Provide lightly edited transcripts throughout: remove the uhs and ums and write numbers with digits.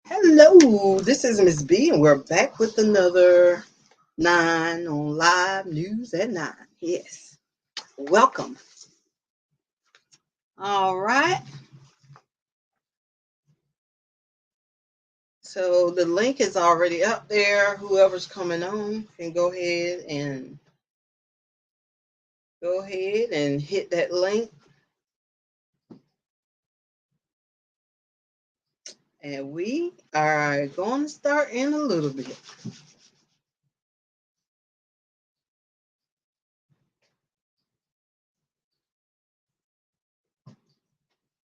Hello, this is Miss B, and we're back with another 9 on Live News at 9. Yes, welcome. All right, so the link is already up there. Whoever's coming on can go ahead and hit that link, and we are going to start in a little bit.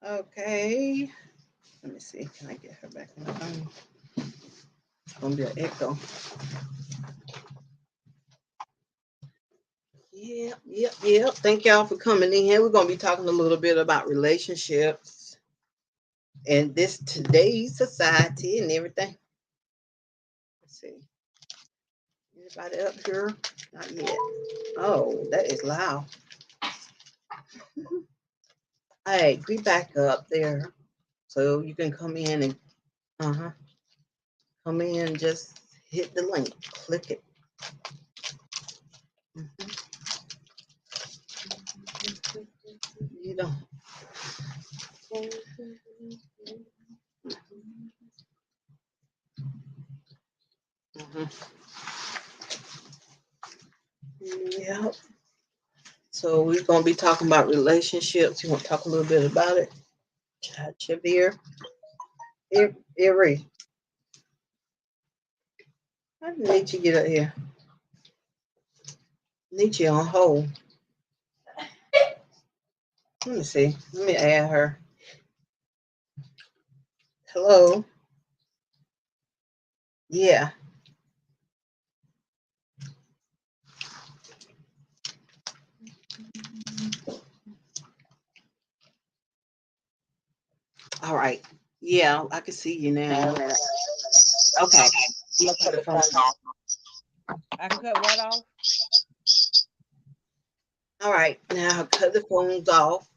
Okay, let me see. Can I get her back on the phone? It's gonna be an echo. Yep. Thank y'all for coming in here. We're gonna be talking a little bit about relationships and this today's society and everything. Let's see. Anybody up here? Not yet. Oh, that is loud. Hey, be back up there so you can come in and come in. Just hit the link, click it. You don't. Yep. So we're gonna be talking about relationships. You want to talk a little bit about it? Chavir, Erie. I need you to get up here. Need you on hold. Let me see. Let me add her. Hello. Yeah. All right. Yeah, I can see you now. Okay. You cut the phone off. I cut what off? All right. Now cut the phones off.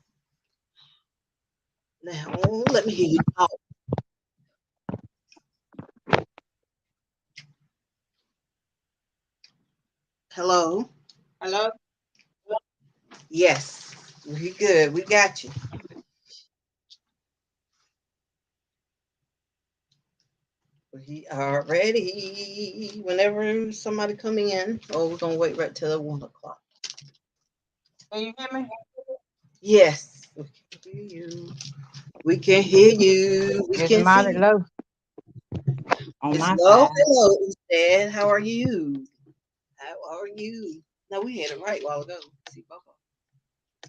Now let me hear you talk. Hello. Hello? Yes. We good. We got you. We are ready. Whenever somebody come in, we're gonna wait right till 1 o'clock. Can you hear me? Yes. We can hear you. We can hear you. We It's can see mighty you. low on It's my low. side. Hello, Dad. How are you? How are you? No, we had it right a while ago. See, Bubba.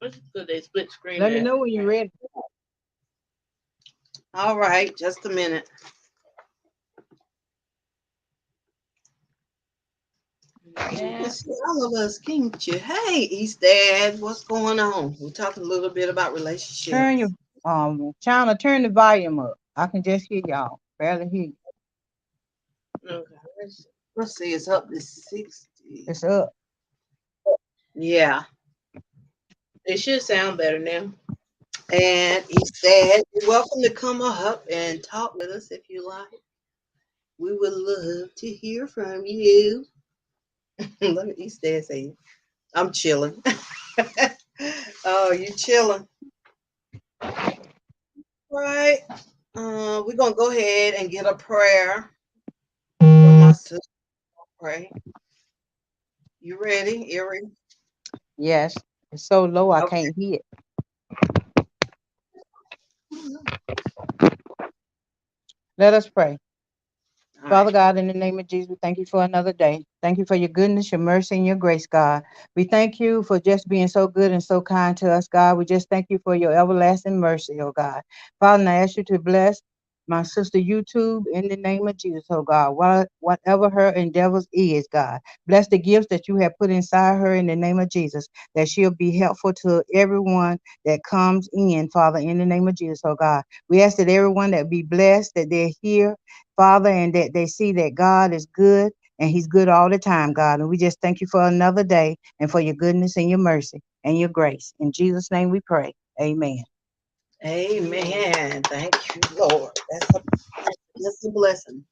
It's good they split screen. Let me know when you're ready. All right, just a minute. Yeah. All of us, can't you? Hey, East Dad, what's going on? We're talking a little bit about relationships. Turn your China, turn the volume up. I can just hear y'all. Barely hear you. Okay. Let's see, it's up to 60. It's up. Yeah. It should sound better now. And East Dad, you're welcome to come up and talk with us if you like. We would love to hear from you. Let me East Dad say, I'm chilling. Oh, you chilling. Right. We're gonna go ahead and get a prayer for my sister. Pray. You ready, Erie? Yes. It's so low I Okay. can't hear it. Let us pray. All Father right. God, in the name of Jesus, we thank you for another day. Thank you for your goodness, your mercy, and your grace, God. We thank you for just being so good and so kind to us, God. We just thank you for your everlasting mercy, oh God. Father, and I ask you to bless my sister YouTube in the name of Jesus, oh God. Whatever her endeavors is, God. Bless the gifts that you have put inside her in the name of Jesus, that she'll be helpful to everyone that comes in, Father, in the name of Jesus, oh God. We ask that everyone that be blessed, that they're here, Father, and that they see that God is good and he's good all the time, God. And we just thank you for another day and for your goodness and your mercy and your grace. In Jesus' name we pray. Amen. Amen. Thank you, Lord. That's a blessing.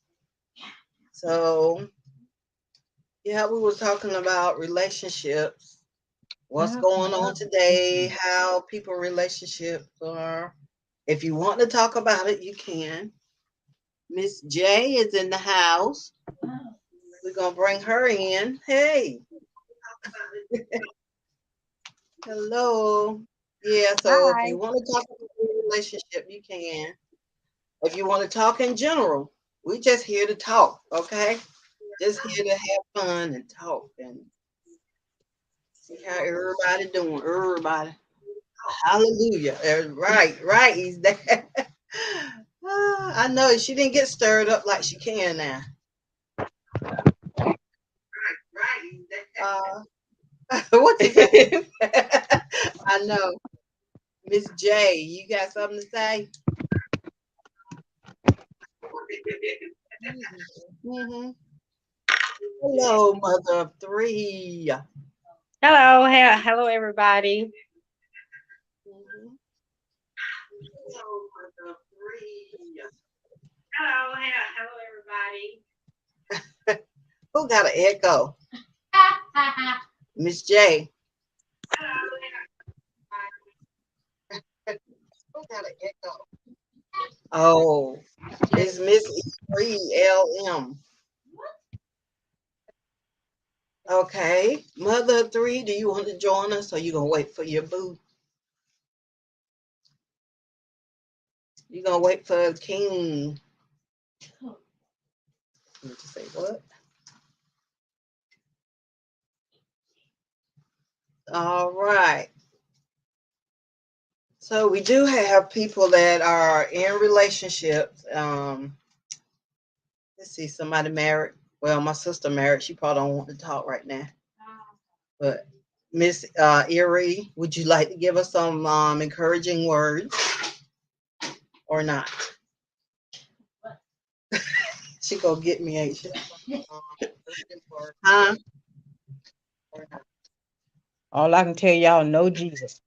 So, yeah, we were talking about relationships. What's going on today? How people relationships are. If you want to talk about it, you can. Miss J is in the house. We're gonna bring her in. Hey, hello. Yeah, so if Hi. you want to talk about your relationship, you can. If you want to talk in general, we just here to talk, okay? Just here to have fun and talk and see how everybody doing. Everybody. Hallelujah. Right. He's there. I know she didn't get stirred up like she can now. Right. He's there. What you say? I know. Miss J, you got something to say? Mm-hmm. Hello, mother of three. Hello, everybody. Mhm. Hello, mother of three. Hello, everybody. Who got an echo? Miss J. Who got an echo? Oh, it's Miss E3LM. Okay. Mother of three, do you want to join us or you gonna wait for your boo? You gonna wait for King? Let me just say what? All right. So we do have people that are in relationships. Let's see, somebody married. Well, my sister married. She probably don't want to talk right now. But Miss Erie, would you like to give us some encouraging words or not? She go get me, ain't she? Huh? All I can tell y'all, know Jesus.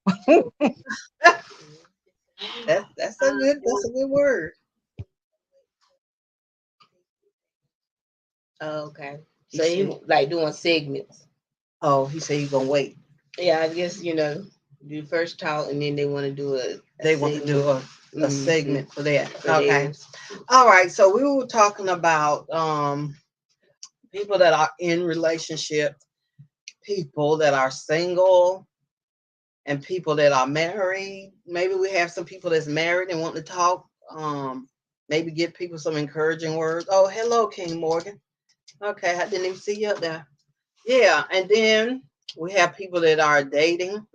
That's a good word. Oh, okay. He So you said- like doing segments. Oh, he said you gonna wait. Yeah, I guess do first talk and then they want to do a They want to do a Mhm. segment for that. for Okay. theirs. All right. So we were talking about people that are in relationships, people that are single, and people that are married. Maybe we have some people that's married and want to talk. Maybe give people some encouraging words. Oh, hello, King Morgan. Okay, I didn't even see you up there. Yeah, and then we have people that are dating,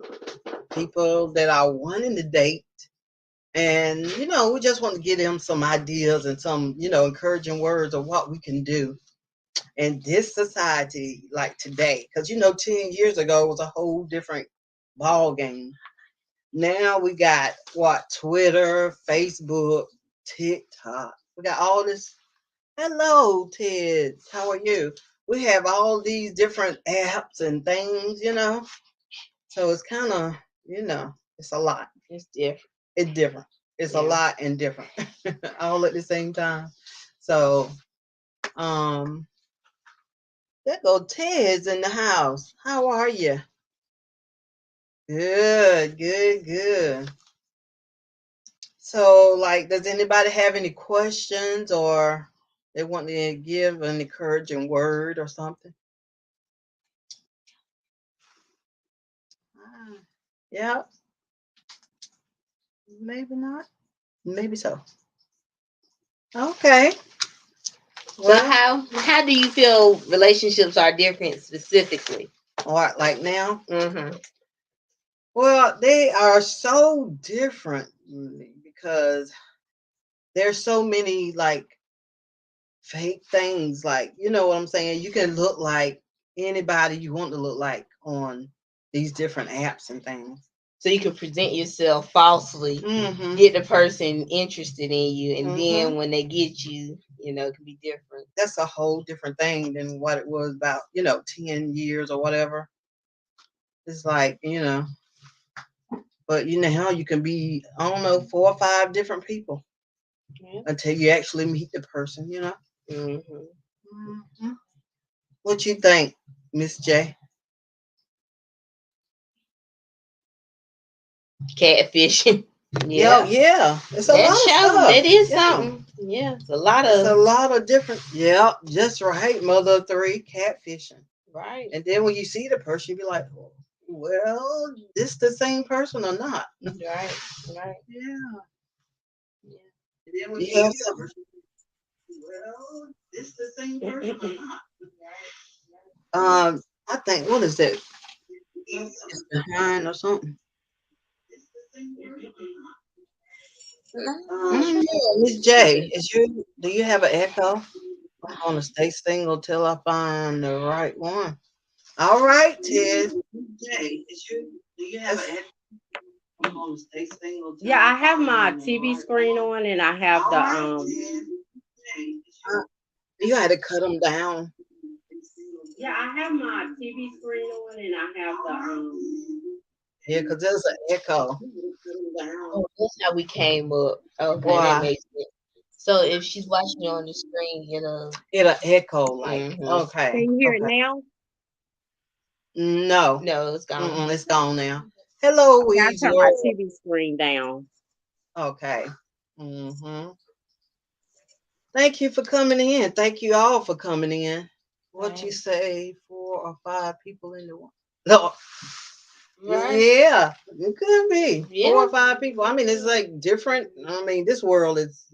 people that are wanting to date. And, we just want to give them some ideas and some, encouraging words of what we can do in this society like today. Because, 10 years ago was a whole different ball game. Now we got Twitter, Facebook, TikTok. We got all this. Hello, Ted. How are you? We have all these different apps and things. So it's kind of, it's a lot. It's different. It's different. It's a Yeah. lot and different all at the same time. So, there go Ted's in the house. How are you? Good. So, like, does anybody have any questions or they want to give an encouraging word or something? Yeah, maybe not. Maybe so. Okay. So how do you feel relationships are different specifically? What, like now? Mm-hmm. Well, they are so different because there's so many like fake things. Like, you know what I'm saying? You can look like anybody you want to look like on these different apps and things. So you can present yourself falsely, Mm-hmm. get the person interested in you, and Mhm. then when they get you, it can be different. That's a whole different thing than what it was about, 10 years or whatever. It's like, But you know how you can be, I don't know, 4 or 5 different people Yeah. until you actually meet the person, you know? Mhm. Mhm. What you think, Miss J? Catfishing. Yeah, Yeah. yeah. It's a lot That of show, stuff. that is Yeah. something. Yeah, it's a lot It's a of lot of different. Yeah, just right. Mother of 3, catfishing. right. And then when you see the person, you be like, well, this the same person or not? Right. Right. Yeah. Yeah. And then when you have some, well, this the same person or not? I think what is that? It's behind or something. Yeah, Miss J, do you have an echo? I'm gonna stay single till I find the right one. All right, Ted. Jay, do you have an I'm gonna stay single till Yeah, I I have find my the TV right screen one. on and I have All the right, Ted. Jay, you had to cut them down. yeah, I have my TV screen on and I have the Yeah, because there's an echo. Oh, that's how we came up. Okay, that Why? makes sense. So if she's watching it on the screen, It'll echo like. Mhm. Okay. Can you hear it Okay. now? No. No, it's gone. It's gone now. Hello, Okay, I turned my Weezer. TV screen down. Okay. Thank you for coming in. Thank you all for coming in. What you Right. say, 4 or 5 people in the one? No. Right. Yeah, it could be 4 Yeah. or 5 people. I mean, it's like different. I mean, this world is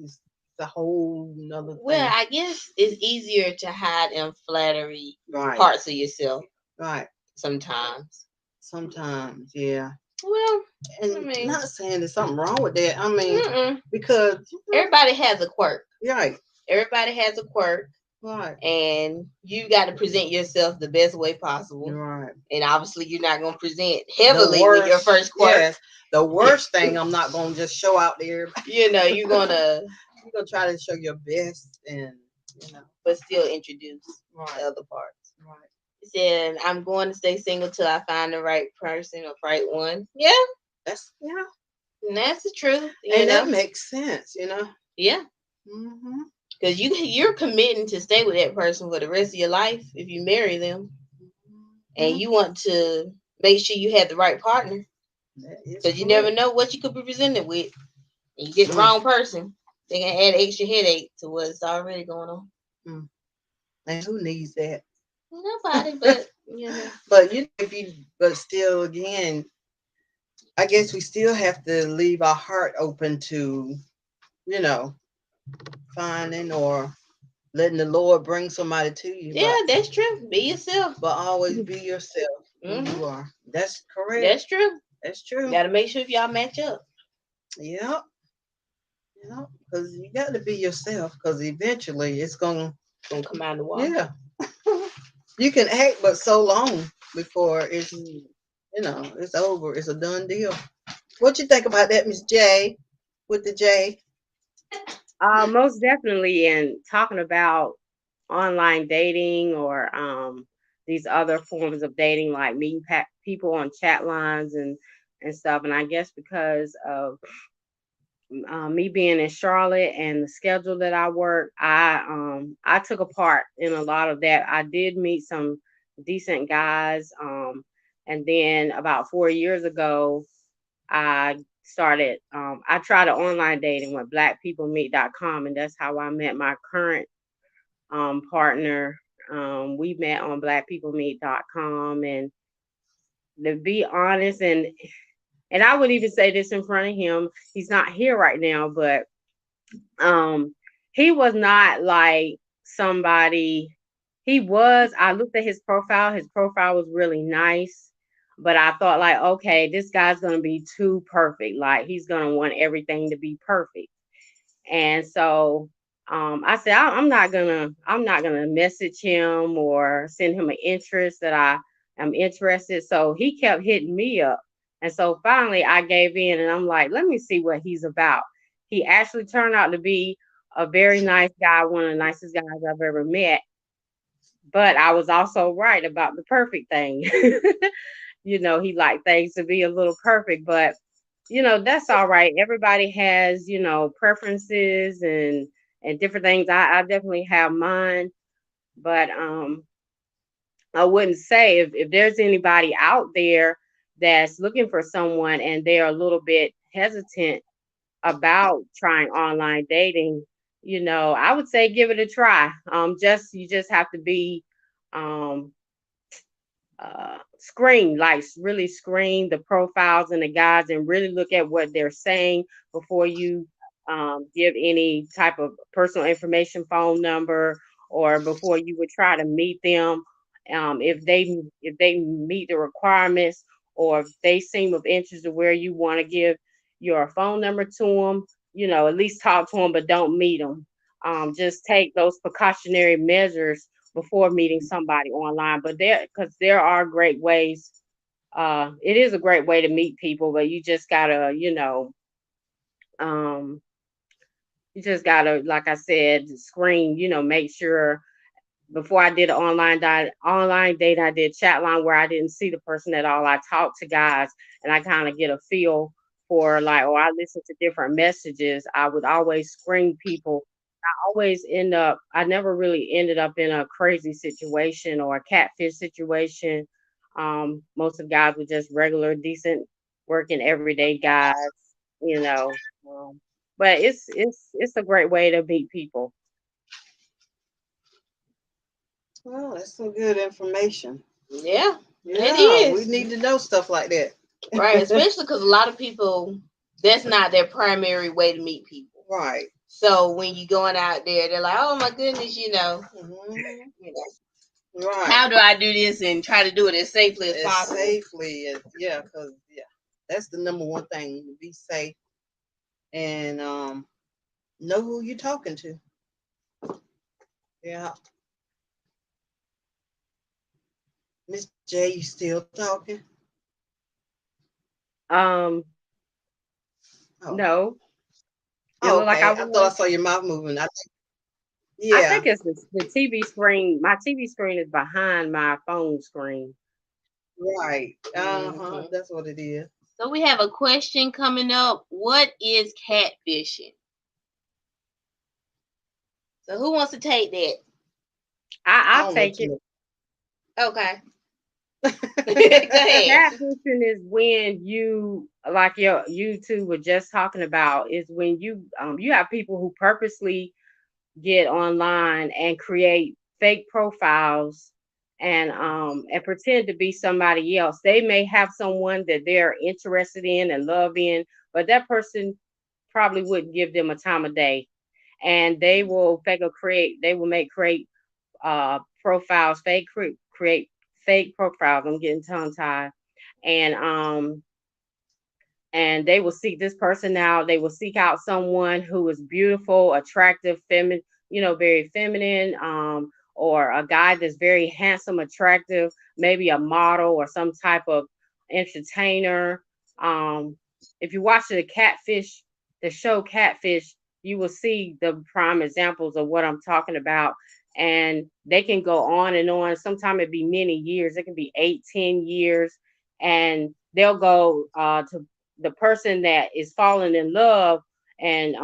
a whole nother Well, thing. I guess it's easier to hide in flattery Right. parts of yourself Right. sometimes. Sometimes, yeah. Well, And I mean, not saying there's something wrong with that. I mean, because everybody has a quirk. right, Everybody has a quirk, right, and you got to present yourself the best way possible. right. And obviously, you're not going to present The heavily with your first quirk. yes, the worst thing I'm not gonna just show out there. You're gonna, You're gonna try to show your best and but still introduce right, the other parts. right. He said, "I'm going to stay single till I find the right person or right one." Yeah, That's and that's the truth. and that makes sense, Yeah, Mm-hmm. because you're committing to stay with that person for the rest of your life if you marry them, and you want to make sure you have the right partner, because you never know what you could be presented with. And you get the wrong person, they can add extra headache to what's already going on. And who needs that? Nobody, but But but still, again, I guess we still have to leave our heart open to, finding or letting the Lord bring somebody to you. Yeah, that's true. Be yourself. But always be yourself who you are. That's correct. That's true. That's true. You gotta make sure if y'all match up. Yep. Because you got to be yourself, because eventually it's gonna come out of the wall. Yeah. You can act but so long before it's over. It's a done deal. What you think about that, Miss J? With the J? Most definitely. And talking about online dating or these other forms of dating, like meeting people on chat lines and stuff. And I guess because of me being in Charlotte and the schedule that I work, I took a part in a lot of that. I did meet some decent guys, and then about 4 years ago, I started. I tried an online dating with BlackPeopleMeet.com, and that's how I met my current partner. We met on BlackPeopleMeet.com, and to be honest, and I would even say this in front of him. He's not here right now, but he was not like somebody. I looked at his profile. His profile was really nice, but I thought like, okay, this guy's gonna be too perfect. Like he's gonna want everything to be perfect. And so I said, I'm not gonna message him or send him an interest that I am interested. So he kept hitting me up. And so finally I gave in and I'm like, let me see what he's about. He actually turned out to be a very nice guy, one of the nicest guys I've ever met. But I was also right about the perfect thing. He liked things to be a little perfect, but that's all right. Everybody has, preferences and different things. I definitely have mine, but I wouldn't say if there's anybody out there that's looking for someone and they're a little bit hesitant about trying online dating, I would say give it a try. You just have to be um screen, like really screen the profiles and the guys and really look at what they're saying before you give any type of personal information, phone number, or before you would try to meet them. If they meet the requirements, or if they seem of interest to where you want to give your phone number to them, at least talk to them, but don't meet them. Just take those precautionary measures before meeting somebody online. But because there are great ways. It is a great way to meet people, but um, you just gotta, like I said, screen. Make sure. Before I did an online date, I did chat line where I didn't see the person at all. I talked to guys, and I kind of get a feel for like, or I listen to different messages. I would always screen people. I never really ended up in a crazy situation or a catfish situation. Most of the guys were just regular, decent, working everyday guys, you know. Um, but it's a great way to meet people. Well, that's some good information. Yeah, Yeah, it we is. need to know stuff like that. Right, especially because a lot of people, that's not their primary way to meet people. Right. So when you going out there, they're like, "Oh my goodness, Right. how do I do this and try to do it as safely as possible?" Yeah, because that's the number one thing. To be safe and know who you're talking to. Yeah. Miss J, you still talking? Um, Oh. no, it Oh, looked like okay. I I thought I was. saw your mouth moving. I Yeah. think it's the TV screen. My TV screen is behind my phone screen. Right. Mhm. That's what it is. So we have a question coming up. What is catfishing? So who wants to take that? I I'll don't know take too it. much. Okay. Go ahead. Catfishing is when you, like you two were just talking about, is when you have people who purposely get online and create fake profiles and pretend to be somebody else. They may have someone that they're interested in and love in, but that person probably wouldn't give them a time of day. And they will make create profiles, create fake profiles. I'm getting tongue tied. And and they will seek this person out. They will seek out someone who is beautiful, attractive, feminine, very feminine, or a guy that's very handsome, attractive, maybe a model or some type of entertainer. If you watch the show Catfish, you will see the prime examples of what I'm talking about. And they can go on and on. Sometimes it be many years. It can be 8, 10 years, and they'll go to the person that is falling in love and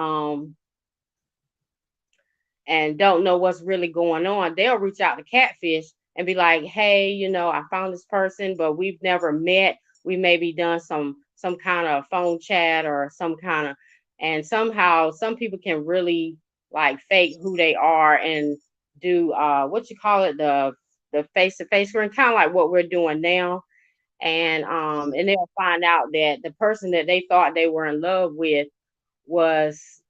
and don't know what's really going on. They'll reach out to Catfish and be like, "Hey, I found this person, but we've never met. We maybe done some kind of phone chat or some kind of." And somehow some people can really like fake who they are and do what you call it, the face to face screen, kind of like what we're doing now. And they'll find out that the person that they thought they were in love with was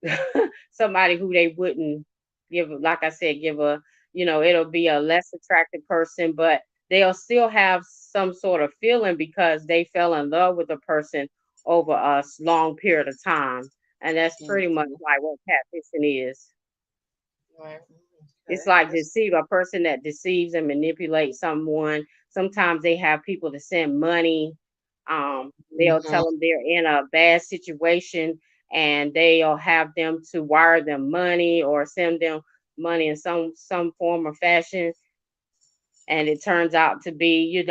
somebody who they wouldn't give, like I said, give a, it'll be a less attractive person, but they'll still have some sort of feeling because they fell in love with a person over a long period of time. And that's pretty much like what catfishing is. Right. It's Okay. like deceive a person that deceives and manipulates someone. Sometimes they have people to send money. They'll Mhm. tell them they're in a bad situation and they'll have them to wire them money or send them money in some form or fashion. And it turns out to be,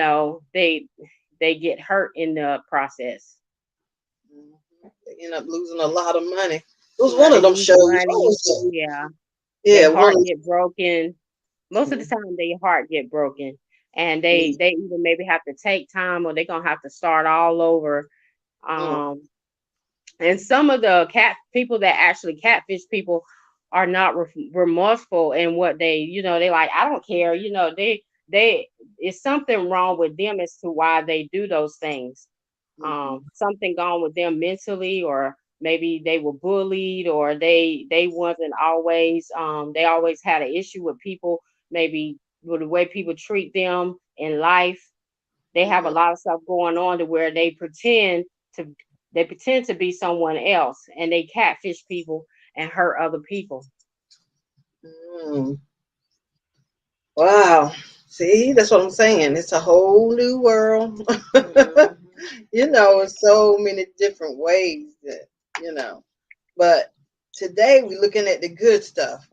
they get hurt in the process. end up losing a lot of money. It was Yeah, one they of them lose shows. What money. was it? Yeah, Yeah, their one heart of get broken. Most of the Mhm. time, their heart get broken, and Mm, they either maybe have to take time or they're gonna have to start all over. mm, Um, and some of the cat people that actually catfish people are not remorseful in what they, they like, I don't care, they it's something wrong with them as to why they do those things. mhm, Something gone with them mentally, or maybe they were bullied, or they wasn't always they always had an issue with people, maybe with the way people treat them in life. They have a mhm, lot of stuff going on to where to they pretend to be someone else, and they catfish people and hurt other people. mm. Wow. See, that's what I'm saying. It's a whole new world. Mhm. In so many different ways that, you know. But today we're looking at the good stuff.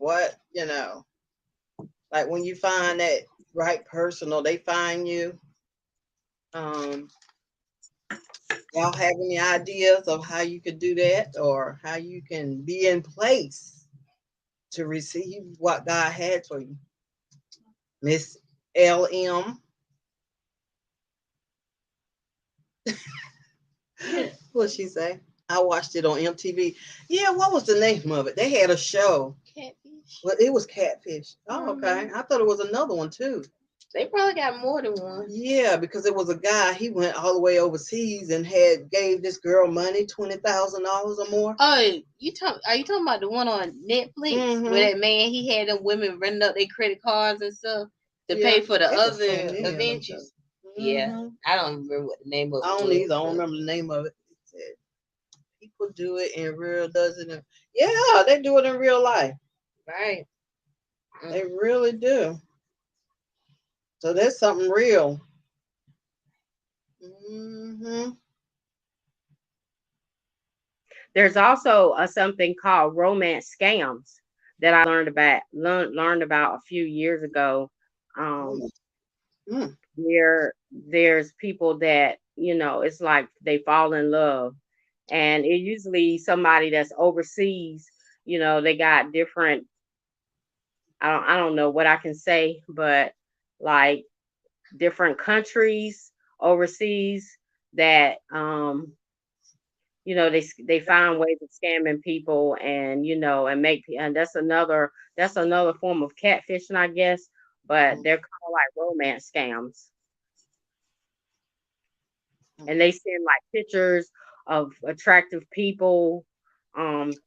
Like when you find that right person or they find you, um, y'all have any ideas of how you could do that or how you can be in place to receive what God had for you? Miss LM. What she say? I watched it on MTV. Yeah, what was the name of it? They had a show. Catfish. Well, it was Catfish. Oh, okay. Mhm. I thought it was another one too. They probably got more than one. Yeah, because it was a guy. He went all the way overseas and had gave this girl money, $20,000 or more. Oh, are you talking about the one on Netflix where Mm-hmm. that man he had them women running up their credit cards and stuff to Yeah, pay for the it was so other many of them adventures? shows. Yeah, Mm-hmm. I don't remember what the name of I it don't was, either. I don't but remember the name of it. It said people do it in real, does it? Yeah, they do it in real life. right. They really do. So that's something real. Mm-hmm. There's also something called romance scams that I learned about a few years ago. Um, Mm-hmm. where there's people that, it's like they fall in love, and it usually somebody that's overseas. They got different. I don't know what I can say, but like different countries overseas that they find ways of scamming people, and and that's another form of catfishing, I guess, but they're called like romance scams, and they send like pictures of attractive people.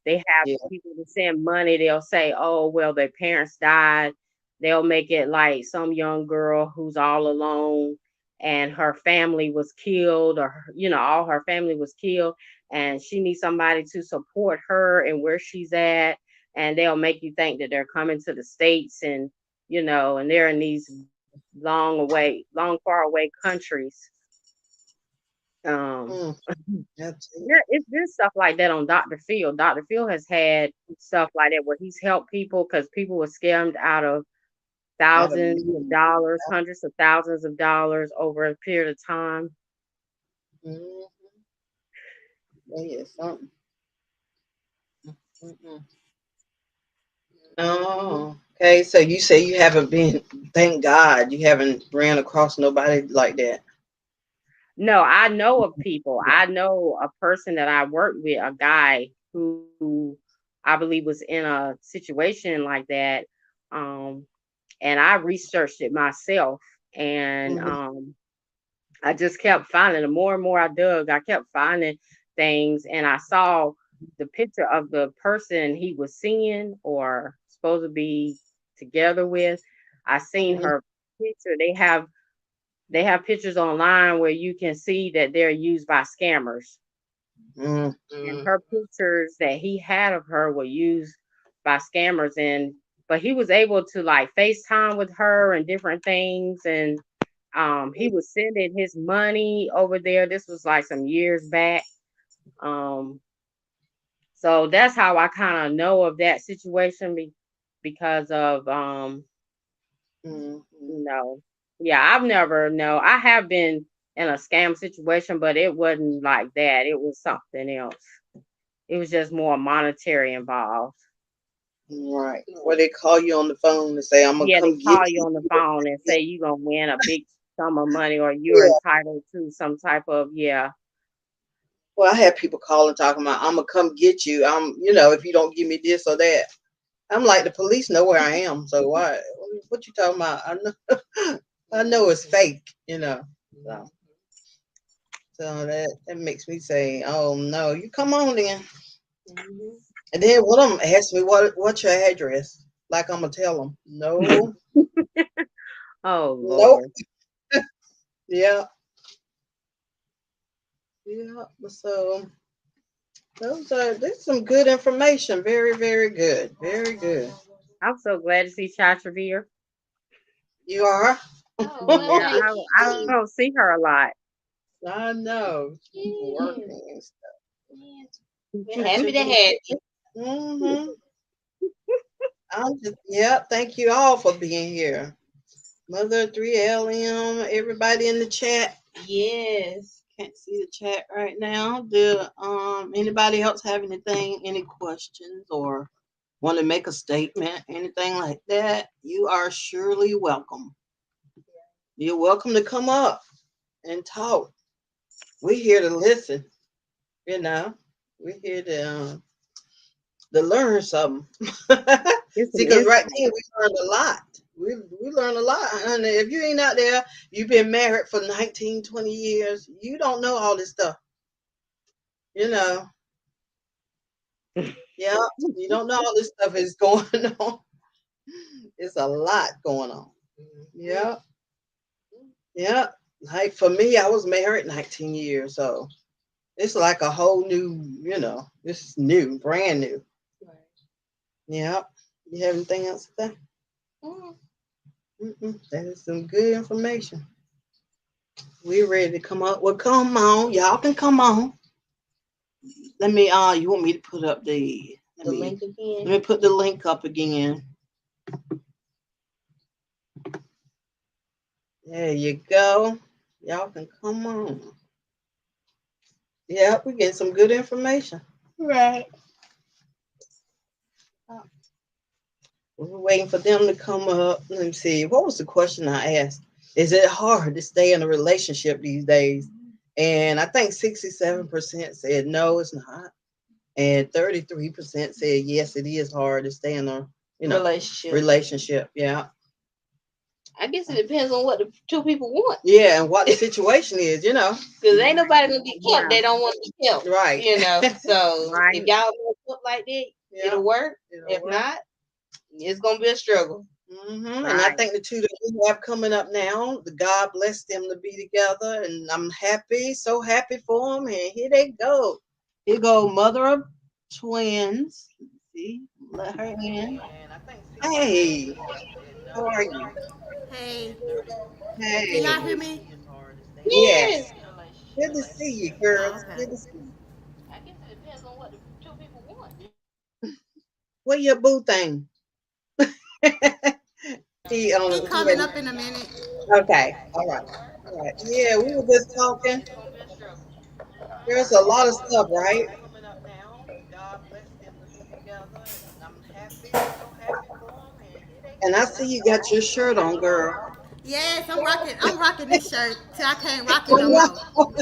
They have Yeah. people to send money. They'll say, oh, well, their parents died. They'll make it like some young girl who's all alone, and her family was killed, or all her family was killed, and she needs somebody to support her and where she's at. And they'll make you think that they're coming to the States, and and they're in these long far away countries. um Mm, that's it. yeah, it's been stuff like that on Dr. Phil. Dr. Phil has had stuff like that where he's helped people because people were scammed out of Out of thousands of me. dollars, hundreds of thousands of dollars over a period of time. Mm-hmm. Yeah, something. Mm-mm. Oh, okay. So you say you haven't been, thank God, you haven't ran across nobody like that. No, I know of people. I know a person that I worked with, a guy who I believe was in a situation like that. Um, and I researched it myself, and Mm-hmm. I just kept finding, the more and more I dug, I kept finding things, and I saw the picture of the person he was seeing or supposed to be together with. I seen her picture. They have pictures online where you can see that they're used by scammers. Mm-hmm. And Mm. her pictures that he had of her were used by scammers, and but he was able to like FaceTime with her and different things, and he was sending his money over there. This was like some years back. Um, so that's how I kind of know of that situation, because of Mm-hmm. you know, yeah, I've never no, I have been in a scam situation, but it wasn't like that. It was something else. it was just more monetary involved. Right. Where they call you on the phone and say, I'm gonna Yeah, they come get call you you. on the phone and say you're gonna win a big sum of money or you're Yeah. entitled to some type of yeah. Well, I had people calling talking about I'm gonna come get you. If you don't give me this or that. I'm like the police know where I am. So why what you talking about? I know I know it's fake. So, so that makes me say, oh no, you come on then. Mhm. And then what I'm ask me what's your address? Like I'm gonna tell them. No, Oh nope. Lord. Yeah, yeah. So there's some good information. Very, very good. Very good. I'm so glad to see Chatrevere. You are? Oh well, Yeah, thank I you. don't see her a lot. I know. Yes, Working and stuff. yes. We're happy to have you. Mm-hmm. Yeah, thank you all for being here. Mother 3LM, everybody in the chat. Yes. Can't see the chat right now. Do anybody else have anything, any questions or want to make a statement, anything like that? You are surely welcome. You're welcome to come up and talk. We're here to listen, you know. We're here to learn something. It's See, some because right inside. there we learned a lot. We learned a lot. And if you ain't out there, you've been married for 19, 20 years, you don't know all this stuff. You know, yeah, you don't know all this stuff is going on. It's a lot going on. Yeah, yeah. Like for me, I was married 19 years, so it's like a whole new, this is new, brand new. Yeah. You have anything else to say? Mm. That is some good information. We're ready to come up. Well, come on. Y'all can come on. Let me you want me to put up The link let again. me put the link up again. There you go. Y'all can come on. Yeah, we get some good information. Right. We're waiting for them to come up. Let me see. What was the question I asked? Is it hard to stay in a relationship these days? And I think 67% said no, it's not. And 33% said yes, it is hard to stay in a Relationship. relationship. Yeah. I guess it depends on what the two people want. Yeah, and what the situation is. Because ain't nobody gonna get kept. Yeah. They don't want to be kept. Right. So Right. if y'all want to up like that, Yeah. it'll work. It'll If work. not, it's gonna be a struggle. And I Right. think the two that we have coming up now, the God bless them to be together, and I'm happy, so happy for them. And here they go. Here go mother of twins. Let's see, let her in. Hey, how are you? Hey, can Hey, y'all hear me? yes, Yes. good to see you, girls. Oh, okay. Good to see you. I guess it depends on what the two people want. What your boo thing? He He he coming up in a minute. okay, all right. Yeah, we were just talking. There's a lot of stuff, right? And I see you got your shirt on, girl. Yes, I'm rocking this shirt till I can't rock it no Well, more.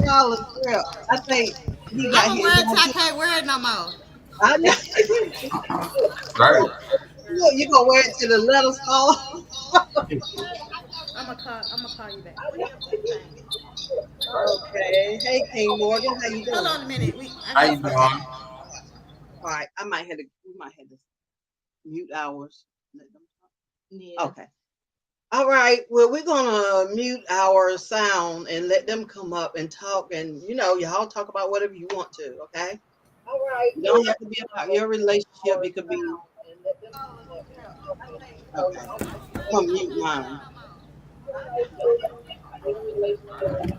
y'all is real. I think he got I'm gonna his wear it till I idea. can't wear it no more. I know. Right. Look, you gonna wear it to the letters fall. I'm gonna call you back. Okay. Hey, King Morgan, how you Hold doing? on a minute. I How got you something. doing? All right. We might have to mute ours. Let them Yeah. talk. Okay. All right. Well, we're gonna mute our sound and let them come up and talk, and y'all talk about whatever you want to. Okay. You don't have to be about your relationship. It could be okay. I'm gonna mute mine.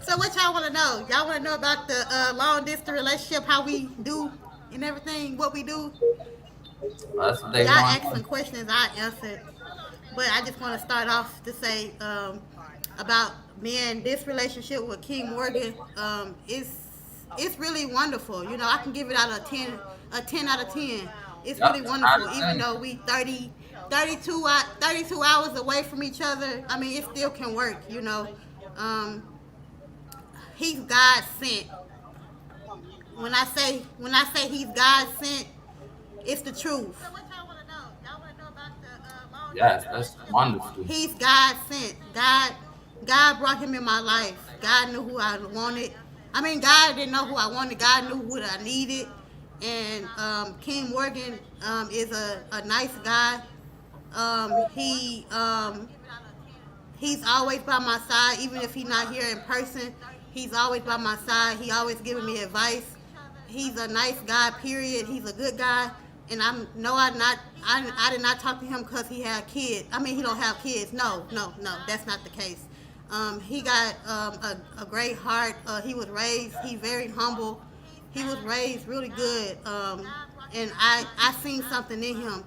So what y'all want to know? Y'all want to know about the long distance relationship, how we do and everything, what we do? That's what they Y'all want. asked some questions, I answered. But I just want to start off to say about me and this relationship with King Morgan. It's it's really wonderful. You know, I can give it out a 10 out of 10. It's Yep, really 10 out wonderful, of even 10. though we 32 hours away from each other. I mean, it still can work. You know, um, he's God sent. When I say he's God sent, it's the truth. So what y'all want to know? Y'all want to know about the long Yes, distance that's relationship? wonderful. He's God sent. God brought him in my life. God knew who I wanted. I mean, God didn't know who I wanted. God knew what I needed. And King Morgan is a nice guy. He's always by my side, even if he's not here in person. He's always by my side. He always giving me advice. He's a nice guy. Period. He's a good guy. And I did not talk to him because he had kids. I mean, he don't have kids. No, no, no. That's not the case. He got a great heart. He very humble. He was raised really good. And I seen something in him.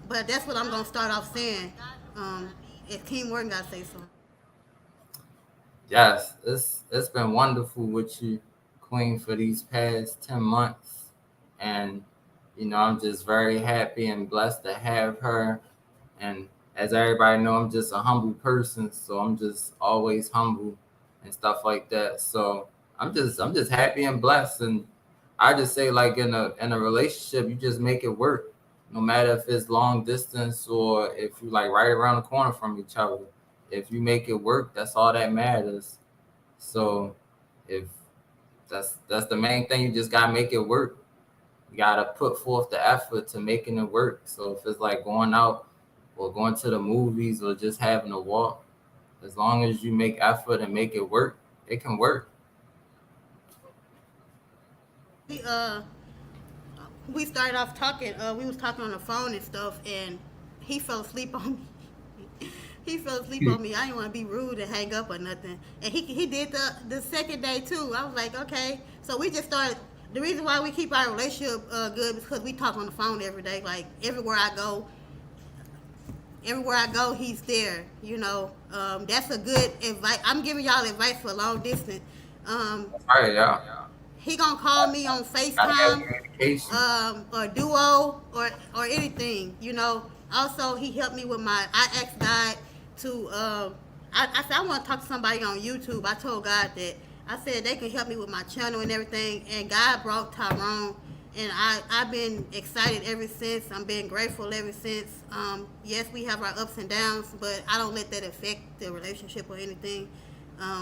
But that's what I'm gonna start off saying. If King Morgan gotta say something. Yes, it's been wonderful with you, Queen, for these past 10 months, and I'm just very happy and blessed to have her. And as everybody know, I'm just a humble person, so I'm just always humble and stuff like that. So I'm just happy and blessed, and I just say, like, in a relationship, you just make it work, no matter if it's long distance or if you like right around the corner from each other. If you make it work, that's all that matters. So if that's the main thing, you just gotta make it work. You gotta put forth the effort to making it work. So if it's like going out or going to the movies or just having a walk, as long as you make effort and make it work, it can work. We we started off talking. We was talking on the phone and stuff, and he fell asleep on me. He fell asleep on me. I didn't want to be rude and hang up or nothing. And he did the second day too. I was like, okay. So we just started. The reason why we keep our relationship good is because we talk on the phone every day. Like everywhere I go, he's there. You know, that's a good advice. I'm giving y'all advice for long distance. Um, All right, yeah. he gonna call me on Gotta have FaceTime, communication. or Duo, or anything. You know. Also, he helped me with I asked God to. I said I want to talk to somebody on YouTube. I told God that I said they can help me with my channel and everything. And God brought Tyrone, and I've been excited ever since. I'm been grateful ever since. Yes, we have our ups and downs, but I don't let that affect the relationship or anything.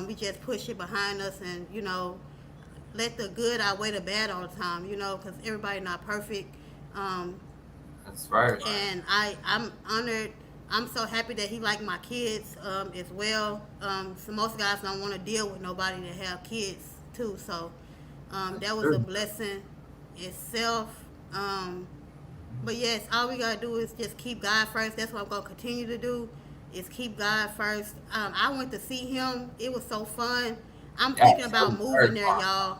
We just push it behind us, and let the good outweigh the bad all the time, because everybody not perfect. Um, That's right. and I'm honored. I'm so happy that he liked my kids as well. So most guys don't want to deal with nobody that have kids too. So That's that was a true. blessing itself. Um, but yes, all we gotta do is just keep God first. That's what I'm gonna continue to do. Is keep God first. I went to see him. It was so fun. I'm thinking Yes, that about was very moving there, fun. y'all.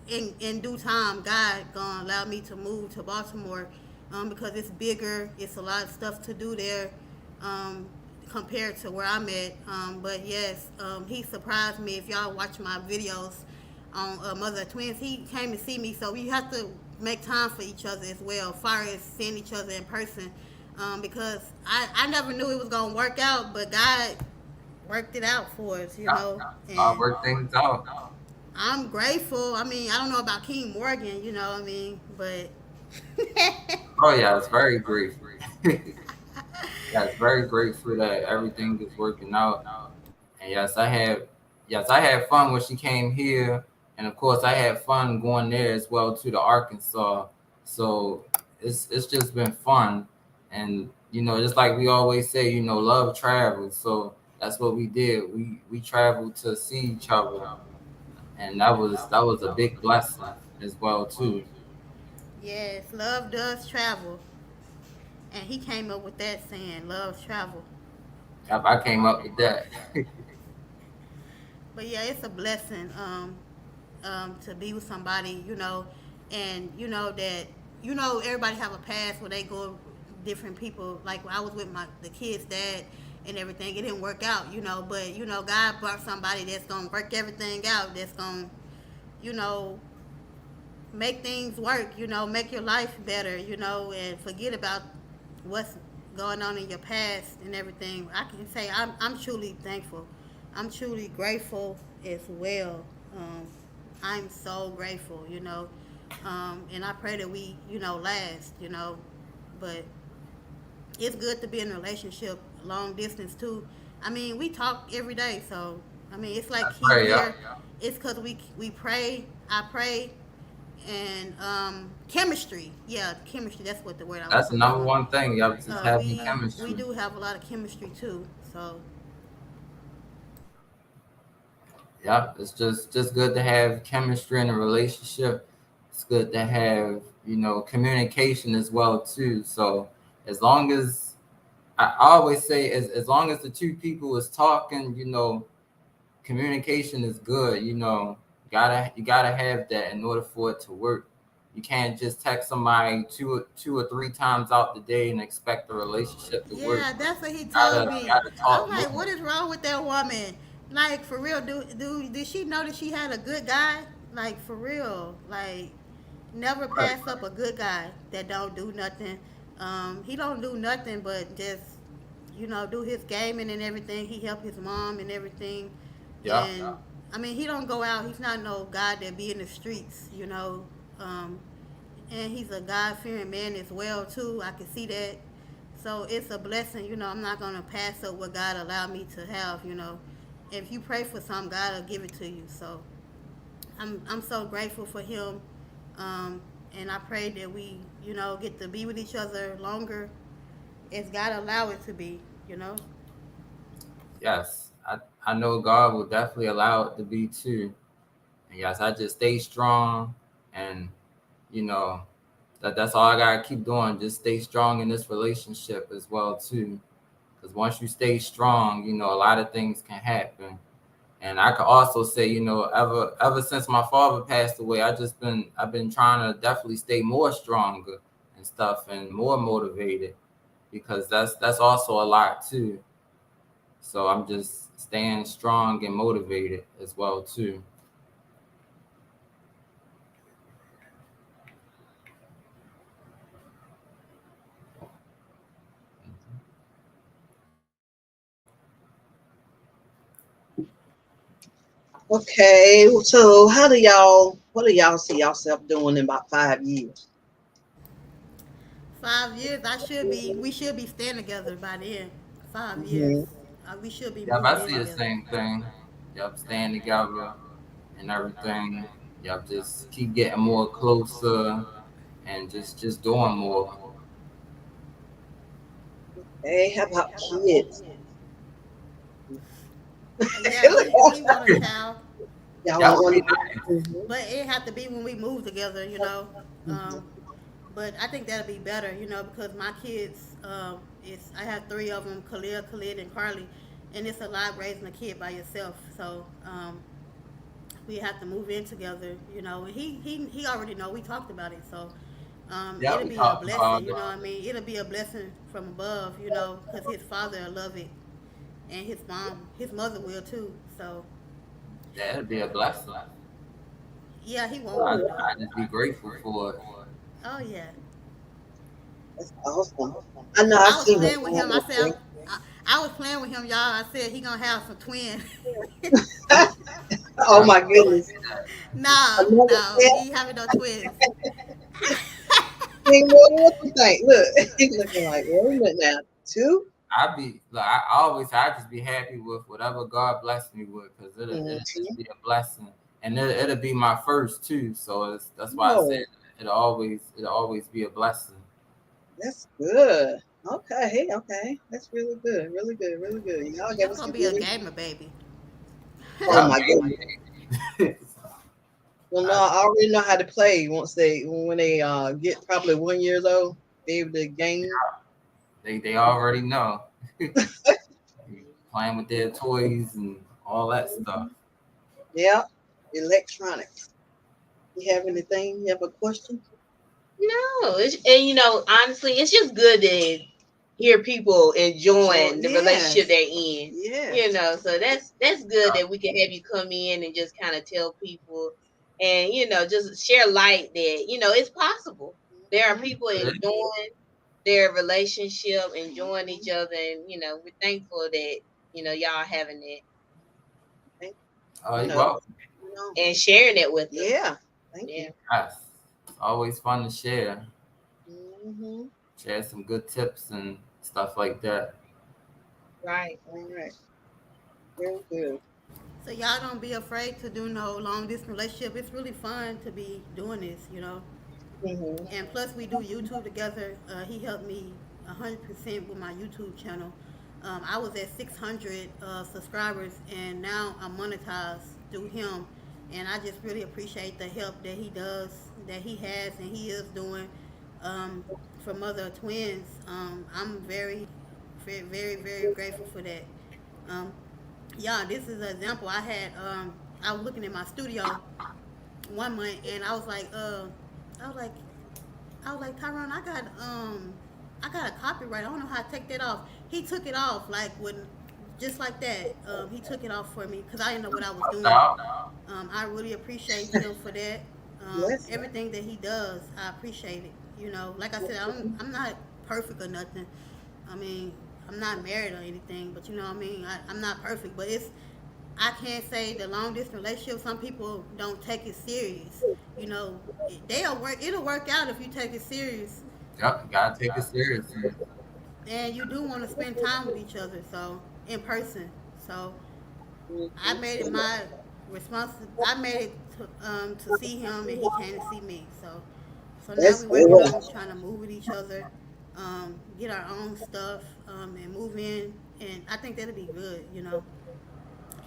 In due time, God gonna allow me to move to Baltimore, because it's bigger. It's a lot of stuff to do there, um, compared to where I'm at. But yes, he surprised me. If y'all watch my videos on Mother of Twins, he came to see me. So we have to make time for each other as well, as far as seeing each other in person. Because I never knew it was gonna work out, but God worked it out for us, Yeah, I'll and work things out. I'm grateful. I mean, I don't know about King Morgan, what I mean, but Oh yeah, it's very grateful. Yeah, it's very grateful that everything is working out. And yes, I had fun when she came here, and of course, I had fun going there as well to the Arkansas. So it's just been fun, and just like we always say, love travels. So that's what we did. We traveled to see each other, and that was a big blessing as well too. yes, love does travel, and he came up with that saying, "Love travel." I came up with that. But yeah, it's a blessing, to be with somebody, and that everybody have a past where they go different people. Like when I was with the kid's dad and everything, it didn't work out, but God brought somebody that's gonna work everything out. That's gonna you know, make things work, you know, make your life better, you know, and forget about what's going on in your past and everything. I can say I'm truly thankful. I'm truly grateful as well. Um, I'm so grateful, you know. And I pray that we, you know, last, you know. But it's good to be in a relationship long distance too. I mean, we talk every day, so I mean, it's like That's he's right. here. Yep. It's because we pray. I pray, and chemistry. Yeah, chemistry. That's what the word I was That's the looking number for. one thing. Yep. Just having We chemistry. do have a lot of chemistry too. So Yep. It's just good to have chemistry in a relationship. It's good to have, communication as well too. So as long as I always say, as long as the two people is talking, communication is good. You gotta have that in order for it to work. You can't just text somebody two or three times out the day and expect the relationship to work. yeah, that's what he You told gotta, me. gotta I'm talk like, more. what is wrong with that woman? Like for real, did she know that she had a good guy? Like for real, like never Right. pass up a good guy that don't do nothing. He don't do nothing but just do his gaming and everything. He help his mom and everything. Yeah. And I mean, he don't go out. He's not no guy that be in the streets, Um, and he's a God fearing man as well too. I can see that. So it's a blessing, I'm not gonna pass up what God allowed me to have. If you pray for something, God will give it to you. So I'm so grateful for him. Um, and I pray that we, get to be with each other longer as God allow it to be, you know. Yes. I know God will definitely allow it to be too. And yes, I just stay strong, and you know that's all I gotta keep doing. Just stay strong in this relationship as well too. Because once you stay strong, a lot of things can happen. And I could also say, ever since my father passed away, I've been trying to definitely stay more stronger and stuff and more motivated, because that's also a lot too. So I'm just staying strong and motivated as well too. Okay, so what do y'all see yourself doing in about 5 years? 5 years, we should be staying together by then. 5 years, Mhm. we should be Yep, moving I in see the together. same thing. Yep, staying together and everything. Yep, just keep getting more closer and just doing more. Hey, how about kids? Yeah, we want a child, Y'all That want would one? be nice. Mhm, but it have to be when we move together. mhm. Um, but I think that'll be better, because my kids, is I have three of them: Khalid, and Carly, and it's a lot raising a kid by yourself. So we have to move in together. And he already know. We talked about it, so Yeah, it'll we be a talked blessing. about You it. know what I mean? It'll be a blessing from above. Because his father will love it, and his mother will too. So Yeah, it'd be a blessing. yeah, he won't I want to do it. I just be grateful for it. Oh yeah. That's awesome. I know I've I was seen the playing with him. family thing. I was playing with him, y'all. I said he gonna have some twins. Oh Yeah, my goodness. No, Another no, step. he ain't having no twins. Ain't more than what you think. Look, he's looking like, wait a minute now. Two? I always say I just be happy with whatever God bless me with, because it'll Mhm. just be a blessing, and it'll be my first too. So that's why I said Oh, it'll always be a blessing. that's good. Okay, okay. That's really good. Really good. Really good. Y'all gave That's us gonna a be a really, gamer baby. oh Yep. my goodness. Well, no, I, I already know how to play when they get probably 1 years old, be able to game. they already know. Playing with their toys and all that stuff. Yeah, electronics. You have anything? You have a question? No, and honestly, it's just good to hear people Sure. enjoying the relationship Yes. they're in. Yes. So that's good that we can have you come in and just kind of tell people, and just share light that it's possible. There are people enjoying their relationship, enjoying each other, and we're thankful that y'all having that. Oh, you're welcome. And sharing it with us. Yeah. Thank you. Yes. It's always fun to share. Mm-hmm. Share some good tips and stuff like that. Right. All right. Very good. So y'all don't be afraid to do no long distance relationship. It's really fun to be doing this, Mm-hmm. And plus, we do YouTube together. He helped me 100% with my YouTube channel. I was at 600 subscribers, and now I'm monetized through him. And I just really appreciate the help that he does, that he has, and he is doing for Mother of Twins. I'm very, very, very, very grateful for that. Um, yeah, this is an example. I was looking at my studio one month, and I was like, Tyrone, I got a copyright. I don't know how to take that off. He took it off like when, just like that. He took it off for me because I didn't know what I was doing. I really appreciate him for that. Yes. Everything that he does, I appreciate it. Like I said, I'm not perfect or nothing. I mean, I'm not married or anything, but I'm not perfect. But I can't say the long distance relationship. Some people don't take it serious. It'll work out if you take it serious. Yep, you gotta take it serious. And you do want to spend time with each other, so in person. So I made it my I made it to see him, and he came to see me. So now That's we're working good. on trying to move with each other, get our own stuff, and move in. And I think that'll be good.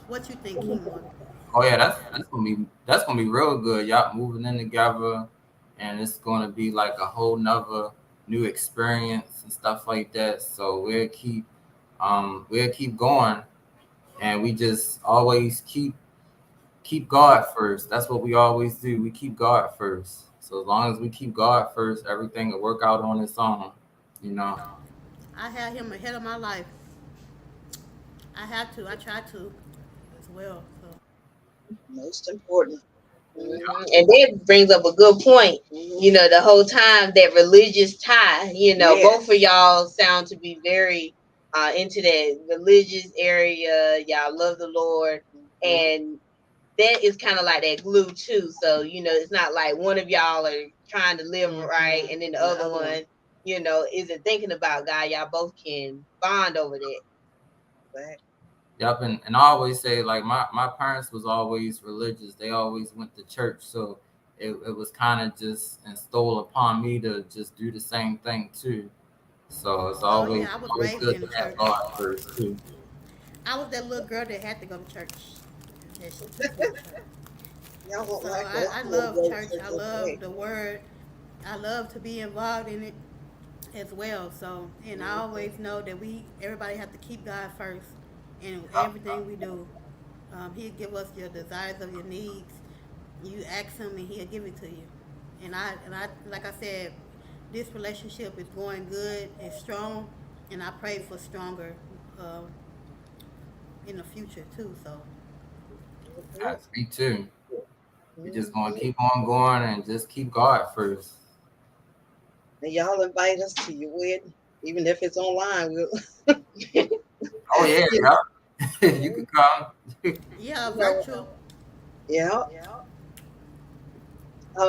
What you think, King? Oh yeah, that's gonna be real good. Y'all moving in together, and it's gonna be like a whole nother new experience and stuff like that. So we'll keep going, and we just always keep God first. That's what we always do. We keep God first. So as long as we keep God first, everything will work out on its own. I had him ahead of my life. I had to. I tried to as well. So. Most important. Mm-hmm. And that brings up a good point. Mm-hmm. The whole time that religious tie, Yes. both of y'all sound to be very into that religious area. Y'all love the Lord. And that is kind of like that glue too. So, it's not like one of y'all are trying to live right and then the other one, isn't thinking about God. Y'all both can bond over that. Right. Yep, and I always say like my parents was always religious. They always went to church, so it was kind of just instilled upon me to just do the same thing too. So it's Oh always yeah, I was always raised good in to the have church. God first too. I was that little girl that had to go to church. That she took me to church. Y'all won't So like us. I We'll love go church. to I the love way. the word. I love to be involved in it as well. So, and I always know that everybody have to keep God first in everything we do. He'll give us your desires of your needs. You ask him, and he'll give it to you. And I, like I said, this relationship is going good. It's strong, and I pray for stronger uh, in the future too. So, That's me too. We just gonna Mhm. keep on going and just keep God first. And y'all invite us to your wedding, even if it's online. Oh yeah, You yeah. You can come. yeah, know, virtual. yeah.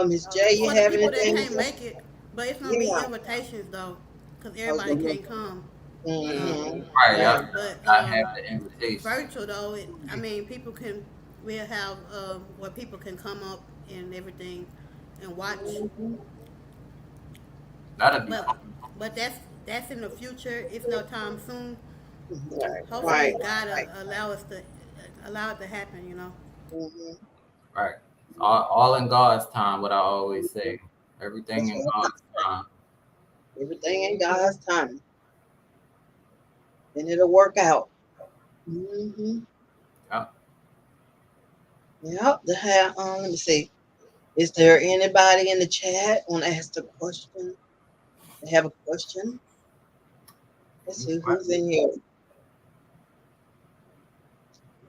Miss J, you For the have people that anything to can't say? make it, but it's gonna be Yeah. invitations though, because I was everybody gonna. can't come. Mm-hmm. Right, Right. yeah. But I have the invitation. virtual though, I mean, we'll have where people can come up and everything and watch. Mhm. That'll be But fun. that's in the future. It's no time soon. Right. Hopefully, Right. God Right. allow us to allow it to happen. Mm-hmm. Right. All in God's time, what I always say. Everything That's in right. God's time. Everything in God's time, and it'll work out. Mm-hmm. Yeah. Yep. Let me see. Is there anybody in the chat want to ask a question? They have a question. Let's see who's in here.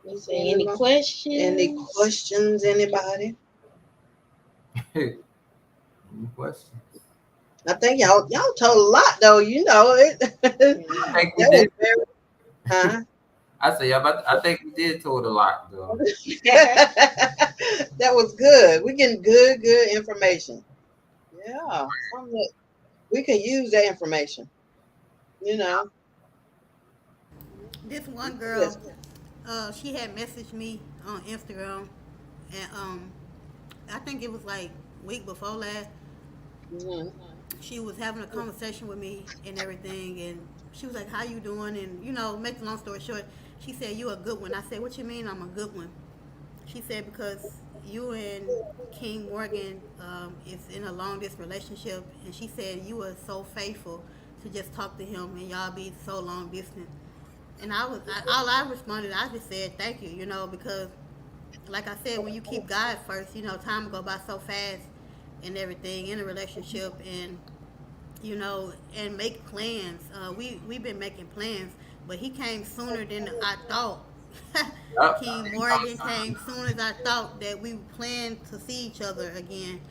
You say any questions? Any questions? Anybody? Any questions? I think y'all told a lot though. You know it. I That think we was did. very. Huh? I say, yeah, but I think we did told a lot though. That was good. We getting good information. Yeah, something that we can use that information. You know. This one girl, she had messaged me on Instagram, and I think it was like week before last. Mhm. She was having a conversation with me and everything, and she was like, "How you doing?" And make the long story short, she said, "You a good one." I said, "What you mean I'm a good one?" She said, "Because you and King Morgan is in a long distance relationship," and she said you were so faithful to just talk to him, and y'all be so long distance. And all I responded, I just said thank you, because like I said, when you keep God first, time will go by so fast and everything in a relationship, and make plans. We've been making plans, but he came sooner than I thought. Yep. King Morgan came soon as I thought that we planned to see each other again.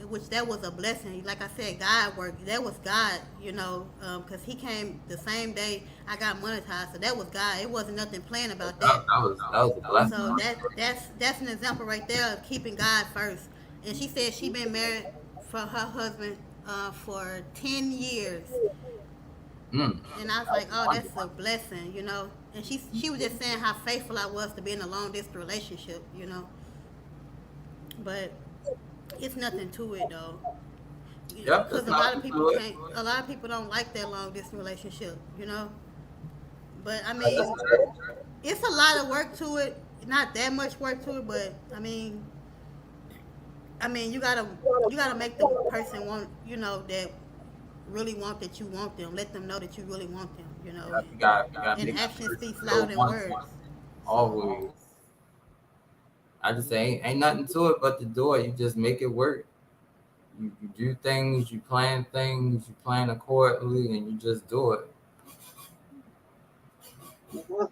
Which that was a blessing. Like I said, God worked. That was God, because he came the same day I got monetized. So that was God. It wasn't nothing planned about that. That was a blessing. So that's an example right there of keeping God first. And she said she been married for her husband for 10 years, Mm. and I was like, oh, that's a blessing. And she was just saying how faithful I was to be in a long distance relationship. But it's nothing to it though, Yep, because it's nothing to it. a lot of people don't like that long distance relationship. But I Like I mean, said, it's a lot of work to it. Not that much work to it, but I mean, you gotta make the person want that really want that you want them. Let them know that you really want them. you gotta And make actions sure speak you still louder than want words. it. So Always. I just say ain't nothing to it but to do it. You just make it work. You do things, you plan accordingly, and you just do it. Well,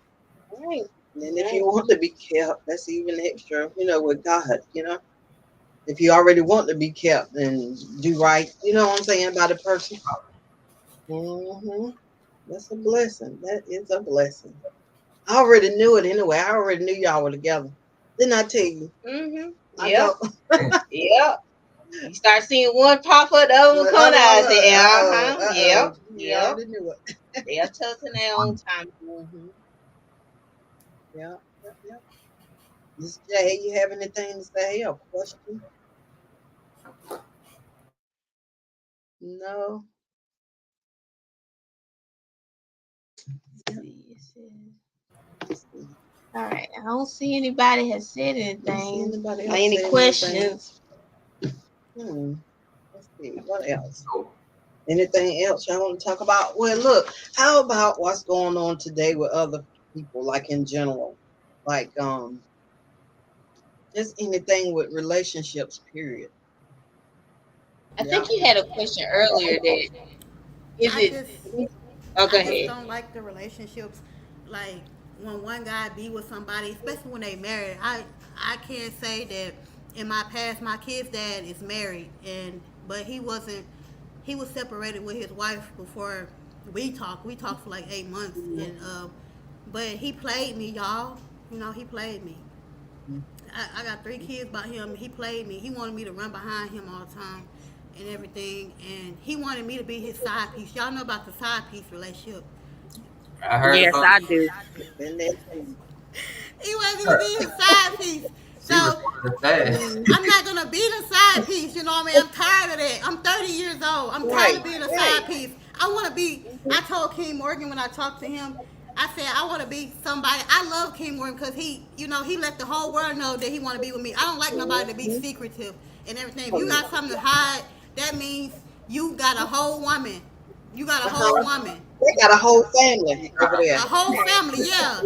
right. And if you want to be kept, that's even extra. With God. If you already want to be kept and do right, you know what I'm saying, by the person. That's a blessing. That is a blessing. I already knew it anyway. I already knew y'all were together. Didn't I tell you? I Yep. know. Yep. You start seeing one pop up, the other one come out. I say, Yep. You Yep. already knew it. They'll tell us in their own time. Mm-hmm. Yeah, yeah. Miss J, you have anything to say or question? No. All right. I don't see anybody has said anything. Any questions? Let's see. What else? Anything else y'all want to talk about? Well, look, how about what's going on today with other people, like in general? Like just anything with relationships, period. I Yeah. think you had a question earlier that is I it just oh go I just ahead. don't like the relationships, like when one guy be with somebody, especially when they married. I can't say that in my past my kid's dad is married, but he wasn't. He was separated with his wife before we talked. We talked for like 8 months, and but he played me, y'all. He played me. I got 3 kids by him. He played me. He wanted me to run behind him all the time and everything. And he wanted me to be his side piece. Y'all know about the side piece relationship. I heard Yes, about I do. Been there too. He wanted me to her. be his side piece. She So responded fast. I'm not gonna be the side piece. You know what I mean? I'm tired of that. I'm 30 years old. I'm tired Right, of being a right. side piece. I want to be. I told King Morgan when I talked to him, I said I want to be somebody. I love King Morgan because he let the whole world know that he want to be with me. I don't like nobody to be secretive and everything. If you got something to hide, that means you got a whole woman. You got a whole Uh-huh. woman. They got a whole family over A there. whole family, yeah.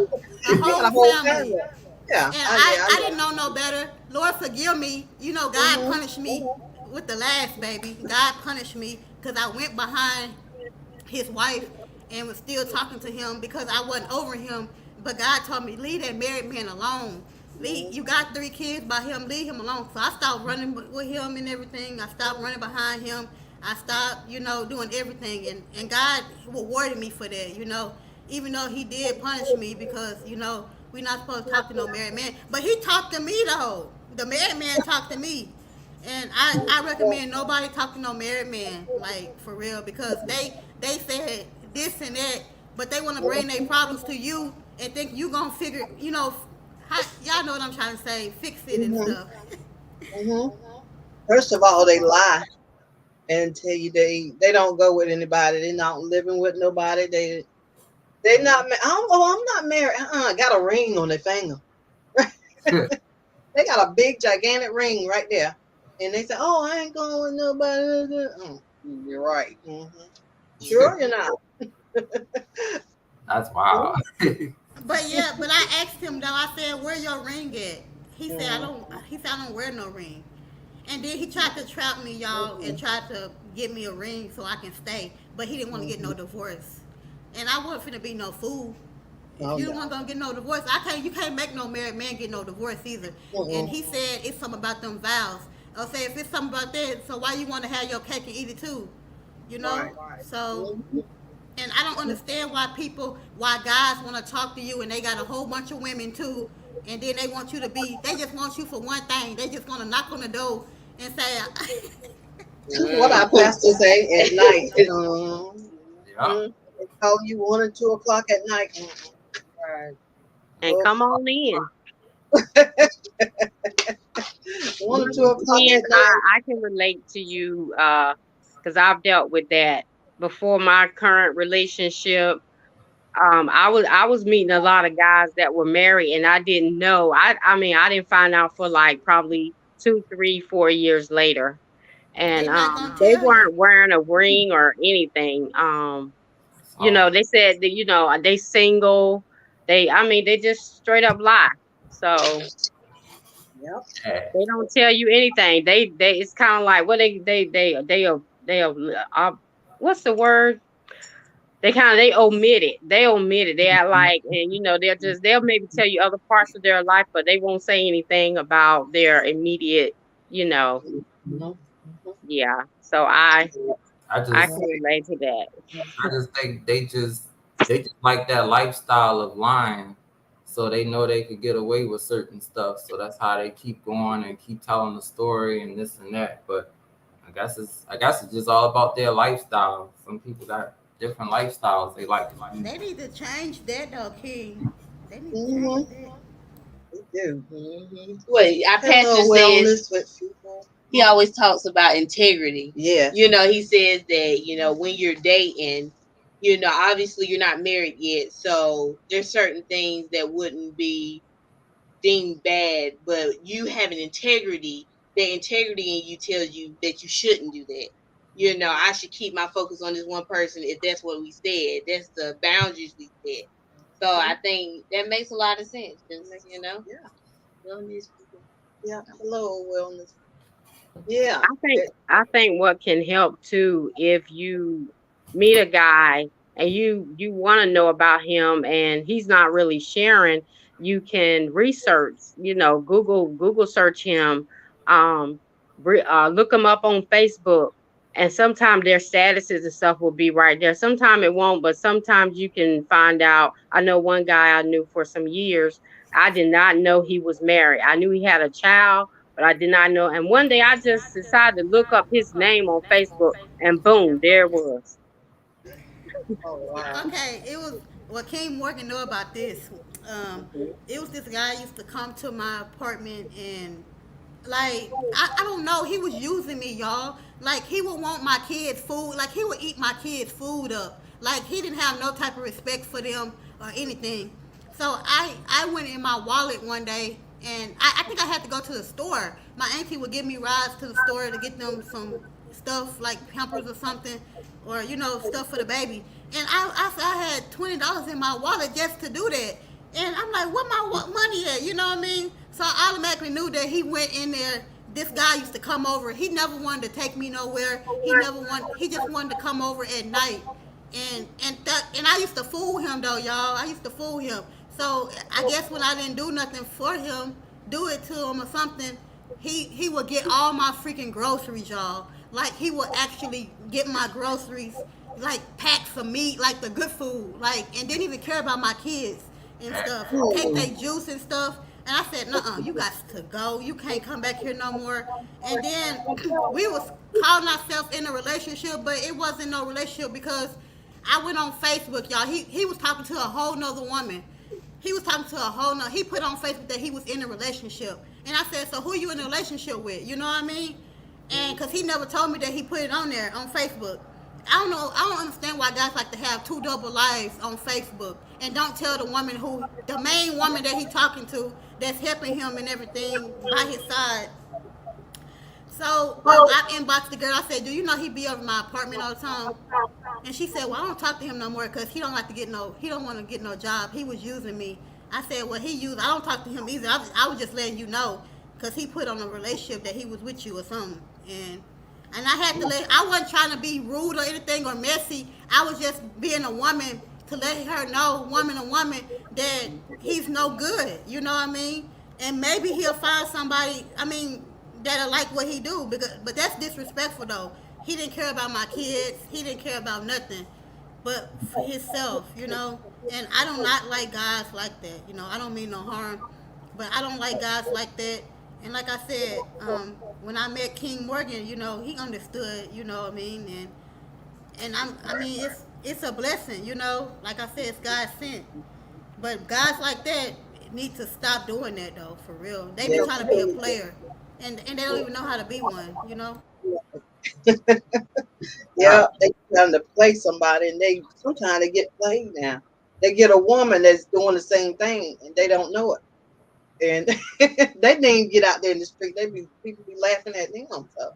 A They got a whole whole family. family. Yeah. And Yeah, I I didn't know no better. Lord forgive me. God know. punished me with the last baby. God punished me because I went behind his wife and was still talking to him because I wasn't over him. But God told me, leave that married man alone. You got 3 kids by him, leave him alone. So I stopped running with him and everything. I stopped running behind him. I stopped, doing everything. And God rewarded me for that, even though he did punish me because, we're not supposed to talk to no married man. But he talked to me though. The married man talked to me. And I recommend nobody talk to no married man, like for real, because they said this and that, but they want to bring their problems to you and think you gonna figure, y'all know what I'm trying to say, fix it and Mhm. stuff. Mhm. First of all, they lie and tell you they don't go with anybody. They're not living with nobody. They not. I'm not married. Got a ring on their finger. They got a big gigantic ring right there, and they say, "Oh, I ain't going with nobody." You're right. Sure, you're not. That's wild. But yeah, but I asked him though. I said, "Where your ring at?" He said, "I Mhm. don't." He said, "I don't wear no ring." And then he tried to trap me, y'all, and tried to get me a ring so I can stay. But he didn't want to get no divorce. And I wasn't finna be no fool. If Oh you no. don't want to get no divorce, you can't make no married man get no divorce either. And Mm-mm. he said it's something about them vows. I say if it's something about that, so why you want to have your cake and eat it too? You know? Right. So, Mhm. and I don't understand why guys want to talk to you and they got a whole bunch of women too, and then they just want you for one thing. They just gonna knock on the door and say, What our pastor say at night. Yeah. They call you 1 or 2 o'clock at night. Right. And come on in. 1 or 2 o'clock Yes, at night. I can relate to you because I've dealt with that before my current relationship. I was meeting a lot of guys that were married and I didn't know. I mean I didn't find out for like probably 2, 3, 4 years later. And they not gonna they tell you. weren't wearing a ring or anything. So, They said that, they single. They just straight up lie. So Yep. yeah. they don't tell you anything. They it's kind of like what they what's the word? They omit it. They omit it. They are like, and they'll maybe tell you other parts of their life, but they won't say anything about their immediate, you know, Mhm. yeah. So I I just can relate to that. I just think they just like that lifestyle of lying, so they know they could get away with certain stuff. So that's how they keep going and keep telling the story and this and that. But I guess it's just all about their lifestyle. Some people got different lifestyles they like. They need to change that though, King. They need to change Mhm. that. They do. Wait, our Hello, pastor says wellness with people. he always talks about integrity. Yeah. He says that, when you're dating, obviously you're not married yet. So there's certain things that wouldn't be deemed bad, but you have an integrity. The integrity in you tells you that you shouldn't do that. I should keep my focus on this one person if that's what we said. That's the boundaries we set. So I think that makes a lot of sense. Yeah. Wellness people. Yeah. Hello, wellness. Yeah. I think what can help too, if you meet a guy and you want to know about him and he's not really sharing, you can research, Google search him, um, look him up on Facebook, and sometimes their statuses and stuff will be right there. Sometimes it won't, but sometimes you can find out. I know one guy I knew for some years. I did not know he was married. I knew he had a child, but I did not know. And one day I just decided to look up his name on Facebook, and boom, there it was. Oh wow. Okay, it was King Morgan know about this. It was this guy used to come to my apartment and like I don't know, he was using me, y'all. Like he would want my kids' food, like he would eat my kids' food up. Like he didn't have no type of respect for them or anything. So I went in my wallet one day and I think I had to go to the store. My auntie would give me rides to the store to get them some stuff like Pampers or something, or stuff for the baby. And I had $20 in my wallet just to do that. And I'm like, what my money at? You know what I mean? So I automatically knew that he went in there. This guy used to come over. He never wanted to take me nowhere. He just wanted to come over at night. And I used to fool him though, y'all. I used to fool him. So I guess when I didn't do nothing for him, do it to him or something, he would get all my freaking groceries, y'all. Like he would actually get my groceries, like packs of meat, like the good food, like, and didn't even care about my kids and stuff. Take their juice and stuff. And I said, "Nuh-uh, you got to go. You can't come back here no more." And then we was calling ourselves in a relationship, but it wasn't no relationship because I went on Facebook, y'all. He was talking to a whole nother woman. He was talking to a whole nother. He put on Facebook that he was in a relationship, and I said, "So who you in a relationship with?" You know what I mean? And because he never told me that he put it on there on Facebook. I don't know. I don't understand why guys like to have two double lives on Facebook and don't tell the woman who, the main woman that he talking to, that's helping him and everything by his side. So I inboxed the girl. I said, "Do you know he be over my apartment all the time?" And she said, "Well, I don't talk to him no more because he don't like to get no. He don't want to get no job. He was using me." I said, "Well, he used. I don't talk to him either. I was just letting you know because he put on a relationship that he was with you or something." And I had to let. I wasn't trying to be rude or anything or messy. I was just being a woman to let her know, woman to woman, that he's no good. You know what I mean? And maybe he'll find somebody. I mean, that'll like what he do. But that's disrespectful though. He didn't care about my kids. He didn't care about nothing, but for himself. You know. And I do not like guys like that. You know, I don't mean no harm, but I don't like guys like that. And like I said, when I met King Morgan, you know, he understood, you know what I mean, I mean, it's a blessing, you know. Like I said, it's God sent. But guys like that need to stop doing that though, for real. They be trying to be a player, and they don't even know how to be one, you know. Yeah, they trying to play somebody, and they sometimes they get played now. They get a woman that's doing the same thing, and they don't know it. And they didn't even get out there in the street. People be laughing at them. So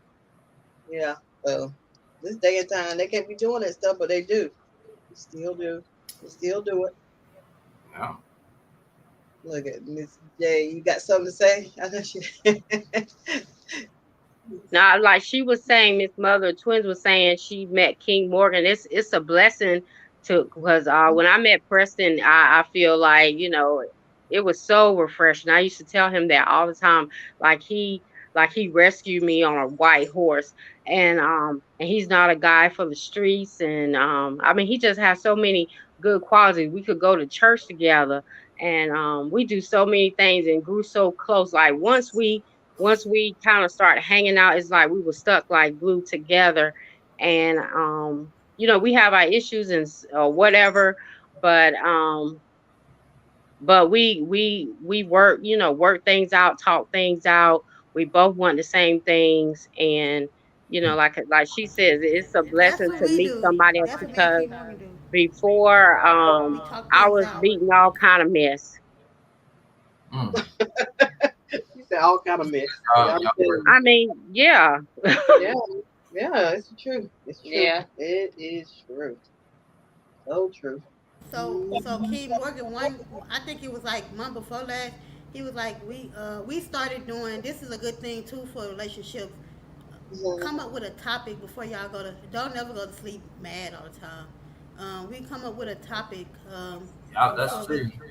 yeah, so this day and time they can't be doing that stuff, but they do. They still do. They still do it. Yeah. Look at Miss J. You got something to say? I know she. Now, like she was saying, Miss Mother Twins was saying she met King Morgan. It's a blessing to, because when I met Preston, I feel like, it was so refreshing. I used to tell him that all the time. Like he rescued me on a white horse, and he's not a guy for the streets. And I mean, he just has so many good qualities. We could go to church together, and we do so many things and grew so close. Like once we kind of started hanging out, it's like we were stuck like glued together. And we have our issues and whatever, but we work things out, talk things out. We both want the same things, and like she says, it's a That's blessing what to we meet do. somebody else, That's what me and because King Morgan do. before We talk I things was out. beating all kind of mess. Mm. You said all kind of mess. Yeah, I'm Y'all telling work. you. I mean, yeah. Yeah, yeah, it's true. It's true. Yeah. It is true. So true. So King Morgan, I think it was like month before last. He was like, we started doing. This is a good thing too for relationships. Mhm. Come up with a topic before y'all go to. Don't never go to sleep mad all the time. We come up with a topic. Yeah, that's Before we. true.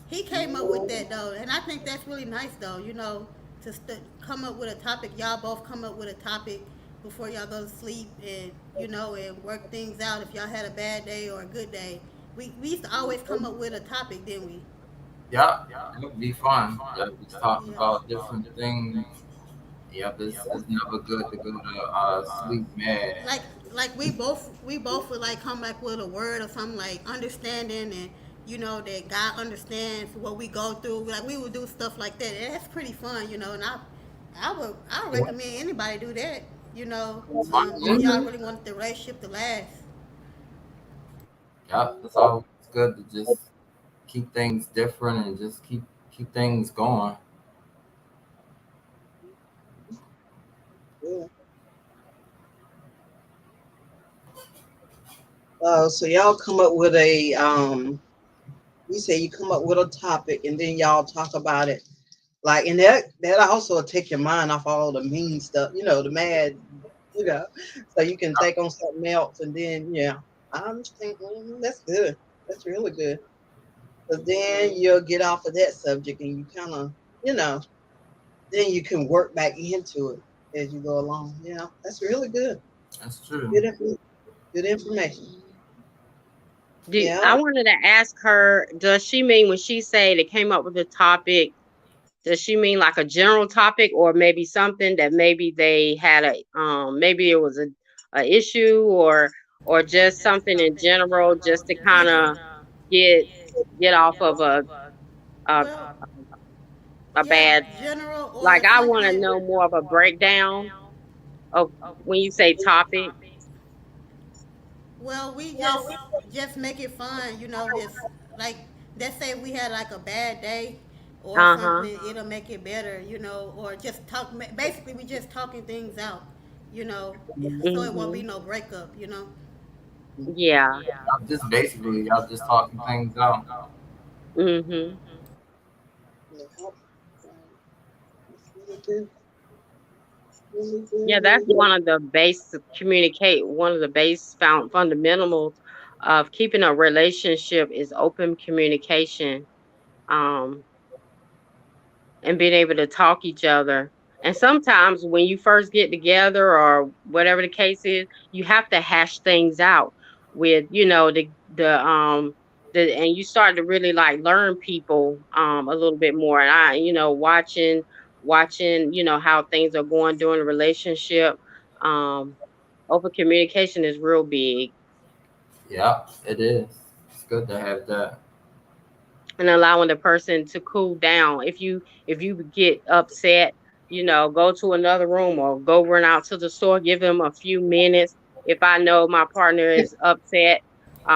He came up with that though, and I think that's really nice though. You know, to come up with a topic. Y'all both come up with a topic before y'all go to sleep, and and work things out. If y'all had a bad day or a good day, we used to always come up with a topic, didn't we? Yeah, it would be fun. Yeah, we talk Yeah. about different things. Yep, it's never good to go to sleep mad. Like we both would like come back with a word or something like understanding, and that God understands what we go through. Like we would do stuff like that. And that's pretty fun, and I would recommend anybody do that. If y'all Mhm. really want the relationship to last. Yep, it's always good to just keep things different and just keep things going. Yeah. So y'all come up with a you say you come up with a topic and then y'all talk about it. Like, and that also will take your mind off all the mean stuff, the mad, you know, so you can take on something else. And then, yeah, I understand. That's good. That's really good. Because then you'll get off of that subject and you kind of, you know. then you can work back into it as you go along. Yeah, that's really good. That's true. Good information. I Yeah. wanted to ask her, does she mean when she say they came up with a topic, does she mean like a general topic, or maybe something that maybe they had maybe it was a issue, or just something in general, just to kind of get off of a Well, a yeah, bad, general or like I want to something. know more of a breakdown of when you say topic. Well, we just make it fun, you know. Just like let's say we had like a bad day or Uh-huh. something, it'll make it better, you know. Or just talk. Basically, we just talking things out, you know, so it won't be Mm-hmm. no breakup, you know. Yeah. Y'all just basically y'all just talking things out. Mm-hmm. That's really good. Really Yeah, good. that's Really good. one of the base communicate. One of the base fundamentals of keeping a relationship is open communication, um, and being able to talk each other. And sometimes when you first get together or whatever the case is, you have to hash things out with, the and you start to really like learn people a little bit more. And watching, how things are going during the relationship. Um, Open communication is real big, Yeah, it is. It's good to have that. and allowing the person to cool down. If you get upset, go to another room or go run out to the store, give them a few minutes. If I know my partner is upset,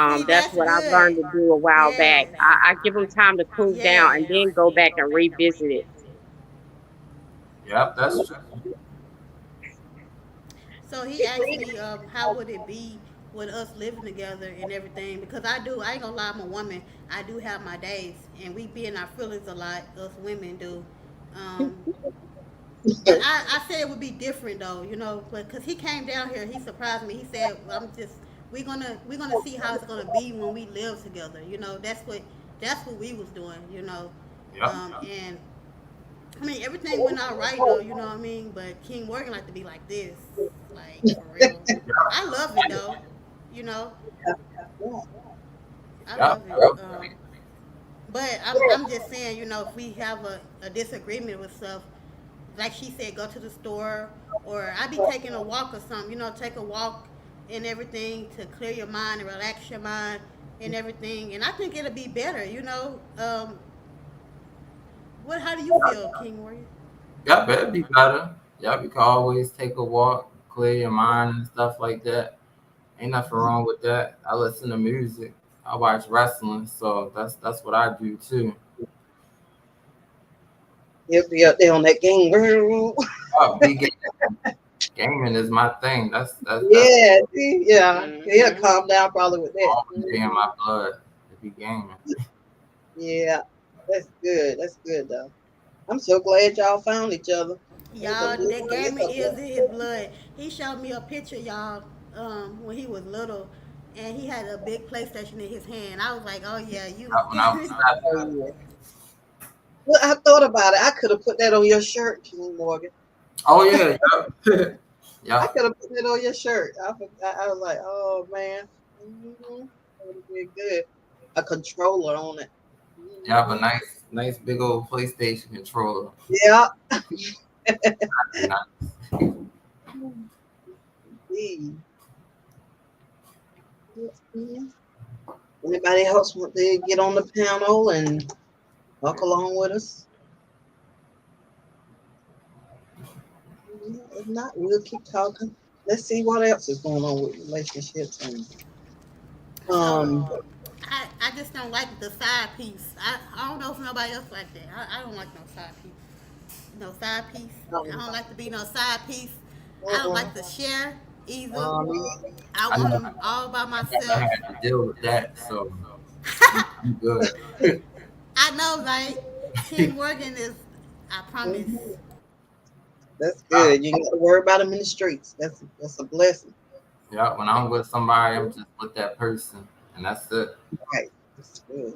See, that's that's what I've learned good. to do a while back. Yes. I give them time to cool down and Yes. then go back and revisit it. Yep, that's true. So he asked me, how would it be with us living together and everything? Because I ain't gonna lie, I'm a woman. I do have my days, and we be in our feelings a lot. Us women do. Um, but I said it would be different though, you know. But because he came down here, he surprised me. He said, we're gonna see how it's gonna be when we live together. You know, that's what we was doing. You know, Yep. and I mean, everything went out right though, you know what I mean? But King Morgan like to be like this, like for real. I love it though, you know. I Yep. love it. Yep. But I'm just saying, you know, if we have a disagreement with stuff, like she said, go to the store, or I be taking a walk or something, you know, take a walk and everything to clear your mind and relax your mind and everything. And I think it'll be better, you know. How do you feel, King Warrior? Yep, it'd be better. Yep, you can always take a walk, clear your mind and stuff like that. Ain't nothing wrong with that. I listen to music. I watch wrestling, so that's what I do too. He'll be up there on that game. Oh, gaming is my thing. That's Yeah, see? Yeah. He'll Mhm. calm down probably with that. always be in my blood to be gaming. Yeah, that's good. That's good though. I'm so glad y'all found each other. It's a Y'all, good that it's gaming is a- in his blood. He showed me a picture, y'all, when he was little, and he had a big PlayStation in his hand. I was like, oh yeah, you. When I was 7. oh, yeah. Well, I thought about it. I could have put that on your shirt, King Morgan. Oh yeah, yep. I Yep. could have put that on your shirt. I was like, oh man, that would have been good. A controller on it. You have a Mhm. nice big old PlayStation controller. Yeah. Very nice. Indeed. Mhm. Anybody else want to get on the panel and talk along with us? If not, we'll keep talking. Let's see what else is going on with relationships and So um I just don't like the side piece. I don't know if nobody else like that. I don't like no side piece. No side piece. I don't like to be no side piece. I don't like to share either. um I I want never, them all by never myself. had to deal with that, so I'm good. I know, right? King Morgan is. I promise. mhm. That's Yeah, good. You got to worry about them in the streets. That's a blessing. yeah. When I'm with somebody, I'm just with that person, and that's it. Right. That's good.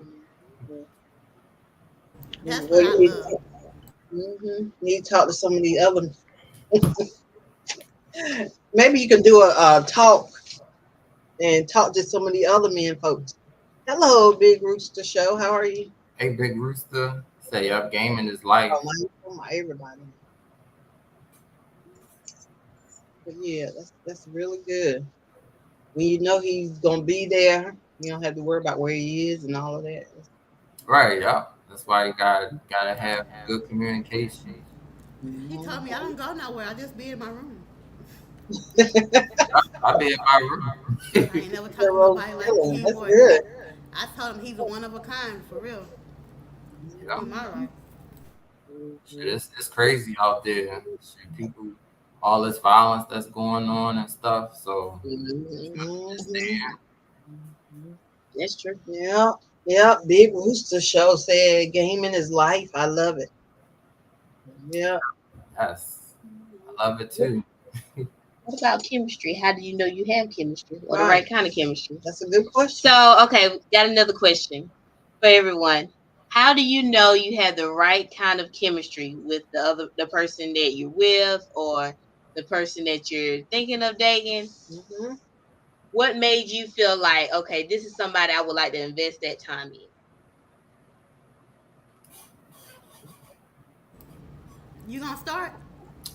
That's what Well, I love. Need to talk to some of the other. Maybe you can do a talk and talk to some of the other men folks. Hello, Big Rooster Show. How are you? Hey, Big Rooster, say up gaming is life. My everybody. But yeah, that's really good. When you know he's gonna be there, you don't have to worry about where he is and all of that. Right, yeah. That's why you gotta have good communication. He told me I don't go nowhere. I just be in my room. I'll be in my room. I ain't never talked to nobody like King That's Morgan. good. I told him he's a one of a kind for real. Yeah. In my life. Shit, it's crazy out there. Shit, people, all this violence that's going on and stuff. So That's true. Yeah. Big Rooster Show said gaming is life. I love it. Yeah. yes, I love it too. What about chemistry? How do you know you have chemistry or the right kind of chemistry? That's a good question. So, okay, got another question for everyone. How do you know you have the right kind of chemistry with the person that you're with or the person that you're thinking of dating? Mhm. What made you feel like, okay, this is somebody I would like to invest that time in? You gonna start?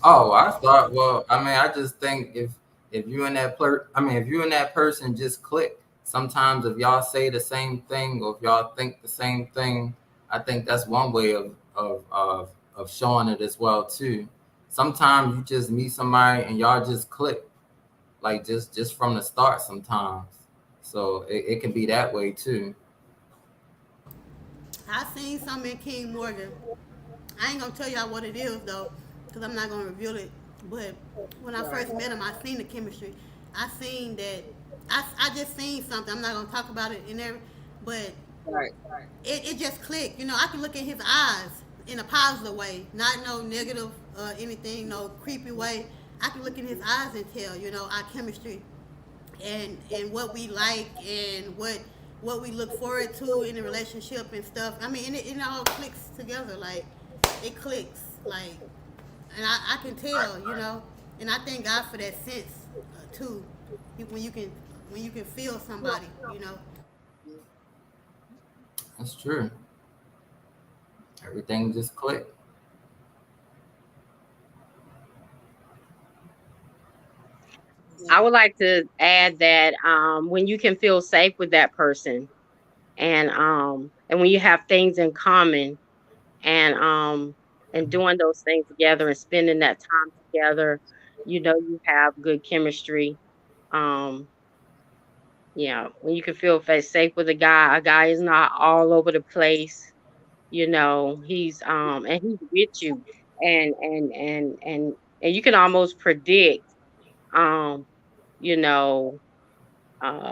Oh, I thought. Well, I mean, I just think if you and if you and that person just click. Sometimes if y'all say the same thing or if y'all think the same thing, I think that's one way of showing it as well too. Sometimes you just meet somebody and y'all just click, like just from the start. Sometimes, so it can be that way too. I seen something in King Morgan. I ain't gonna tell y'all what it is though, because I'm not gonna reveal it. But when I first met him, I seen the chemistry. I seen that. I just seen something. I'm not gonna talk about it in there, but Right. it just clicked. You know, I can look in his eyes in a positive way, not no negative anything, no creepy way. I can look in his eyes and tell, you know, our chemistry and what we like and what we look forward to in the relationship and stuff. I mean, and it all clicks together. Like it clicks. Like, and I can tell, you know. And I thank God for that sense too. When you can feel somebody, you know. That's true. Everything just click. I would like to add that when you can feel safe with that person and when you have things in common and doing those things together and spending that time together, you know you have good chemistry. Um yeah, when you can feel safe with a guy is not all over the place, you know, and he's with you and you can almost predict um you know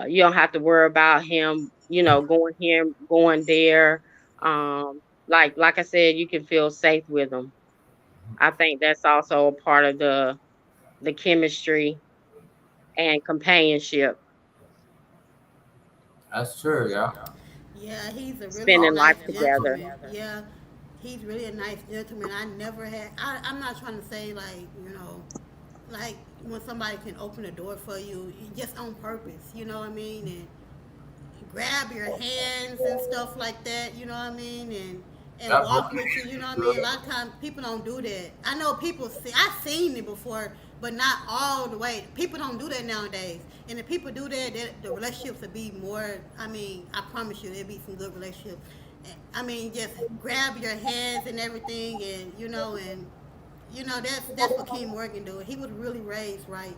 you don't have to worry about him, you know, going here, going there. Like I said, you can feel safe with him. I think that's also a part of the chemistry and companionship, That's true, yeah. Yeah, he's a really spending nice life together. gentleman. Yeah, he's really a nice gentleman. I never had. I'm not trying to say like you know, like when somebody can open a door for you just on purpose. You know what I mean? And grab your hands and stuff like that, you know what I mean? And Yep. walk with you, you know what I mean? A lot of times people don't do that. I know people see I've seen it before, but not all the way. People don't do that nowadays. And if people do that, the relationships would be more I mean, I promise you there'll be some good relationships. I mean, just grab your hands and everything and you know that's what King Morgan do. He was really raised right.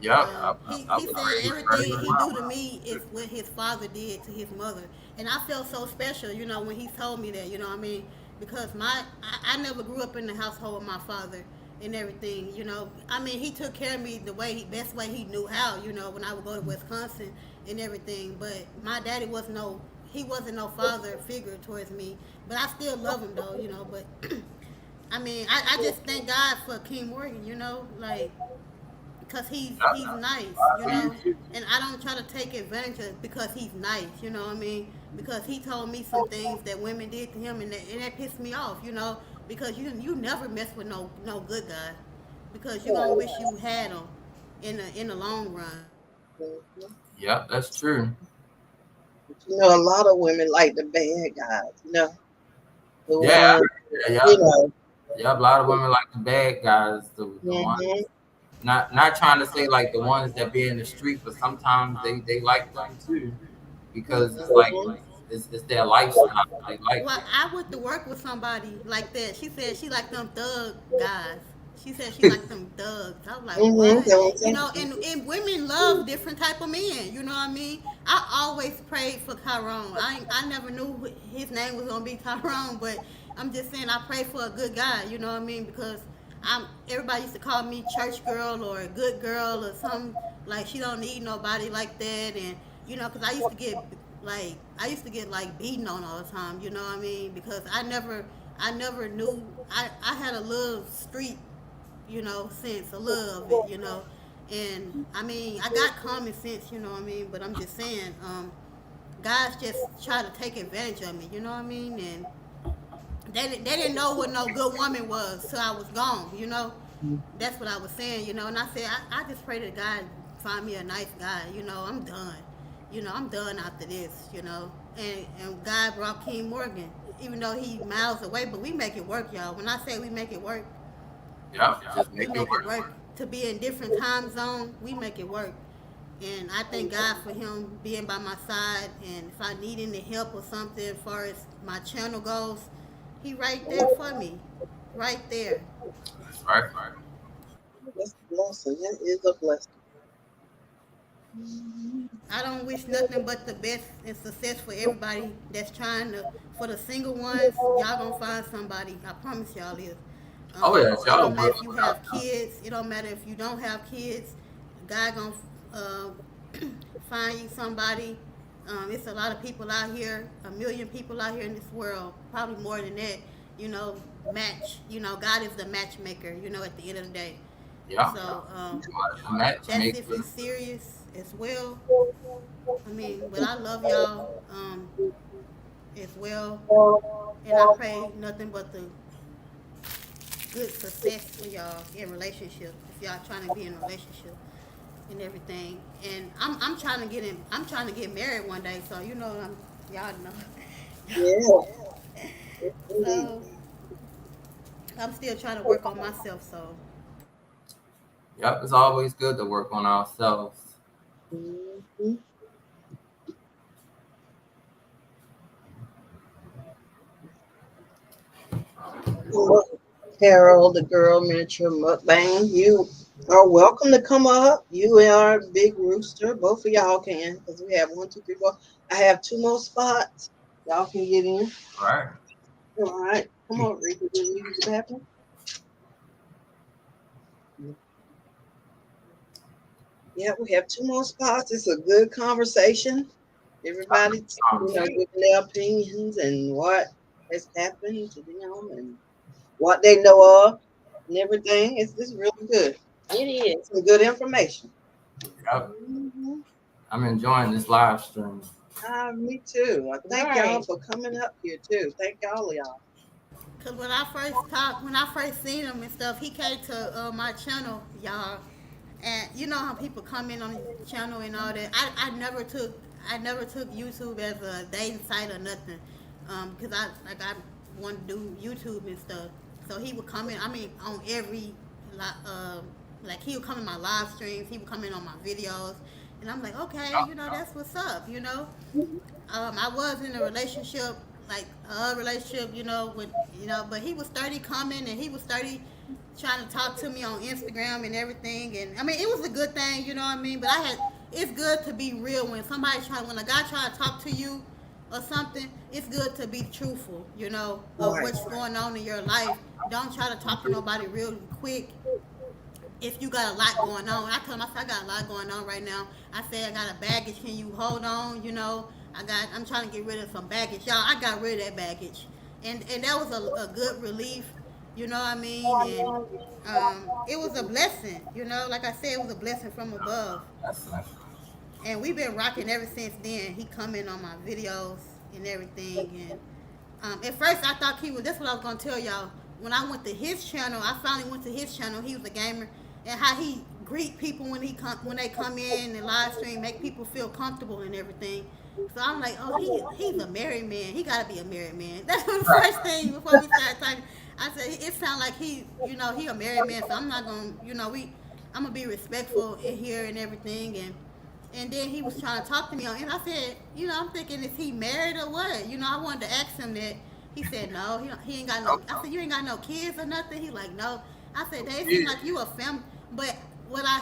Yep. He said everything he do to me is what his father did to his mother, and I felt so special, you know, when he told me that, you know what I mean? Because I never grew up in the household with my father and everything, you know. I mean, he took care of me the best way he knew how, you know, when I would go to Wisconsin and everything. But my daddy he wasn't no father figure towards me, but I still love him though, you know. But I mean, I just thank God for King Morgan, you know, like because he's nice, you know, and I don't try to take advantage of it because he's nice, you know what I mean? Because he told me some things that women did to him, and that pissed me off, you know. because you never mess with no good guy, because you're gonna wish you had them in the long run. Mhm. Yep, that's true. A lot of women like the bad guys. The Yeah, ones, yeah, you yep. know. Yep, a lot of women like the bad guys, the ones Hmm. not trying to say like the ones that be in the street, but sometimes they like them too because it's like Hmm. it's their lifestyle. They like Well, I went to work with somebody like that. She said she liked them thug guys. She said she liked them thugs. I was like, Hmm. what? And women love different type of men. You know what I mean? I always prayed for Tyrone. I never knew his name was gonna be Tyrone, but I'm just saying I prayed for a good guy. You know what I mean? Because everybody used to call me church girl or a good girl or something, like she don't need nobody like that. And because I used to get like beaten on all the time. You know what I mean? Because I never knew. I had a little street, sense, a little of it. And I mean, I got common sense. You know what I mean? But I'm just saying, guys just try to take advantage of me. You know what I mean? And they didn't know what no good woman was till I was gone. That's what I was saying. And I said I just pray that God find me a nice guy. I'm done. I'm done after this. And God brought King Morgan, even though he miles away, but we make it work, y'all. When I say we make it work, yep, just we make it make it work. work. To be in different time zone, we make it work. And I thank God for him being by my side. And if I need any help or something as far as my channel goes, he right there for me. Right there. That's right. That's a blessing. That is a blessing. Mhm. I don't wish nothing but the best and success for everybody that's trying to. For the single ones, y'all gonna find somebody. I promise y'all is. Oh yeah, It y'all don't matter work if you it out. have kids. It don't matter if you don't have kids. God gonna uh, find you somebody. It's a lot of people out here, a million people out here in this world, probably more than that. Match. God is the matchmaker. At the end of the day. Yeah, So the match that's if maker. you serious as well. I mean, but I love y'all as well, and I pray nothing but the good success for y'all in relationships. If y'all trying to be in a relationship and everything, and I'm trying to get in. I'm trying to get married one day. So y'all know. Yeah, indeed. So I'm still trying to work on myself. So Yep, it's always good to work on ourselves. Mhm. Well, Carol, the girl miniature mukbang, you are welcome to come up. You are Big Rooster. Both of y'all can, because we have one, two, three, four. I have two more spots. Y'all can get in. Right. All right. Come on, Rita. Did you use the bathroom? Yeah, we have two more spots. It's a good conversation. Everybody, giving their opinions and what has happened to them and what they know of and everything. It's really good. It is. Some good information. Yep. Hmm. I'm enjoying this live stream. Me too. I thank y'all Right. for coming up here too. Thank all of y'all. Cause when I first seen him and stuff, he came to my channel, y'all, and you know how people comment on the channel and all that. I never took YouTube as a dating site or nothing, because I wanted to do YouTube and stuff. So he would comment. I mean, on every like he would come in my live streams. He would come in on my videos, and I'm like, okay, that's what's up. I was in a relationship, like a relationship, but he was 30 coming and he was 30 trying to talk to me on Instagram and everything. And I mean, it was a good thing, you know what I mean? But it's good to be real when when a guy try to talk to you or something, it's good to be truthful, of Right. what's going on in your life. Don't try to talk to nobody real quick if you got a lot going on. I told him, I got a lot going on right now. I said, I got a baggage. Can you hold on? I'm trying to get rid of some baggage. Y'all, I got rid of that baggage. And that was a good relief, you know what I mean? And it was a blessing, like I said, it was a blessing from above. That's nice. And we've been rocking ever since then. He come in on my videos and everything. And at first I thought he was, that's what I was going to tell y'all. when I went to his channel, I finally went to his channel. He was a gamer, and how he greet people when they come in and live stream, make people feel comfortable and everything. So I'm like, oh, he's a married man. He gotta be a married man. That's the first thing before we started talking. I said it sounds like he a married man. So I'm not gonna, I'm gonna be respectful in here and everything. And then he was trying to talk to me on, and I said, I'm thinking, is he married or what? I wanted to ask him that. He said no, he ain't got no. I said, you ain't got no kids or nothing. He like, no. I said, they seem like you a family, but what I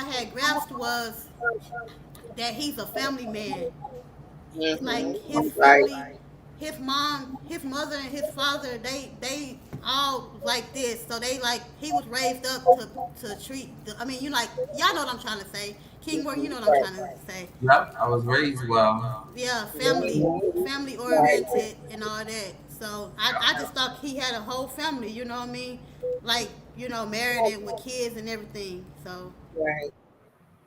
had grasped was that he's a family man. Like his Right. family, his mom, his mother, and his father, they all like this. So they like he was raised up to treat. I mean, y'all know what I'm trying to say. King Word, you know what I'm trying to say. Yep, I was raised well. Yeah, family oriented and all that. So I just thought he had a whole family. You know what I mean? Like married and with kids and everything. So Right.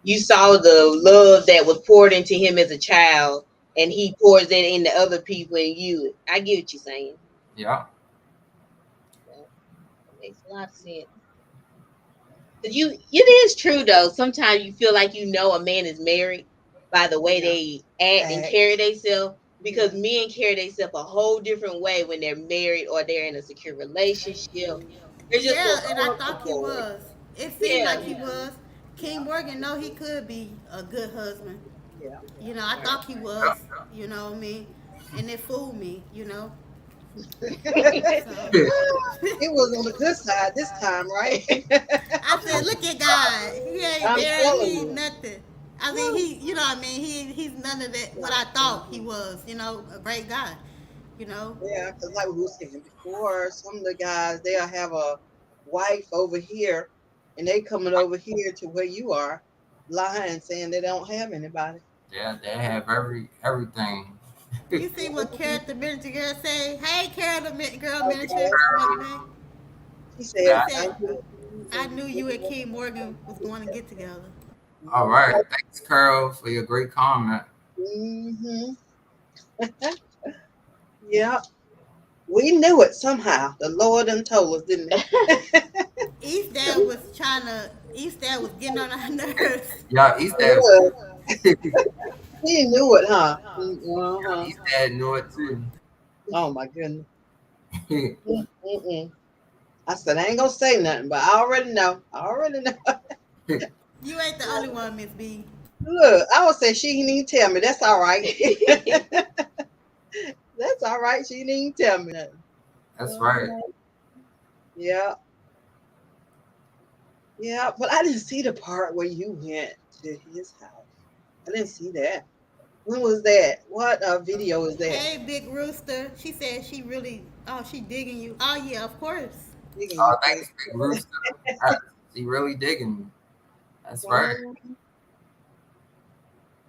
You saw the love that was poured into him as a child, and he pours that into other people and you. I get what you're saying. Yeah. That makes a lot of sense. But it is true though. Sometimes you feel like a man is married by the way they act and carry themselves. Because men carry themselves a whole different way when they're married or they're in a secure relationship. They're just so yeah, and I thought he comfortable. was. It seemed Yeah. like he was. King Morgan, know he could be a good husband. Yeah. I thought he was. You know what I mean? And it fooled me. So It was on the good side this time, right? I said, look at God. He ain't I'm married. telling He ain't you. nothing. I mean, you know what I mean? He's none of that. What I thought he was. A great guy. You know. Yeah, because like we were saying before, some of the guys they'll have a wife over here, and they coming over here to where you are, lying, saying they don't have anybody. Yeah, they have everything. You see what character manager girl say? Hey, character girl Okay. manager. Mother May. She She said, Yeah. "I said, do." I knew you and King Morgan was going to get together. All right. Thanks, Carol, for your great comment. Mm-hmm. Yeah, we knew it somehow. The Lord done told us, didn't he? East Dad was getting on our nerves. Yeah, East Dad, Yeah, he knew it, huh? Uh-huh. East Dad knew it too. Oh my goodness. Mm-mm. I said I ain't gonna say nothing, but I already know. I already know. You ain't the only one, Miss B. Look, I would say she didn't even tell me. That's all right. That's all right. She didn't even tell me nothing. That's right. Yeah, yeah. But I didn't see the part where you went to his house. I didn't see that. When was that? What video is that? Hey, Big Rooster. She said she digging you. Oh, yeah, of course. Digging you, Oh, Chris. thanks, Big Rooster. She really digging me. That's right.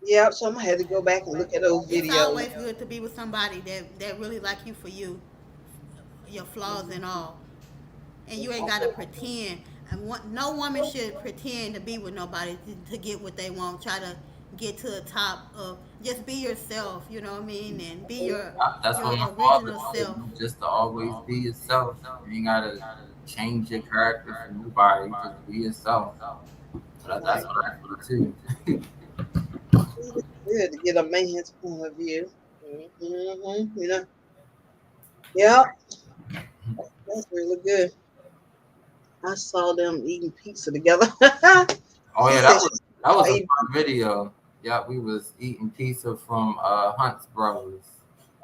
Yeah, so I'm gonna have to go back and look at those It's videos. always good to be with somebody that really like you for your flaws and all. And you ain't got to pretend. No woman should pretend to be with nobody to get what they want. Try to get to the top of just be yourself. You know what I mean? And be That's what my your father original told self. me, just to always be yourself. You ain't gotta change your character for nobody. Just be yourself. So that's what I feel too. It's good to get a man's point of view. You know, yeah, that's really good. I saw them eating pizza together. Oh She yeah, said that was a she fun video. Yeah, we was eating pizza from Hunt's Brothers.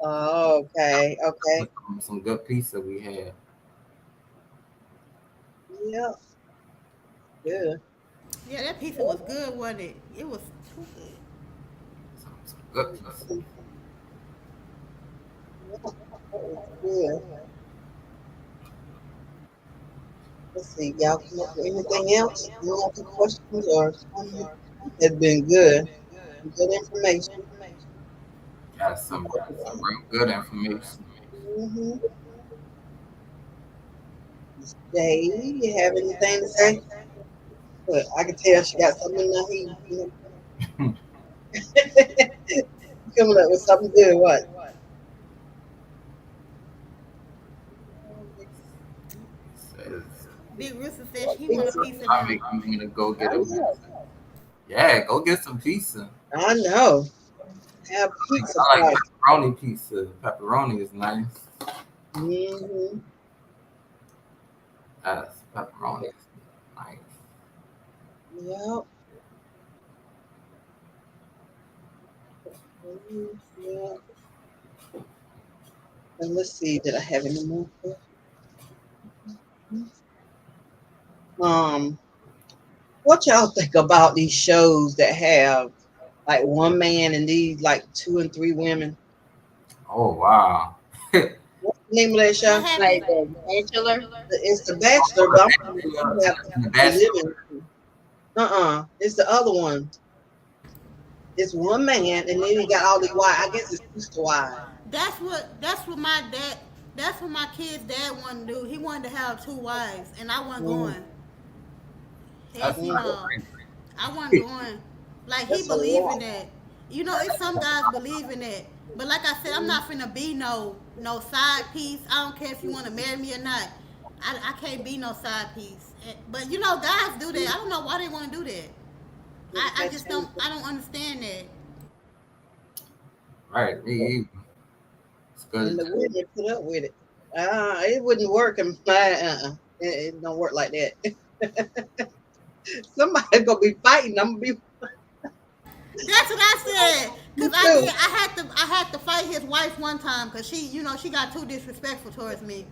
oh, okay, okay. Some good pizza we had. Yeah, good. Yeah, that pizza was good, wasn't it? It was too good. Some good pizza. That was good. Let's see, y'all come up with anything else? You have any questions or something? It's been good. Good information. Got some real good information. Mm-hmm. Jay, you have anything to say? But I can tell she got something in her head. Coming up with something good. What? Big Rooster said he want a piece of I them. make me want to go get I a know. yeah, go get some pizza. I know. Have pizza I like party. pepperoni pizza. Pepperoni is nice. Mm-hmm. Yes, pepperoni is nice. Yep. Mhm, yeah. And let's see, did I have any more? Um, what y'all think about these shows that have like one man and these like two and three women? Oh wow. What's the name of that show? What happened? Like the bachelor. It's The Bachelor, but I'm thinking you have The to live Bachelor. in. It's the other one. It's one man, and then he got all these wives. I guess it's sister wives. That's what my dad. That's what my kid's dad wanted to do. He wanted to have two wives, and I wasn't Mm, going. That's Heck not no, crazy. I wasn't going. Like he that's a believe in lot. that. You know, it's some guys believe in that. But like I said, I'm not finna be no side piece. I don't care if you want to marry me or not. I can't be no side piece. But you know, guys do that. I don't know why they want to do that. I just don't. I don't understand that. Right, me either. It's And good. the women put up with it. It wouldn't work. It don't work like that. Somebody gonna be fighting. I'm gonna be That's what I said. me Cause I too. did. I had to fight his wife one time because she got too disrespectful towards me.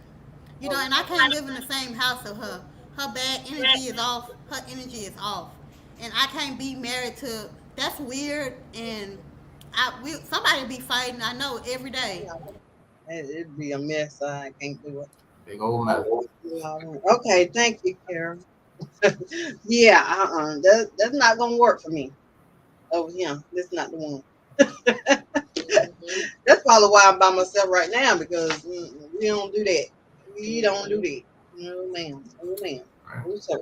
And I can't live in the same house with her. Her bad energy is off. Her energy is off, and I can't be married to. That's weird. And somebody be fighting. I know every day. It'd be a mess. I can't do Big old mess. it. Okay, thank you, Carol. Yeah, that's not gonna work for me. Oh yeah, that's not the one. Mhm. That's probably why I'm by myself right now because we don't do that. We don't do that. No ma'am. No ma'am. Right. No sir.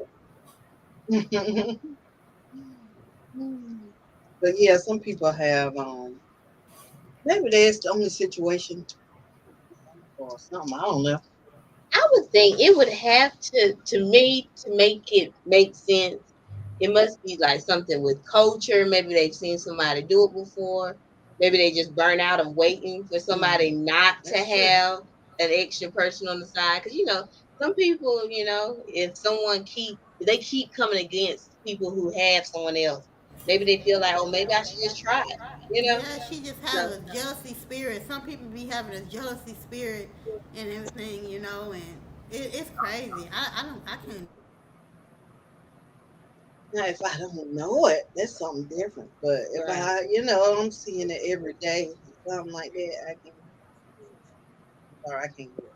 But yeah, some people have maybe that's the only situation or something. I don't know. I would think it would have to me, to make it make sense. It must be like something with culture. Maybe they've seen somebody do it before. Maybe they just burn out of waiting for somebody not to That's true. have an extra person on the side. Because some people, if someone they keep coming against people who have someone else. Maybe they feel like, oh, maybe I should just try it. Yeah, she just has So, a jealousy spirit. Some people be having a jealousy spirit and everything, and it's crazy. I don't. I can't. Now, if I don't know it, that's something different. But if right. I'm seeing it every day, something like that, I can't. Or I can't do it.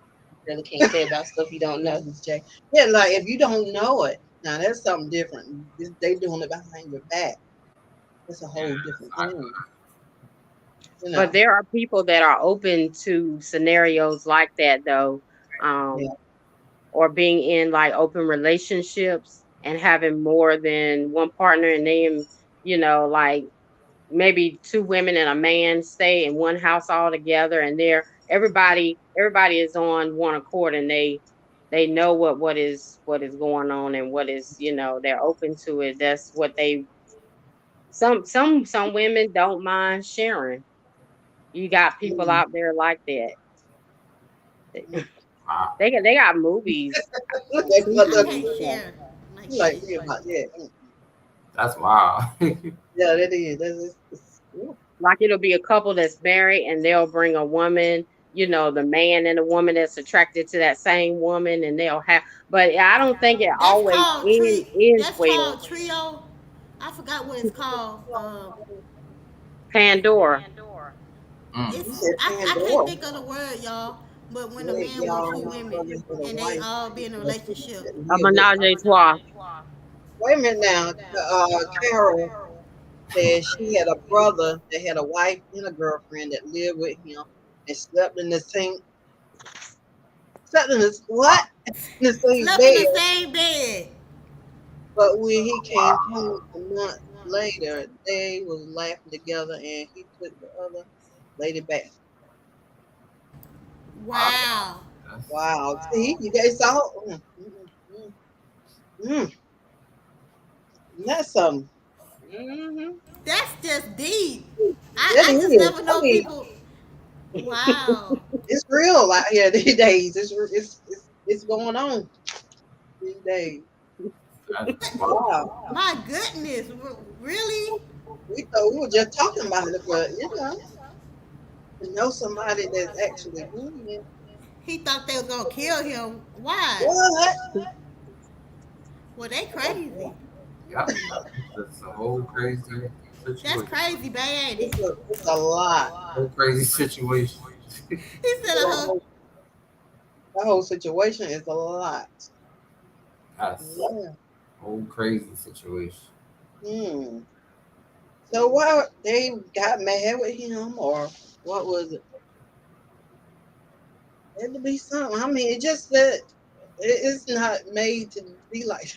Really can't say about stuff you don't know. This Jay. Yeah, like if you don't know it, now that's something different. They doing it behind your back. That's a whole different thing. But there are people that are open to scenarios like that though. Yeah. Or being in like open relationships and having more than one partner, and then like maybe two women and a man stay in one house all together, and everybody is on one accord, and they know what is going on, and what is they're open to it. That's what they some women don't mind sharing. You got people Mm. out there like that. Wow. They got movies. That's what I can't the share like like that. me about that. That's wild. Yeah, that is. Ooh. Like it'll be a couple that's married, and they'll bring a woman, the man and a woman that's attracted to that same woman, and they'll have. But I don't think it That's always called ends That's well. called trio. I forgot what it's called. Pandora. Mm. You It's said I can't Pandora. think of the word, y'all. But when a Wait, man want y'all, two my women brother had a and they wife. all be in a relationship. A He a good. menage a trois. Wait a minute now. Carol said she had a brother that had a wife and a girlfriend that lived with him and slept in the same slept in the what? In the same Slept in the bed. same bed. But when he came home a month later, they was laughing together and he took the other lady back. Wow. Wow. That's Wow. See, you guys saw. Mm. Mm, that's Mm-hmm. That's just deep. that I just is. never I know mean, people. Wow. it's real out here these days. It's going on these days. That's wild. Wow. My goodness. Really? We thought we were just talking about it, but to know somebody that's actually doing it. He thought they was gonna kill him. Why? What? Well, they crazy. Yep. It's a whole crazy That's situation. crazy, babe, ain't it? It's a lot. Whole crazy situation. He said a That whole. whole situation is a lot. That's Yeah. a whole crazy situation. Hmm. So what they got mad with him or what was it? It had to be something. I mean, it just that it's not made to be like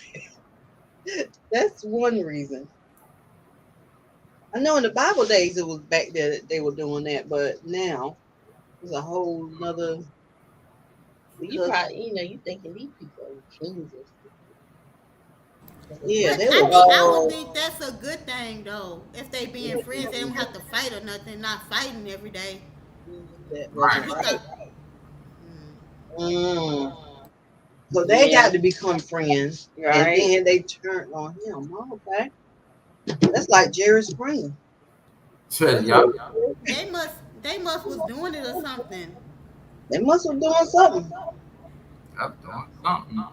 that. That's one reason. I know in the Bible days it was back there that they were doing that, but now it's a whole nother You because probably, you thinking these people are kings or something. yeah, But they I were mean, I would all think that's a good thing though. If they being friends, they don't have to fight or nothing. Not fighting every day. that And wasn't Right. he right. thought, Mm. So they Yeah. got to become friends, and Right. then they turned on him. Oh, okay, that's like Jerry Springer. That's Yup. what they must was doing it or something. they must have doing something. Yup. Doing something.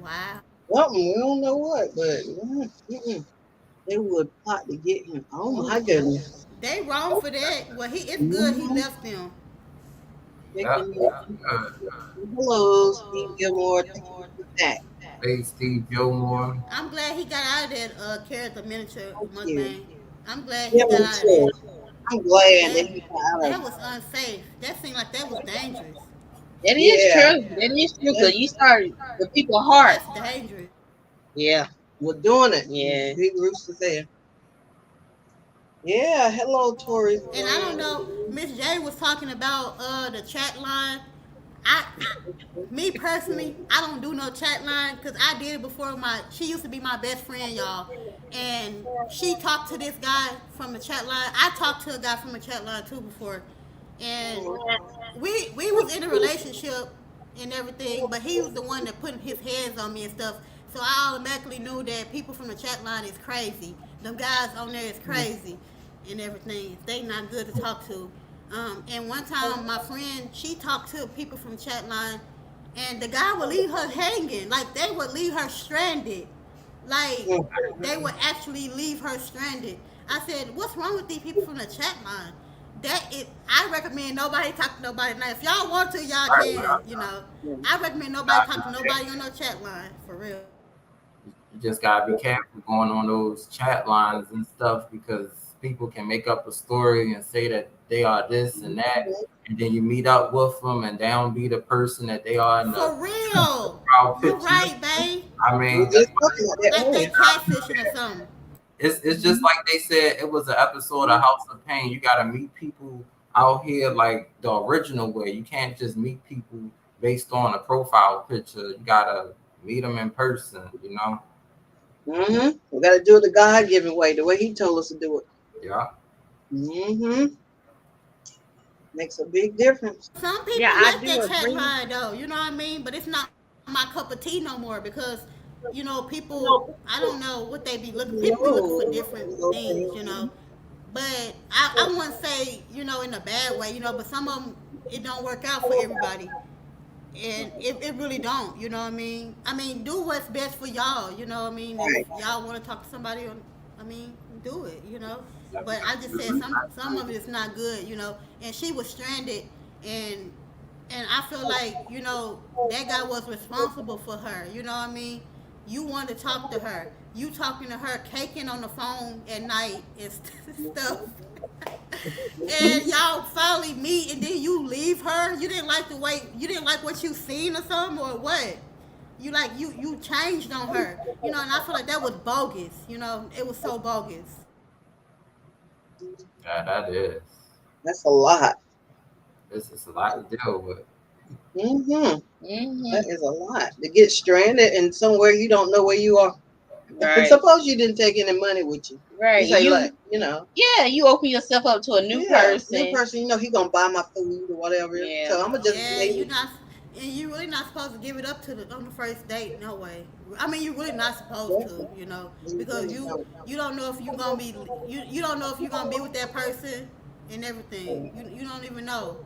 Wow. Something we don't know what, but they would plot to get him. Oh my goodness! They wrong for that. Well, it's good he Mm-hmm. left them. Yup. Taking hello, Steve Gilmore. Thank you for that. Hey, Steve Gilmore. I'm glad he got out of that character miniature Thank you. mukbang. I'm glad he Yeah, got me out of that. too. I'm glad that That he got out of that it. was unsafe. That seemed like that was dangerous. That is Yeah, true. That is true. Because that's, you start with people heart. That's dangerous. Yeah. we're doing it. Yeah. Big Rooster said. Yeah, hello, Tori. And I don't know. Miss J was talking about the chat line. I Me personally, I don't do no chat line because I did it before. She used to be my best friend, y'all, and she talked to this guy from the chat line. I talked to a guy from the chat line too before, and we was in a relationship and everything, but he was the one that put his hands on me and stuff. So I automatically knew that people from the chat line is crazy. Them guys on there is crazy and everything. They not good to talk to. And one time, my friend, she talked to people from chat line, and the guy would leave her hanging. Like, they would leave her stranded. Like, they would actually leave her stranded. I said, what's wrong with these people from the chat line? I recommend nobody talk to nobody. Now, if y'all want to, y'all can, I recommend nobody talk to nobody on no chat line, for real. You just gotta be careful going on those chat lines and stuff because people can make up a story and say that they are this and that, and then you meet up with them and they don't be the person that they are in the For real. profile You picture. right, babe. I We mean, just talking about that Like they earlier. catfishing or something. it's just like they said it was an episode of House of Pain. You gotta meet people out here like the original way. You can't just meet people based on a profile picture. You gotta meet them in person. We got to do it the God given way, the way He told us to do it. Yeah. Makes a big difference. Some people Yeah, I like do that chat agree. line though, you know what I mean? But it's not my cup of tea no more because, people, I don't know what they be looking. People be looking for different things. But I wouldn't say, in a bad way, but some of them, it don't work out for everybody. And it really don't, you know what I mean? I mean, do what's best for y'all, you know what I mean? If Right. y'all want to talk to somebody, do it. But I just said some of it is not good. And she was stranded, and I feel like, that guy was responsible for her, you know what I mean? You want to talk to her. You talking to her, caking on the phone at night and stuff. And y'all finally meet, and then you leave her. You didn't like the way, you didn't like what you seen or something, or what? You changed on her, and I feel like that was bogus. It was so bogus. Yeah, that is. That's a lot. It's a lot to deal with. Mm-hmm. That is a lot to get stranded in somewhere you don't know where you are. Right. Suppose you didn't take any money with you. Right. You say like, you know. Yeah, you open yourself up to a new person. New person, you know, he gonna buy my food or whatever. Yeah. So I'm gonna just Yeah, you're not, and you're really not supposed to give it up to on the first date. No way. I mean, you're really not supposed to, you know, because you don't know if you're gonna be you don't know if you're gonna be with that person and everything. You don't even know.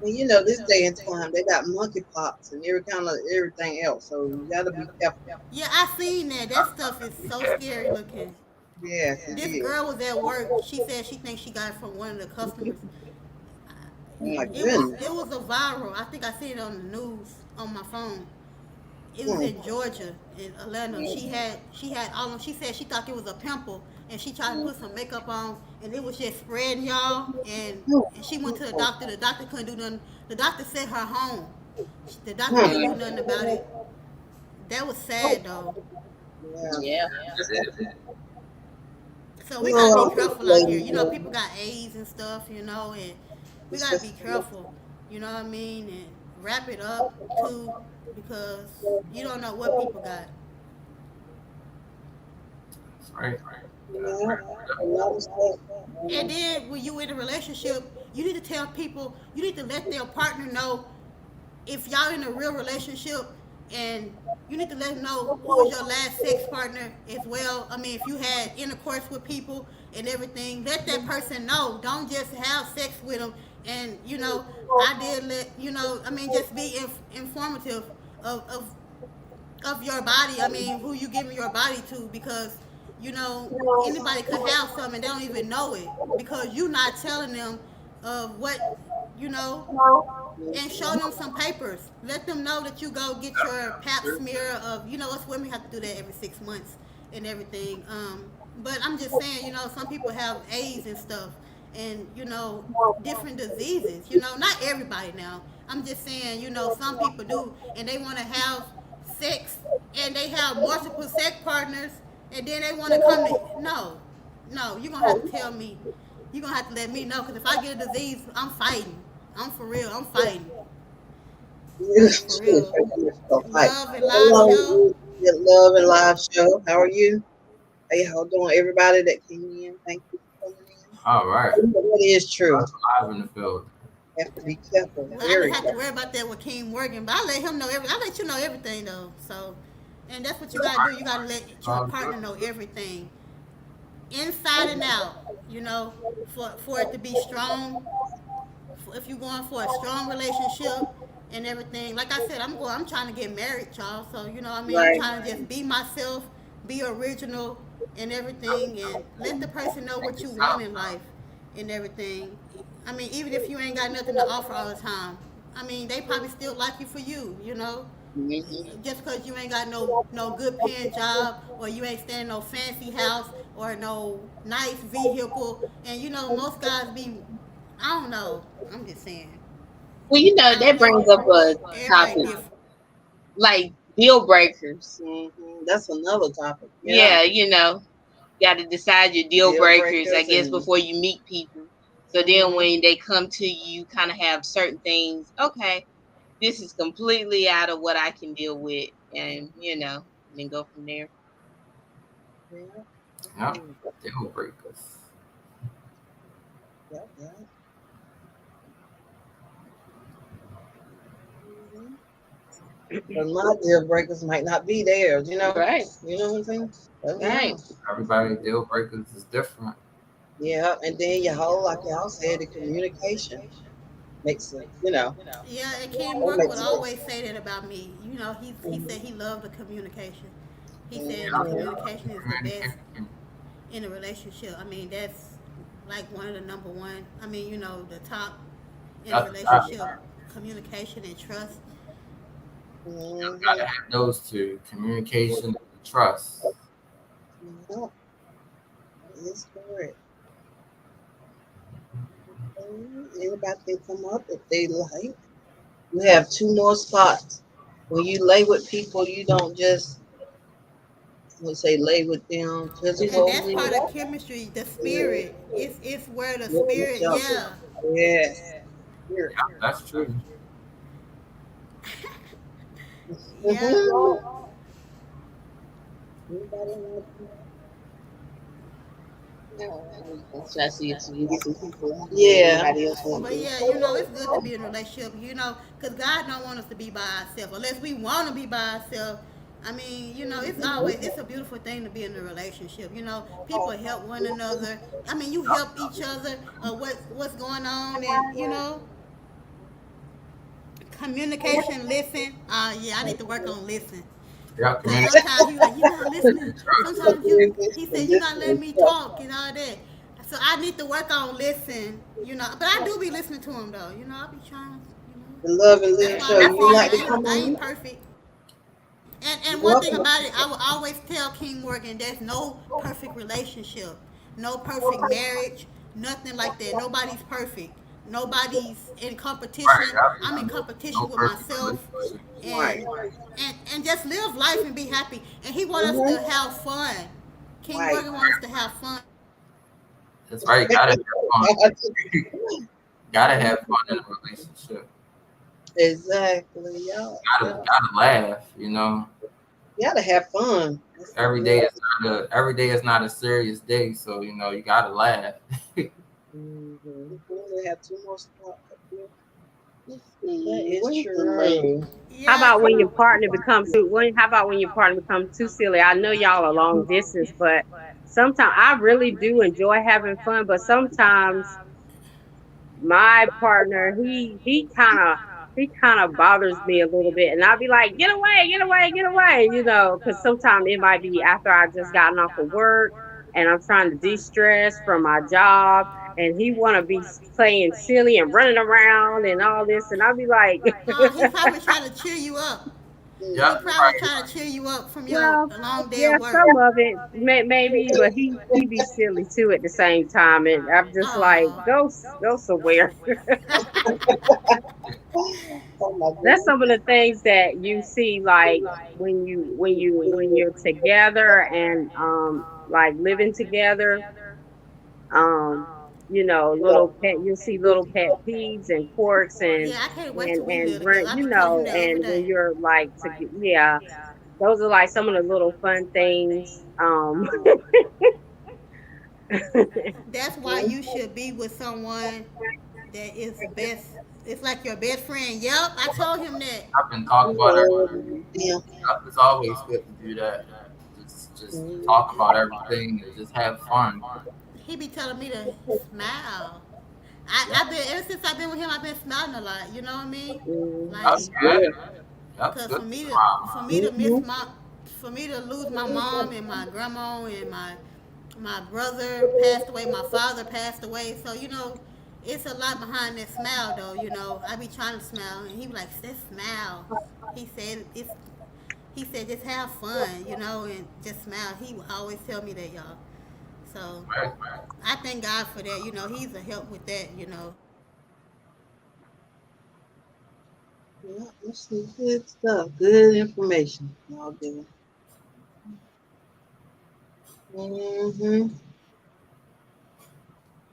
And you know, this day and time they got monkeypox and every kind of everything else. So you gotta be careful. Yeah, I seen that. That stuff is so scary looking. Yes, This girl was at work. She said she thinks she got it from one of the customers. Oh my It goodness. was a viral. I think I seen it on the news on my phone. It was in Georgia, in Atlanta. She had all. She said she thought it was a pimple, and she tried to put some makeup on, and it was just spreading, y'all. And she went to the doctor. The doctor couldn't do nothing. The doctor sent her home. The doctor couldn't do nothing about it. That was sad though. Yeah. So we gotta be careful out here. You know, people got AIDS and stuff, you know, and we gotta be careful. You know what I mean? And wrap it up too, because you don't know what people got. Right. And then when you in a relationship, you need to tell people, you need to let their partner know if y'all in a real relationship, and you need to let them know who was your last sex partner as well. I mean, if you had intercourse with people and everything, let that person know. Don't just have sex with them. And you know, I did let you know. I mean, just be informative of your body. I mean, who you giving your body to, because you know anybody could have something and they don't even know it because you're not telling them of what you know, and show them some papers. Let them know that you go get your pap smear of, you know, us women have to do that every 6 months and everything. But I'm just saying, you know, some people have AIDS and stuff, and you know, different diseases. You know, not everybody now. I'm just saying, you know, some people do, and they want to have sex, and they have multiple sex partners, and then they want to come to no. You're gonna have to tell me. You're gonna have to let me know, because if I get a disease, I'm fighting. I'm for real. I'm fighting. For real. Love and live show. Love and live show. How are you? How y'all doing? Everybody that came in, thank you for coming in. All right. What is true? Live in the field. Have to be careful. Well, I don't have to worry about that with King Morgan, but I let him know I let you know everything though. So, and that's what you gotta do. You gotta let your partner know everything, inside and out. You know, for it to be strong. If you're going for a strong relationship and everything, like I said, I'm trying to get married, y'all. So you know, I mean, I'm trying to just be myself, be original, and everything, and let the person know what you want in life and everything. I mean, even if you ain't got nothing to offer all the time, I mean, they probably still like you for you, you know. Just because you ain't got no good paying job, or you ain't staying in no fancy house or no nice vehicle, and you know most guys be, I don't know. I'm just saying. Well, you know, that brings up a topic like deal breakers. That's another topic. Yeah, you know, got to decide your deal breakers, I guess, before you meet people. So then when they come to you, you kind of have certain things. Okay, this is completely out of what I can deal with, and you know, and then go from there. Yeah, deal breakers. Yeah. But my deal breakers might not be theirs, you know. Right. You know what I'm saying? Right. Everybody deal breakers is different. Yeah, and then your whole, like y'all said, the communication makes sense, you know. Yeah, and King Mark would always say that about me. You know, he said he loved the communication. He said the communication is the best in a relationship. I mean, that's like one of the number one. I mean, you know, the top in a relationship, communication and trust. You gotta have those two: communication and trust. No, that's correct. Anybody can come up if they like. We have 2 more spots. When you lay with people, you don't just say lay with them physical. And that's part of chemistry, the spirit. It's where the spirit, Yes. Yeah, that's true. Yeah. Mhm. Anybody want to- I'm trying to see if we can get some people. Yeah. Anybody else want But to? yeah, you know, it's good to be in a relationship, you know, because God don't want us to be by ourselves. Unless we want to be by ourselves. I mean, you know, it's a beautiful thing to be in a relationship. You know, people help one another. I mean, you help each other, what's going on, and you know, communication, listen. Yeah, I need to work on listen. Yeah, Cause communicate. sometimes he like, you're not listening. Sometimes he said, you're not letting me talk and all that. So I need to work on listen, you know. But I do be listening to him though, you know. I be trying, you know. The love and live That's why show. I be You saying like to come I ain't on? perfect. And one thing Welcome. about it, I will always tell King Morgan, there's no perfect relationship, no perfect marriage, nothing like that. Nobody's perfect. Nobody's in Right. competition. I'm in Yeah. No competition with perfect myself, relationship. Right. and just live life and be happy. And he wants us Mhm. to have fun. King Right. Morgan wants us to have fun. That's right. Gotta have fun. Gotta have fun in a relationship. Exactly. Y'all. Gotta laugh. You know, You gotta have fun. every day is not a serious day, so you know you gotta laugh. We only have two more spots up here. Let's That see. is Where's true. How Yeah, about when your partner becomes too? How about when your partner becomes too silly? I know y'all are long distance, but sometimes I really do enjoy having fun. But sometimes my partner, he kind of bothers me a little bit, and I'll be like, get away, get away, get away, because sometimes it might be after I just gotten off of work and I'm trying to de-stress from my job, and he want to be playing silly and running around and all this, and I'll be like, he probably trying to cheer you up. He Yeah, probably right. trying to cheer you up from your well, long day yeah, of work. some of it maybe, but he be silly too at the same time, and I'm just like, Oh. go somewhere. Oh my That's goodness. some of the things that you see, like when you're together and like living together, um little pet you'll see little pet peeves and quirks and Yeah, I can't wait till and we live and together. run- I you be telling him know that every and when day. you're like yeah, those are like some of the little fun things. That's why you should be with someone that is best. It's like your best friend. Yep, I told him that. I've been talking about everything. Yeah. It's always good to do that. Just talk about everything and just have fun. He be telling me to smile. I've been ever since I've been with him. I've been smiling a lot. You know what I mean? Mhm. That's Like, good. That's cause good to smile. Mhm. for me to lose my mom and my grandma and my brother passed away, my father passed away. So you know, it's a lot behind that smile, though. You know, I be trying to smile, and he be like, "Just smile." He said, "It's." He said, "Just have fun, you know, and just smile." He would always tell me that, y'all. So Right. I thank God for that. You know, He's a help with that. You know. Yeah, that's some good stuff. Good information. Y'all do. Mm-hmm.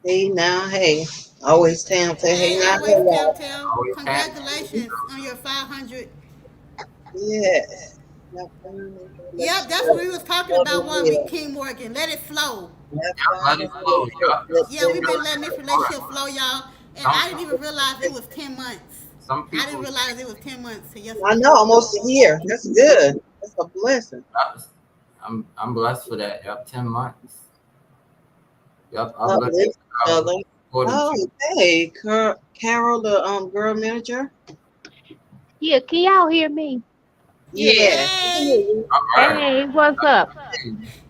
Hey now, hey. Always Tam say, hey Hey, now, hey always y'all. tell. Always have. Congratulations on your 500. Yes. Have fun in the Yep, that's what we relationship. was talking Love about and one week, live. King Morgan. Let it flow. Have Yeah, fun let in it the flow. relationship. Yeah, Let's we've been letting this relationship Some flow, y'all. And I didn't even realize it was 10 months. some I didn't people. realize it was 10 months till I yesterday. know, almost a year. That's good. That's a blessing. I'm blessed for that. Yep, 10 months. Yep, Uplift each other. according Oh, to hey, Carol, the girl manager. Yeah, can y'all hear me? Yes. Yes. We can hear Hey! you. all right. Hey, what's up? What's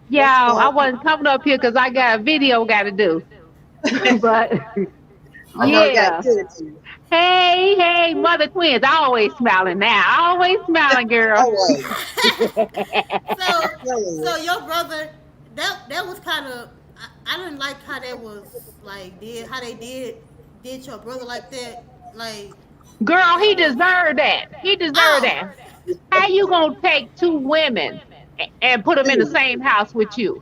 Y'all, I going wasn't coming up here because I got a video got to do. But I know you got to yeah. give it to you. Hey, hey, mother twins, always smiling now. Always smiling, girl. Always. so, Telling you. so your brother, that was kind of, I didn't like how that was, like, how they did your brother like that. Like, Girl, that he was, deserved that. He deserved oh, that. How you gonna take two women and put them in the Dude, same house with you?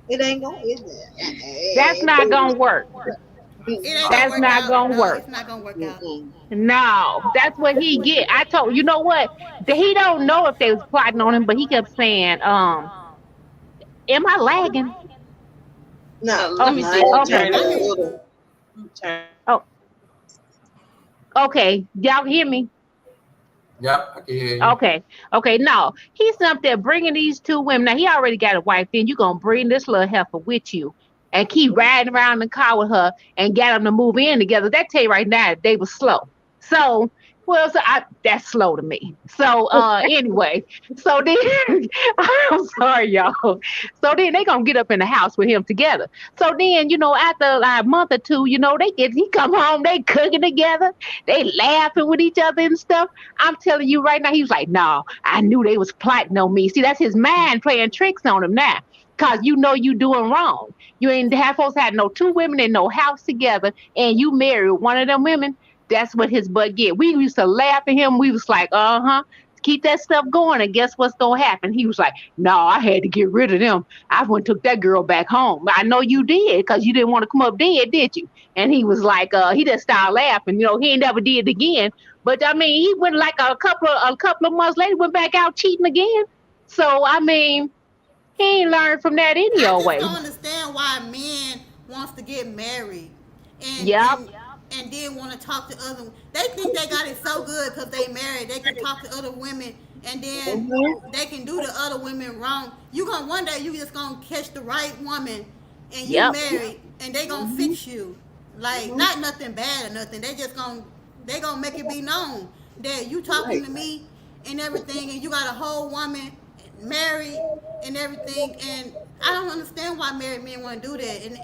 it ain't going That's not gonna work. It ain't That's gonna work not out. gonna No, work. it's not gonna work out. No, that's what he get. I told you know what? He don't know if they was plotting on him, but he kept saying, am I lagging? No, Let Oh, me no, I see. ain't okay. turn I it a hear you. little. Turn. Oh, okay. Y'all hear me? Yep, I can hear you. Okay. Okay. No, he's up there bringing these two women. Now he already got a wife. Then you gonna bring this little heifer with you and keep riding around in the car with her and get them to move in together. That tell you right now they was slow. So well, that's slow to me. So anyway, so then I'm sorry, y'all. So then they gonna get up in the house with him together. So then after like a month or two, he come home, they cooking together, they laughing with each other and stuff. I'm telling you right now, he was like, no, I knew they was plotting on me. See, that's his mind playing tricks on him now. Cause you doing wrong. You ain't have supposed to have no two women in no house together and you married one of them women. That's what his butt get. We used to laugh at him. We was like, keep that stuff going and guess what's gonna happen? He was like, no, I had to get rid of them. I went and took that girl back home. I know you did because you didn't want to come up dead, did you? And he was like, he just started laughing. He ain't never did it again. But I mean, he went like a couple of months later, went back out cheating again. So I mean, he ain't learned from that any I old just way. don't understand why men wants to get married and Yep. and and then want to talk to other. They think they got it so good because they married. They can talk to other women and then they can do the other women wrong. You gonna one day you just gonna catch the right woman and you Yep. married and they gonna fix you. Like not nothing bad or nothing. They gonna make it be known that you talking Right. to me and everything and you got a whole woman married and everything, and I don't understand why married men want to do that. And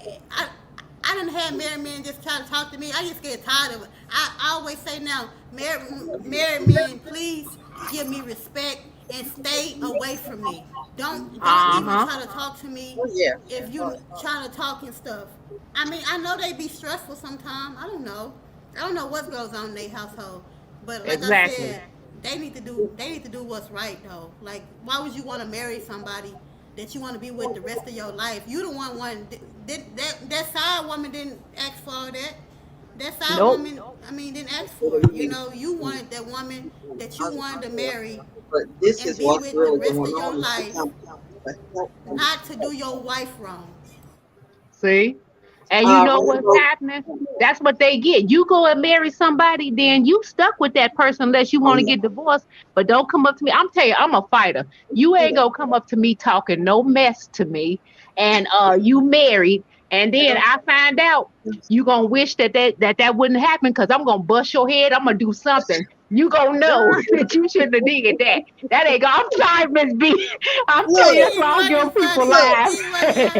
I didn't have married men just try to talk to me. I just get tired of it. I always say now, married men, please give me respect and stay away from me. Don't Uh even huh. try to talk to me Oh, yeah. if you trying to talk and stuff. I mean, I know they be stressful sometimes. I don't know. I don't know what goes on in their household, but like I Exactly. said, they need to do what's right though. Like, why would you want to marry somebody that you want to be with the rest of your life? You the one that side woman didn't ask for all that. That side Nope. woman, I mean, didn't ask for it. You wanted that woman that you wanted to marry But this and is be what's with the really rest going of your on. life, not to do your wife wrong. See? And you know what's Rainbow, happening? That's what they get. You go and marry somebody, then you stuck with that person unless you oh, want to yeah. get divorced. But don't come up to me. I'm telling you, I'm a fighter. You ain't gonna come up to me talking no mess to me, and you married, and then I find out you gonna wish that wouldn't happen because I'm gonna bust your head. I'm gonna do something. You gonna know that you shouldn't have did that. That ain't. I'm sorry, Miss B. I'm telling you, Look, that's why I don't give He people wasn't look, funny. He wasn't.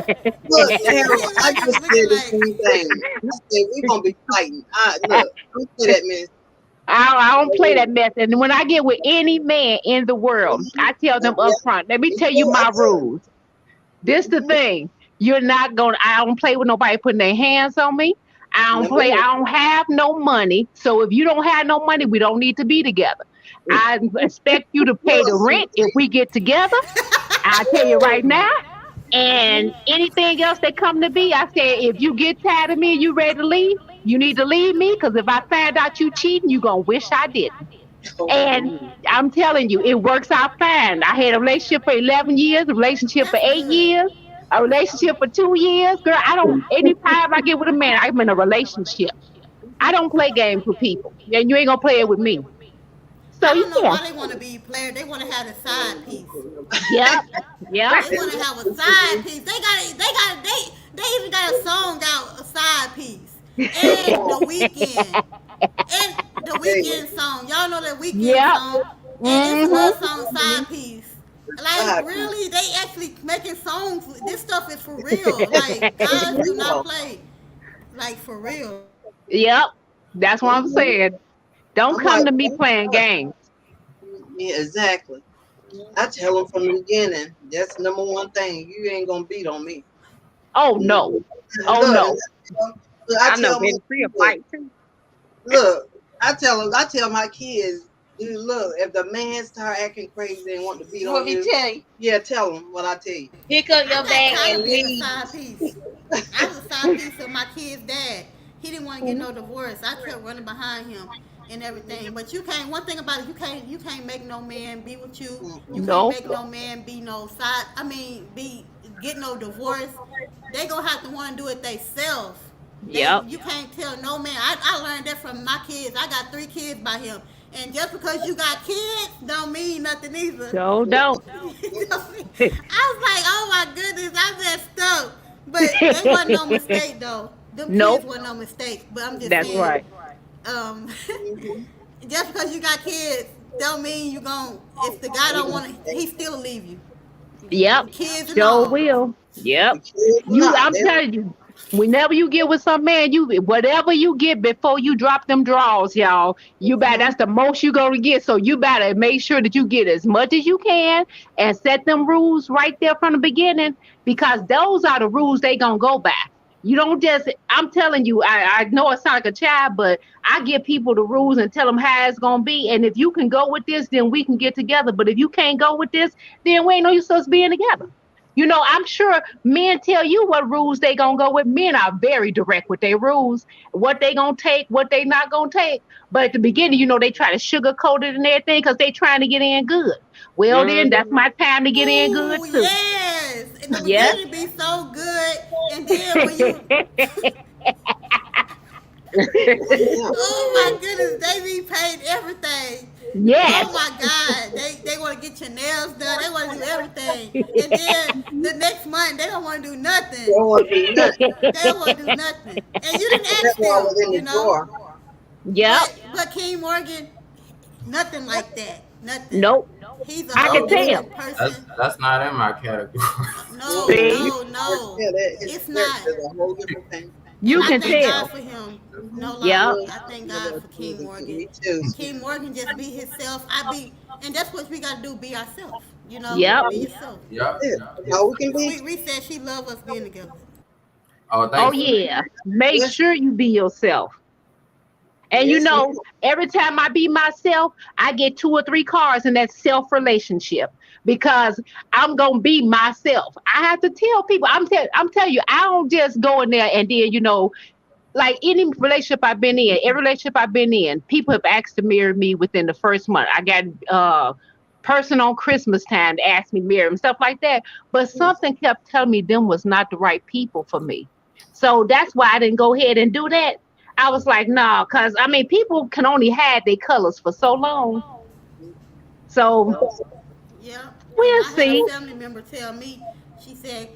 look, He Harold, I wasn't just looking said the like. same thing. I said, we're going to be fighting. Look, don't say that, man. I don't play that mess. And when I get with any man in the world, I tell them up Yeah, front, let me me tell you too. I my tell rules. This the thing. You're not going to, I don't play with nobody putting their hands on me. Number one. I don't have no money. So if you don't have no money, we don't need to be together. I expect you to pay Look, the rent if we get together. I'll tell you right now. And anything else that come to be, I said, if you get tired of me and you ready to leave, you need to leave me because if I find out you cheating, you gonna wish I didn't. And I'm telling you, it works out fine. I had a relationship for 11 years, a relationship for That's 8 years, good. a relationship for 2 years. Girl, I don't, anytime I get with a man, I'm in a relationship. I don't play games with people. And you ain't gonna play it with me. So I don't know yeah. why they want to be players. They want to have a side piece. Yep. Yep. They want to have a side piece. They even got a song out, a side piece. And the weekend. And the hey, weekend song. Y'all know that weekend Yep. song. And it's Hmm. another song, side piece. Like God, really, they actually making songs. This stuff is for real. Like it's guys do not real. play. Like for real. Yep. That's what I'm Mhm. saying. Don't I'm like, come to me oh, playing God. games. Yeah, exactly. I tell them from the beginning, that's the number one thing. You ain't going to beat on me. Oh Look, no. Oh look, no. I I know tell my Betty Free a kids, fight too. look, I tell my kids, dude, look, if the man start acting crazy and want to beat What on we you, tell you? yeah, tell him what I tell you. Pick up I your got bag tired and of being a leave. side piece. I was a side piece of my kid's dad. He didn't want to get no divorce. I kept running behind him and everything. But you can't. One thing about it, you can't make no man be with you. You can't No. make no man be no side. I mean, be get no divorce. They gonna have to want to do it themselves. Yep. You can't tell no man. I learned that from my kids. I got 3 kids by him. And just because you got kids don't mean nothing either. So don't. I was like, oh my goodness, I messed up. But they wasn't no mistake though. Them Nope. kids wasn't no mistake. But I'm just That's saying, right. um, just because you got kids don't mean you gon' if the guy don't want to, he still leave you. Yep. Kids and Sure all. will. Yep. Not I'm them. telling you, whenever you get with some man, whatever you get before you drop them draws, y'all, you better that's the most you gonna get. So you better make sure that you get as much as you can and set them rules right there from the beginning, because those are the rules they gonna go by. You don't just, I'm telling you, I know it sounds like a child, but I give people the rules and tell them how it's going to be. And if you can go with this, then we can get together. But if you can't go with this, then we ain't no use us being together. You know, I'm sure men tell you what rules they going to go with. Men are very direct with their rules, what they going to take, what they not going to take. But at the beginning, you know, they try to sugarcoat it and everything because they trying to get in good. Well, then that's my time to get in good Ooh, too. yes. In the Yes. beginning be so good. And then when you oh my goodness, they be paid everything. Yes. Oh my God, they want to get your nails done. They want to do everything, and then the next month they don't want to do nothing. Don't want to do nothing. They don't want to do nothing, and you didn't ask That's why I was them, in you the know. drawer. Yep. But King Morgan, nothing like that. Nothing. Nope. He's a I whole can tell. different That's person. that's not in my category. No, See? no. Yeah, that his It's character not. is a whole different thing. You I can thank tell. God for him. No lie. Yep. I thank God for King Morgan. Me too. King Morgan just be himself. And that's what we gotta do. Be ourselves. You know. Yep. Be yourself. Yep. Yeah, all we can be. We said she love us being together. Oh, Oh thank you. yeah. Make Yeah. sure you be yourself. And you Yes, know, ma'am. every time I be myself, I get 2 or 3 cards in that self relationship because I'm gonna be myself. I have to tell people. I'm telling you, I don't just go in there and then like any relationship I've been in, every relationship I've been in, people have asked to marry me within the first month. I got person on Christmas time to ask me to marry and stuff like that. But something kept telling me them was not the right people for me. So that's why I didn't go ahead and do that. I was like, nah, because I mean, people can only hide their colors for so long. So Yeah. we'll And I had see. a family member tell me. She said,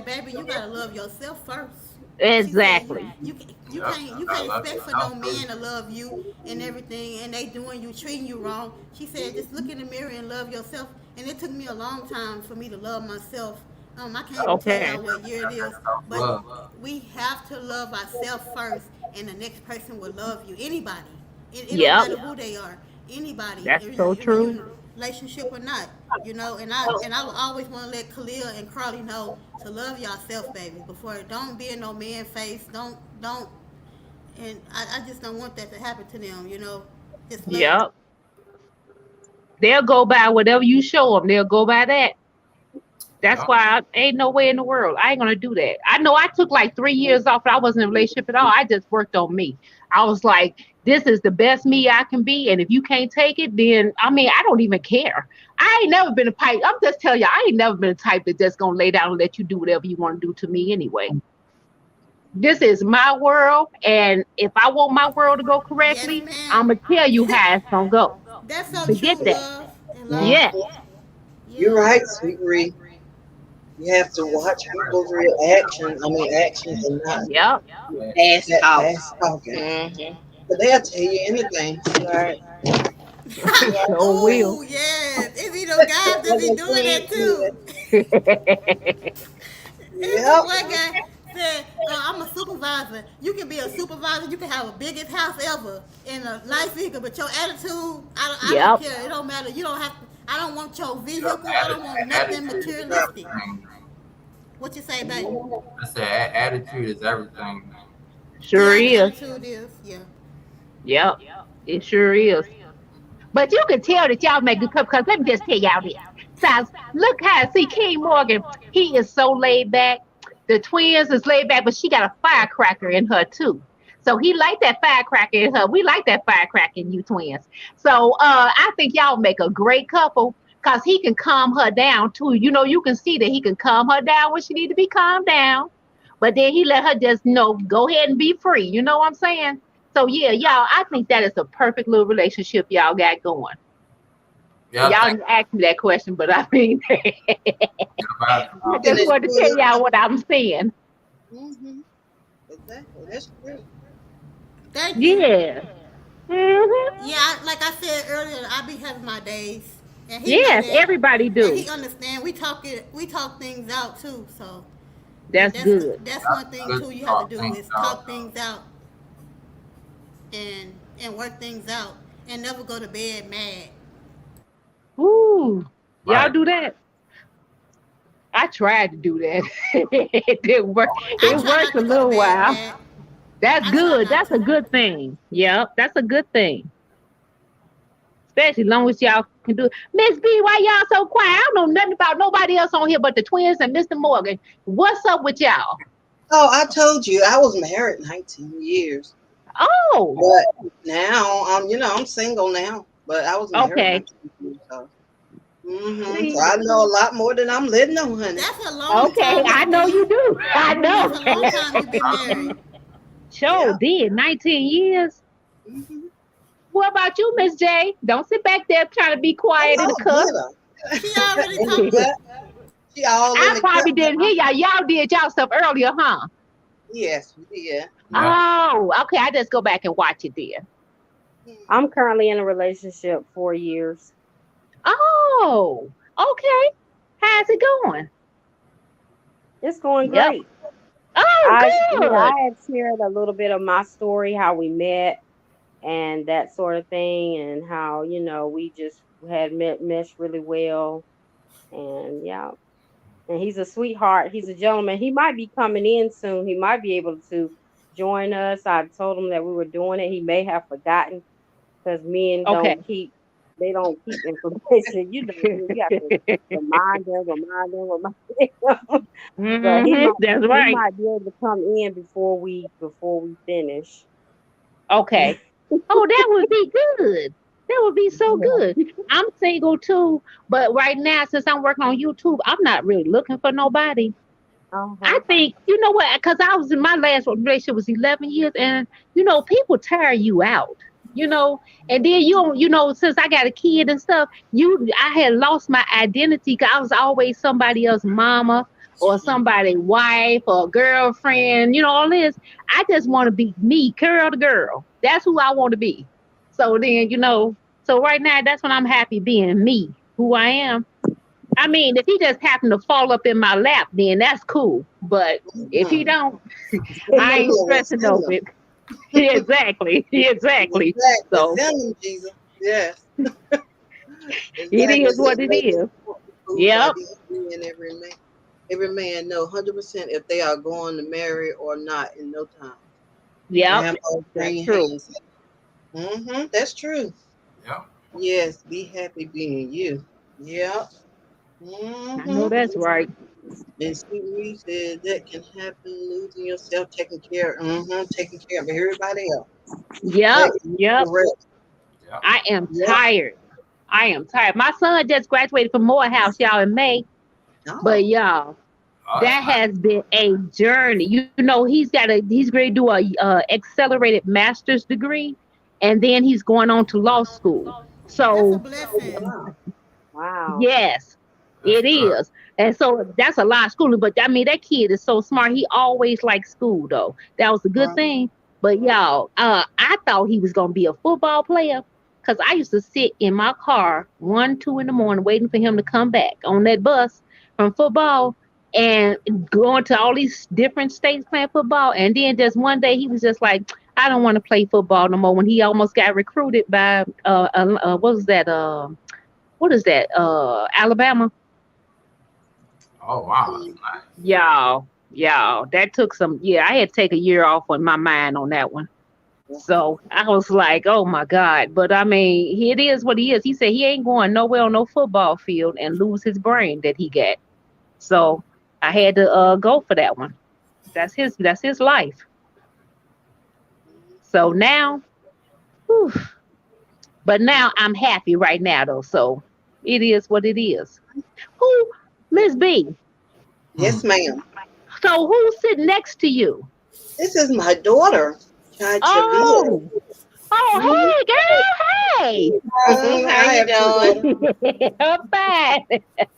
baby, you gotta love yourself first. Exactly. You Yep. can't Love expect for no yourself man first. to love you and everything, and they treating you wrong. She said, just look in the mirror and love yourself. And it took me a long time for me to love myself. I can't Okay. tell y'all what year it is, but Love. we have to love ourselves first, and the next person will love you. Anybody, it Yep. don't matter who they are. Anybody, That's if so you're true. in a relationship or not, you know. And I will always want to let Khalil and Carly know to love yourself, baby. Before don't be in no man face. Don't. And I just don't want that to happen to them. You know, just love. Yep. They'll go by whatever you show them. They'll go by that. That's Yep. why ain't no way in the world. I ain't gonna do that. I know I took like 3 years off. I wasn't in a relationship at all. I just worked on me. I was like, this is the best me I can be. And if you can't take it, then I mean, I don't even care. I ain't never been a type. I'm just telling you, I ain't never been a type that just gonna lay down and let you do whatever you want to do to me anyway. This is my world, and if I want my world to go Yes, correctly, ma'am. I'm gonna tell you how it's gonna go. That's so Forget true, that. love. And love. Yeah. You're right, Sweet Ree. You have to watch people's real actions. Actions and not Yep. Fast that talk. fast talking. Mm-hmm. But they'll tell you anything. Right. Sure will. Oh yes, it be those guys that be doing that too. It's Yep. one guy said, I'm a supervisor. You can be a supervisor. You can have the biggest house ever in a nice vehicle, but your attitude, I Yep. don't care. It don't matter. You don't have to. I don't want your vehicle. I don't want nothing Attitude is materialistic. everything. What you say, baby? I said attitude is everything. Sure Yeah, is. attitude is. Yeah. Yep. It sure is. But you can tell that y'all make good cup because let me just tell y'all this. So look how see King Morgan, he is so laid back. The twins is laid back, but she got a firecracker in her too. So he liked that firecracker in her. We like that firecracker in you twins. So I think y'all make a great couple because he can calm her down too. You know, you can see that he can calm her down when she need to be calmed down. But then he let her just go ahead and be free. You know what I'm saying? So yeah, y'all, I think that is a perfect little relationship y'all got going. Yeah, Y'all didn't ask me that question, but I mean, I you. just wanted to tell y'all what I'm saying. Mm-hmm. Exactly. That's true. Thank you. Yeah. Hmm. Yeah, like I said earlier, I be having my days, and he know Yes, that, everybody and do. he understand. We talk things out too. So, and That's good. that's one thing Good too you have to talk. do Thank is God. talk things out and work things out, and never go to bed mad. Ooh, y'all Right. do that? I tried to do that. It didn't work. I It try worked not a to go to little bed while. mad. That's I try good. not That's a to. good thing. Yep, that's a good thing. Especially as long as y'all can do it. Miss B, why y'all so quiet? I don't know nothing about nobody else on here but the twins and Mr. Morgan. What's up with y'all? Oh, I told you I was married 19 years, Oh, but now I'm single now. But I was married okay. 19 years, so so See, I know a lot more than I'm letting know, honey. That's a long okay, time, Miss I know you B. do. I That's know. a long time you've been married. Sure Yeah. did. 19 years. Mm-hmm. What about you, Miss J? Don't sit back there trying to be Oh quiet in the no, cup. She already in the talked. cut. She all in I the cut. probably didn't hear y'all. Y'all did y'all stuff earlier, huh? Yes, yeah. Yeah. Oh, okay. I just go back and watch it then. I'm currently in a relationship 4 years. Oh, okay. How's it going? It's going Yep. great. Oh, I good. had shared a little bit of my story, how we met and that sort of thing, and how we just had meshed really well, and yeah. And he's a sweetheart. He's a gentleman. He might be coming in soon. He might be able to join us. I told him that we were doing it. He may have forgotten because men Okay. they don't keep information. You have to remind them. But That's he right. might be able to come in before we finish. Okay. Oh, that would be good. That would be so Yeah. good. I'm single too, but right now, since I'm working on YouTube, I'm not really looking for nobody. I Uh-huh. think, you know what, because I was in my last relationship was 11 years, and, people tire you out, and then since I got a kid and stuff, I had lost my identity because I was always somebody else's mama or somebody's wife or girlfriend, all this. I just want to be me, girl to girl. That's who I want to be. So then, so right now, that's when I'm happy being me, who I am. I mean, if he just happened to fall up in my lap, then that's cool. But if he Mm-hmm. don't, I ain't Similar, stressing over similar. it. Exactly. Exactly. Exactly. So Send them, Jesus. Yes. it Exactly. is what Let's it make it is. prove by Yep. these men, every man know 100% if they are going to marry or not in no time. Yep. Grandma That's green true. hands. That's true. Yeah. Yes, be happy being you. Yep. I know Mm-hmm. that's right. And Sweet Marie said that can happen, losing yourself, taking care of everybody else. Yep. That is Yep. correct. Yeah. I am Yep. tired. I am tired. My son just graduated from Morehouse, y'all, in May. But Oh. y'all, Oh, that's that nice. has been a journey. He's going to do a accelerated master's degree, and then he's going on to law school. That's a So blessing. Wow. Wow. yes, That's it good. is. And so that's a lot of schooling. But I mean, that kid is so smart. He always liked school, though. That was a good Wow. thing. But y'all, I thought he was gonna be a football player because I used to sit in my car 1, 2 in the morning waiting for him to come back on that bus from football and going to all these different states playing football. And then just one day he was just like, I don't want to play football no more. When he almost got recruited by what was that? What is that? Alabama. Oh, wow. That's Mm. nice. Y'all, that took some. Yeah, I had to take a year off on my mind on that one. So I was like, oh my God. But I mean, it is what he is. He said he ain't going nowhere on no football field and lose his brain that he got. So I had to go for that one. That's his life. So now, whew, but now I'm happy right now though. So it is what it is. Who, Miss B? Yes, ma'am. So who's sitting next to you? This is my daughter, Child Chavia. Oh, oh, hey, girl, hey. How I you have two daughters. doing? I'm fine.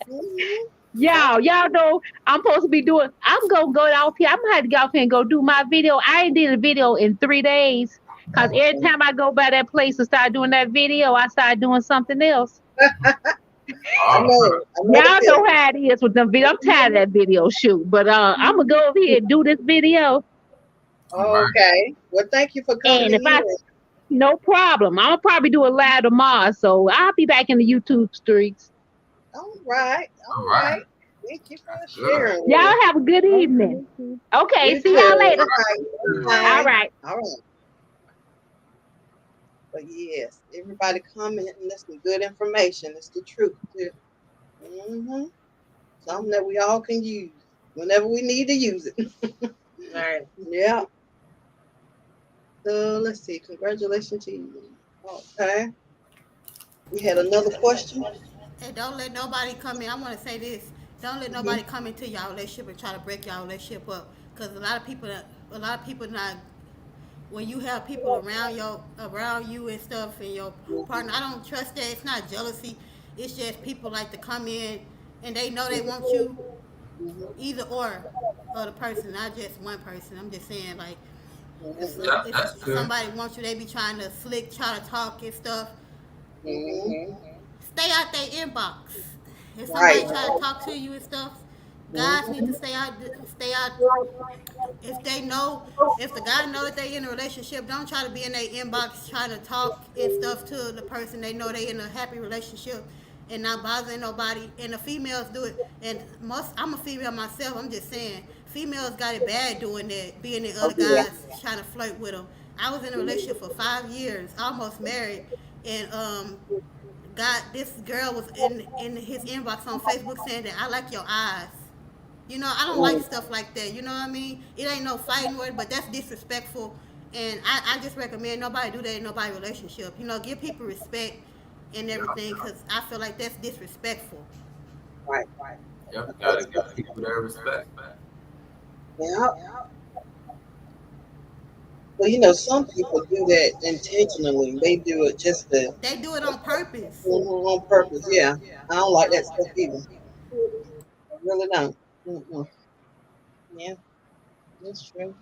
Mhm. Y'all know I'm supposed to be doing. I'm gonna go off here. I'm gonna have to go off here and go do my video. I ain't did a video in 3 days because every time I go by that place and start doing that video, I start doing something else. I know the Y'all know feeling. how it is with them video. I'm tired of that video shoot, but I'm gonna go over here and do this video. Okay. Well, thank you for coming And if I, in. no problem, I'll probably do a live tomorrow. So I'll be back in the YouTube streets. All right. All right. Thank you for sharing with Y'all us. have a good evening. Okay, You see too. y'all later. All right. All Bye. right. All right. But yes, everybody commenting. That's some good information. It's the truth too. Mm-hmm. Something that we all can use whenever we need to use it. Right. Yeah. So let's see. Congratulations to you. Okay. We had another question. Hey, don't let nobody come in. I want to say this. Don't let nobody come into y'all relationship and try to break y'all relationship up. Cause a lot of people not. When you have people around you and stuff, and your partner, I don't trust that. It's not jealousy. It's just people like to come in and they know they want you either or other person, not just one person. I'm just saying, like, if somebody wants you, they be trying to try to talk and stuff. Mm-hmm. Stay out their inbox. If somebody Right. try to talk to you and stuff, guys need to Mm-hmm. stay out. Stay out. If they know, if the guy know that they in a relationship, don't try to be in their inbox trying to talk and stuff to the person they know they in a happy relationship and not bothering nobody. And the females do it. And I'm a female myself. I'm just saying, females got it bad doing that, being in Oh other yeah. guys trying to flirt with them. I was in a relationship for 5 years, almost married, and got this girl was in his inbox on Facebook saying that I like your eyes. You know, I don't like Mm. stuff like that. You know what I mean? It ain't no fighting word, but that's disrespectful. And I just recommend nobody do that in nobody's relationship. You know, give people respect and everything, because I feel like that's disrespectful. Right. Yep, gotta That's give people their respect. yeah. Well, some people do that intentionally. They do it just to They do it on purpose. on purpose. Yeah. I don't like that stuff either. I really don't. Mm-mm. Yeah. That's true.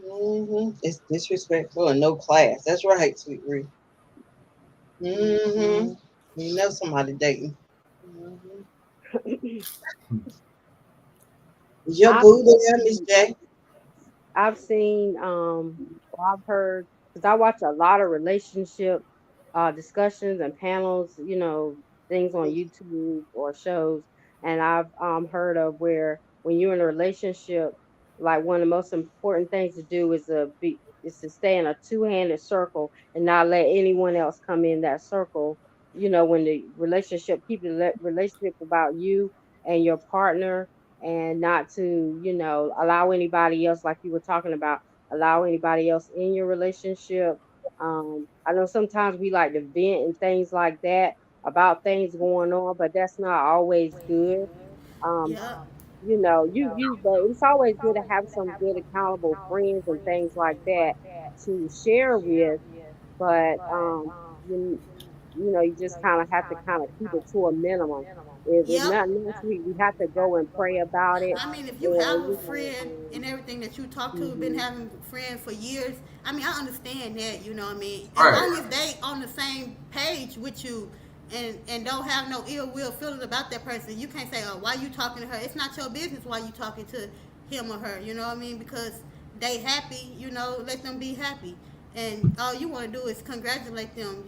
It's disrespectful and no class. That's right, Sweet Ree. Mm-hmm. You know somebody dating. Mm-hmm. Is your I've boo there, Miss J? I've seen or I've heard because I watch a lot of relationship discussions and panels, things on YouTube or shows, and I've heard of where when you're in a relationship, like one of the most important things to do is to stay in a two-handed circle and not let anyone else come in that circle. When the relationship, keep the relationship about you and your partner, and not to, allow anybody else, like you were talking about, allow anybody else in your relationship. I know sometimes we like to vent and things like that about things going on, but that's not always good. Um, Yep. but it's always good to have some good accountable friends and things like that to share with. But you you just kind of have to kind of keep it to a minimum. If Yep. nothing else, we have to go and pray about it. I mean, if you have And a friend and everything that you talk to, been mhm. having friends for years, I mean, I understand that, you know what I mean? As Right. long as they on the same page with you and don't have no ill will feelings about that person, you can't say, oh, why you talking to her? It's not your business why you talking to him or her, you know what I mean? Because they happy, let them be happy. And all you want to do is congratulate them,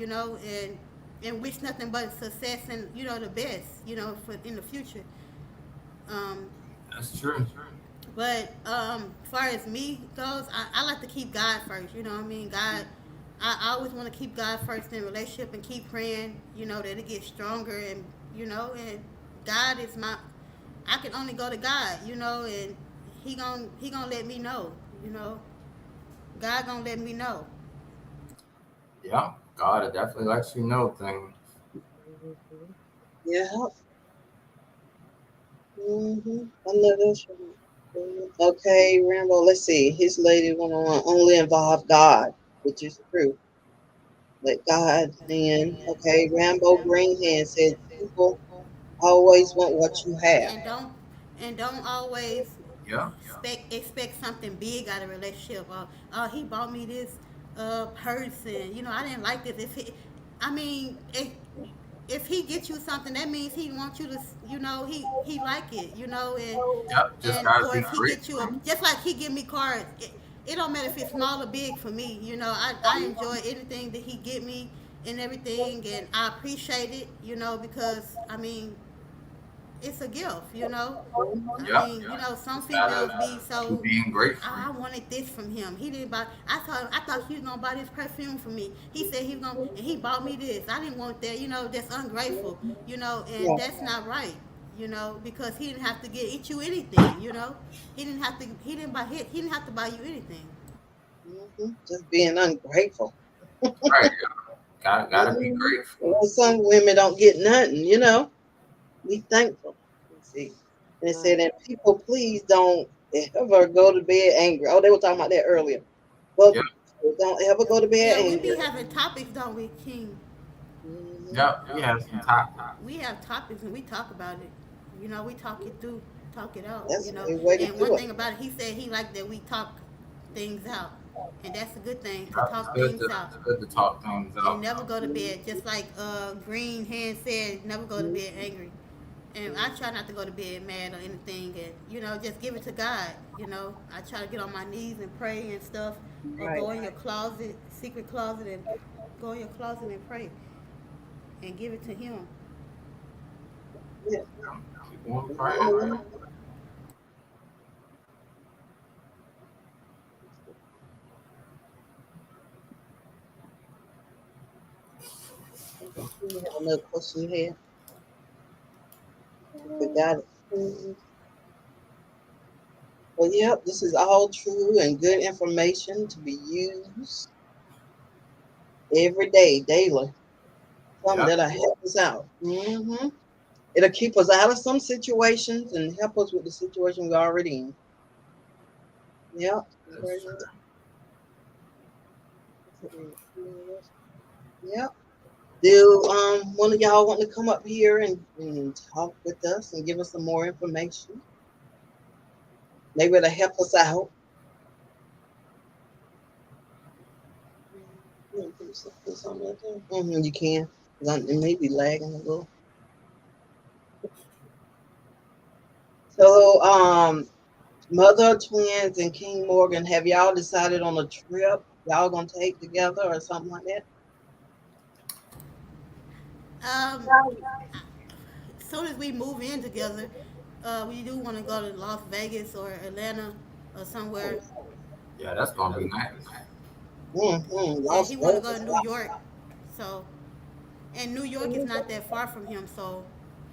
and wish nothing but success and, the best, for in the future. Um, That's true. but as far as me goes, I like to keep God first. You know what I mean? God, I always want to keep God first in a relationship and keep praying. That it gets stronger and God is my. I can only go to God. And He gonna let me know. God gonna let me know. Yeah, God, it definitely lets you know things. Mhm. Yeah. I know that's right. Okay, Rambo. Let's see. His lady went on only involve God, which is true. Let God in. Okay, Rambo Greenhand said people always want what you have. And don't always Yeah. expect something big out of a relationship. He bought me this person. You know, I didn't like this. I mean, if he gets you something, that means he wants you to, you know, he like it, you know, Yep. Just and gotta or be if he gets you grateful. just like he give me cards. It don't matter if it's small or big for me. You know, I enjoy anything that he get me and everything, and I appreciate it. You know, because I mean, it's a gift, you know. I Yep. mean, you know, some Just gotta females be keep so. being grateful. I wanted this from him. He didn't buy. I thought he was gonna buy this perfume for me. He said he was gonna, and he bought me this. I didn't want that. You know, that's ungrateful. You know, and Yeah. that's not right. You know, because he didn't have to get you anything. You know, he didn't have to. He didn't buy. He didn't have to buy you anything. Just being ungrateful. Right. Gotta be grateful. Well, some women don't get nothing, you know. Be thankful. Let's see. And it said Right. that people please don't ever go to bed angry. Oh, they were talking about that earlier. Well, Yep. don't ever go to bed Yeah, we angry. be having topics, don't we, King? Mhm. Yep. We have some topics. We have topics and we talk about it. You know, we talk it through, talk it out. That's You a know, good way to and one do it. thing about it, he said he liked that we talk things out, and that's a good thing to Yep. talk things out It's good to talk things and out. never go to bed. Just like Green Hand said, never go to bed angry. And I try not to go to bed mad or anything, and you know, just give it to God. You know, I try to get on my knees and pray and stuff, or Right. go in your closet, secret closet, and go in your closet and pray and give it to Him. Yeah. Keep on praying. You have another question you have? We got it. Well, yep, this is all true and good information to be used every day, daily. Something Yep. that'll help us out. It'll keep us out of some situations and help us with the situation we're already in. Yep. That's true. Yep. Do one of y'all want to come up here and talk with us and give us some more information? Maybe it'll help us out. You can. It may be lagging a little. So, Mother Twins and King Morgan, have y'all decided on a trip y'all gonna take together or something like that? Um, as soon as we move in together, we do want to go to Las Vegas or Atlanta or somewhere. Yeah, that's gonna be nice. And Las he want to go Vegas. to New York. So, and New York is not that far from him. So,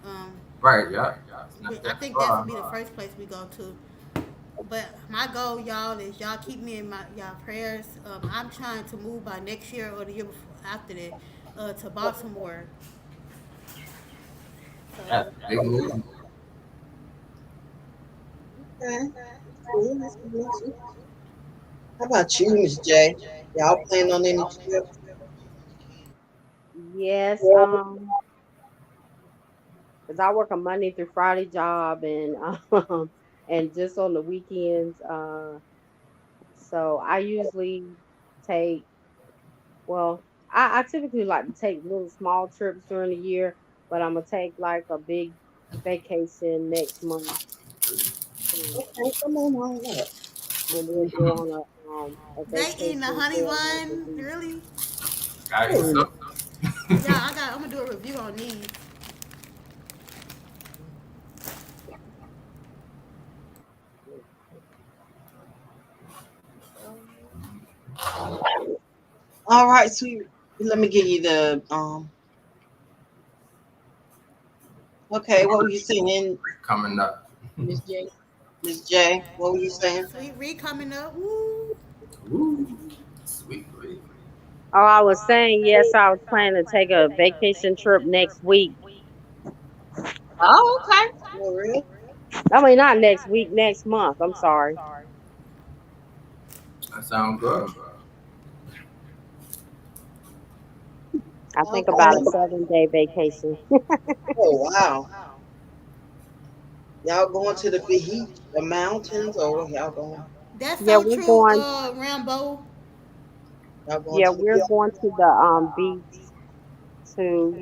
um, Right. Yeah. It's not I that think that would be the far. first place we go to. But my goal, y'all, is y'all keep me in my y'all prayers. I'm trying to move by next year or the year before, after that to Baltimore. So, That's a big move. Okay. How about you, Miss J? Y'all planning on any trips? Yes. Because I work a Monday through Friday job, and and just on the weekends. So I usually take. Well, I typically like to take little small trips during the year, but I'm gonna take like a big vacation next month, um, Okay, come on up. and we'll go on a they eating the vacation honey for like a bun, week. really? Gotta eat Hmm. Yeah, I'm gonna do a review on these. All right, sweet. Let me give you the Okay, what were you saying, coming up. Miss J? Miss J, what were you saying? Sweet Ree coming up. Woo! Ooh, sweet. Oh, I was saying, yes, I was planning to take a vacation trip next week. Oh, okay. Oh, really? I mean, not next week, next month. I'm sorry. That sounds good. I think about a Okay. 7-day vacation. Oh, wow. Y'all going to the beach, the mountains, or where y'all going? That's Yeah, so we're true, going. Rambo. Y'all going Yeah, to the we're beach? going to the beach to,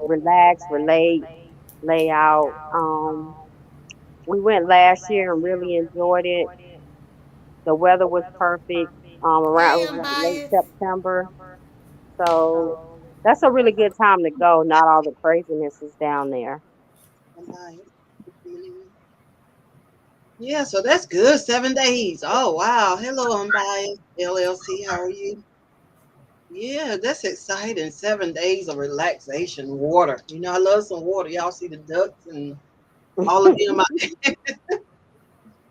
relax, relate, lay out. We went last year and really enjoyed it. The weather was perfect. Around Hey, it was like late unbiased. September, so that's a really good time to go. Not all the craziness is down there. Somebody. Yeah, so that's good. 7 days. Oh, wow. Hello, Unbiased LLC. How are you? Yeah, that's exciting. 7 days of relaxation, water. I love some water. Y'all see the ducks and all of them.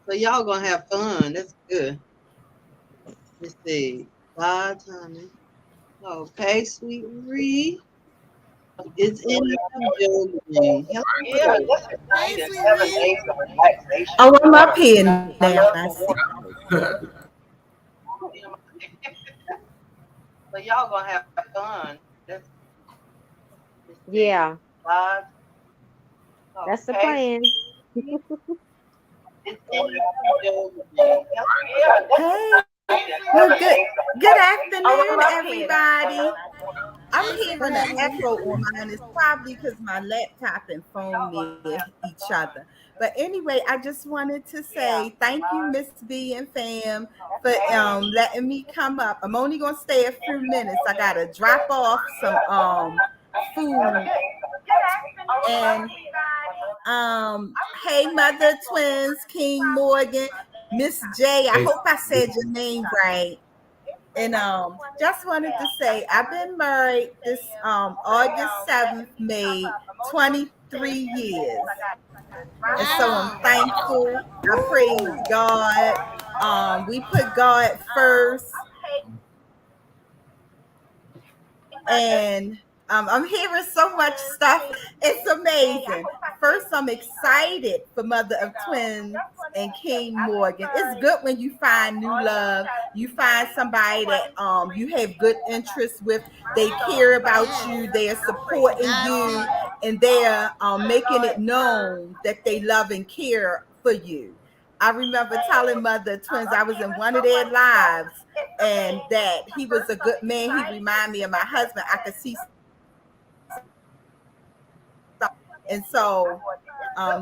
So y'all gonna have fun. That's good. Let's see. Bye, Tommy. Okay, sweet Ree. It's in the building. Hello. Hey, sweet Ree. Oh, I'm up here now. I see. So y'all gonna have fun. Let's see. Yeah, Bye. that's the Okay. plan. It's in the building. Hey, well, good afternoon, everybody. I'm Hey, sweet hearing an Ree. echo on mine. It's probably because my laptop and phone near each other. But anyway, I just wanted to say thank you, Miss B and fam, for letting me come up. I'm only gonna stay a few minutes. I gotta drop off some food and hey, Mother Twins, King Morgan, Miss J. I hope I said your name right. And just wanted to say I've been married this August 7th made 23 years. And so I'm Wow. thankful. I praise Woo. God. We put God first. And I'm hearing so much stuff. It's amazing. First, I'm excited for Mother of Twins and King Morgan. It's good when you find new love. You find somebody that you have good interest with. They care about Yes. you. They are supporting That's you, it. and they are making it known that they love and care for you. I remember telling Mother of Twins I was in one of their lives and that he was a good man. He reminded me of my husband. I could see. And so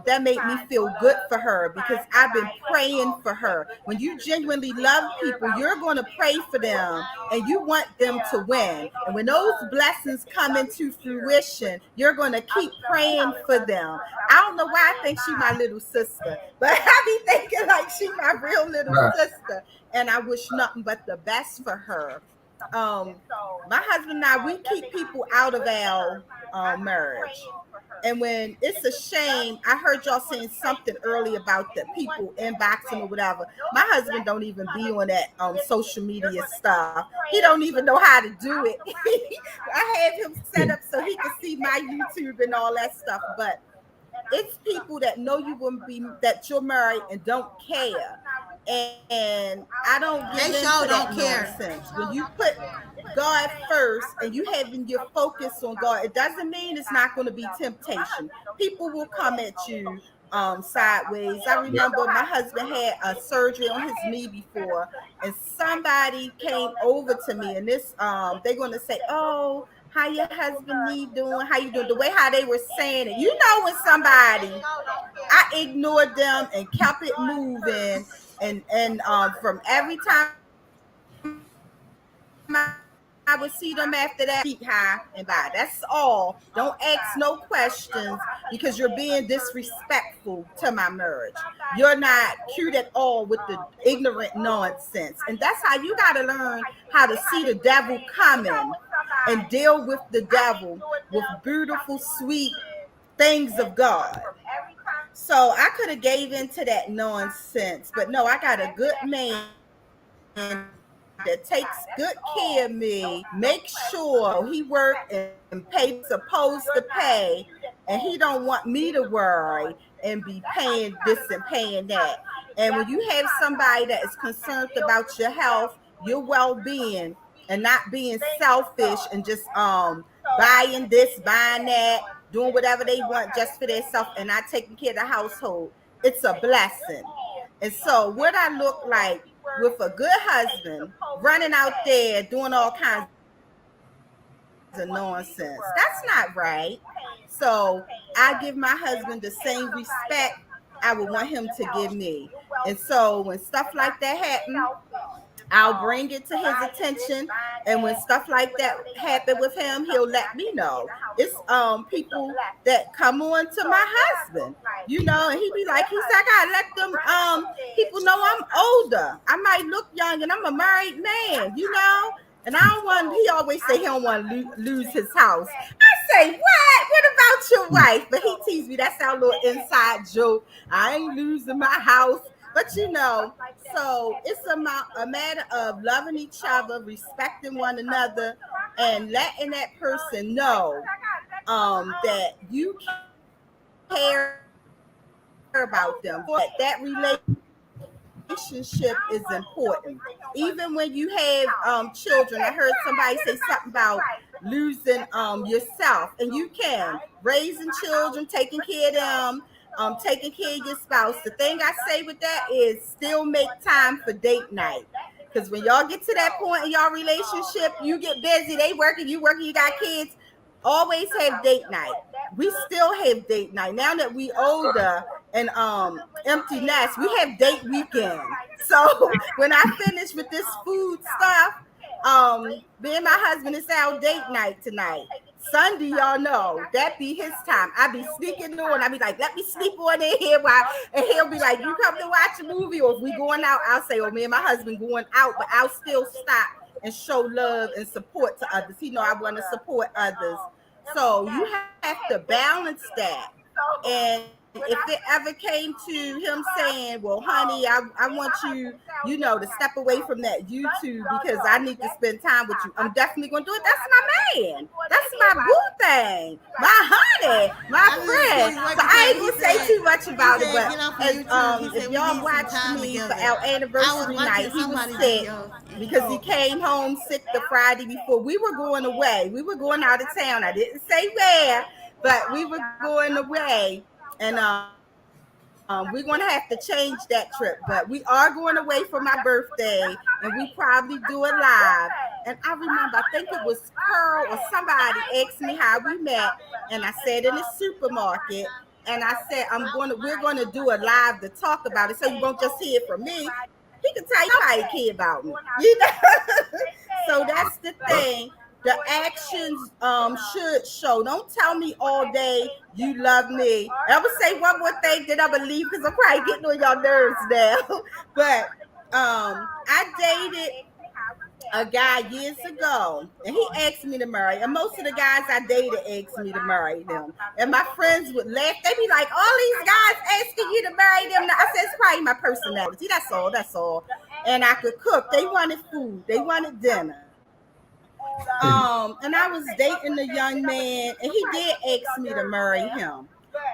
that made me feel good for her because I've been praying for her. When you genuinely love people, you're going to pray for them and you want them to win. And when those blessings come into fruition, you're going to keep praying for them. I don't know why I think she's my little sister, but I be thinking like she's my real little sister. And I wish nothing but the best for her. My husband and I, we keep people out of our marriage. And when it's a shame, I heard y'all saying something earlier about the people inboxing or whatever. My husband don't even be on that social media stuff. He don't even know how to do it. I had him set up so he could see my YouTube and all that stuff. But it's people that know you wouldn't be that you're married and don't care. And I don't They get sure into that don't care. nonsense. When you put God first and you having your focus on God, it doesn't mean it's not going to be temptation. People will come at you sideways. I remember my husband had a surgery on his knee before, and somebody came over to me, and this they're going to say, "Oh, how your husband knee doing? How you doing?" The way how they were saying it, when somebody, I ignored them and kept it moving, and from every time I would see them after that, feet high and by. That's all. Don't ask no questions because you're being disrespectful to my marriage. You're not cute at all with the ignorant nonsense. And that's how you got to learn how to see the devil coming and deal with the devil with beautiful, sweet things of God. So I could have gave into that nonsense, but no, I got a good man that takes good care of me, make sure he work and pay supposed to pay, and he don't want me to worry and be paying this and paying that. And when you have somebody that is concerned about your health, your well-being, and not being selfish and just buying this, buying that, doing whatever they want just for themselves and not taking care of the household, it's a blessing. And so what I look like with a good husband running out there doing all kinds of nonsense, that's not right. So I give my husband the same respect I would want him to give me. And so when stuff like that happens, I'll bring it to his attention, and when stuff like that happen with him, he'll let me know. It's people that come on to my husband, you know, and he be like, he said, I gotta let them people know I'm older. I might look young, and I'm a married man, you know. And I don't want. He always say he don't want to lose his house. I say, what? What about your wife? But he teases me. That's our little inside joke. I ain't losing my house. But you know, so it's a matter of loving each other, respecting one another, and letting that person know that you care about them. That relationship is important. Even when you have children, I heard somebody say something about losing yourself, and you can raising children, taking care of them. Taking care of your spouse. The thing I say with that is still make time for date night. Because when y'all get to that point in y'all relationship, you get busy, they working, you got kids, always have date night. We still have date night. Now that we older and empty nest, we have date weekend. So when I finish with this food stuff, me and my husband, it's our date night tonight. Sunday, y'all know, that be his time. I be sneaking on. I be like, let me sleep on in here and he'll be like, you come to watch a movie, or if we going out, I'll say, oh, me and my husband going out, but I'll still stop and show love and support to others. He know I want to support others. So you have to balance that. And if it ever came to him saying, well, honey, I want you, you know, to step away from that YouTube because I need to spend time with you, I'm definitely going to do it. That's my man. That's my boo thing. My honey. My friend. So I ain't going to say too much about it, but if y'all watched me for our anniversary night, he was sick because he came home sick the Friday before. We were going away. We were going out of town. I didn't say where, but we were going away. And we're going to have to change that trip, but we are going away for my birthday, and we probably do it live. And I remember, I think it was Pearl or somebody asked me how we met, and I said in the supermarket, and I said we're going to do it live to talk about it, so you won't just hear it from me. He can tell you how he care about me, you know. So that's the thing. The actions should show. Don't tell me all day you love me. And I would say one more thing that I believe, because I'm probably getting on y'all nerves now. But I dated a guy years ago, and he asked me to marry. And most of the guys I dated asked me to marry them. And my friends would laugh. They'd be like, all these guys asking you to marry them. Now, I said, it's probably my personality. That's all. And I could cook. They wanted food. They wanted dinner. And I was dating a young man, and he did ask me to marry him,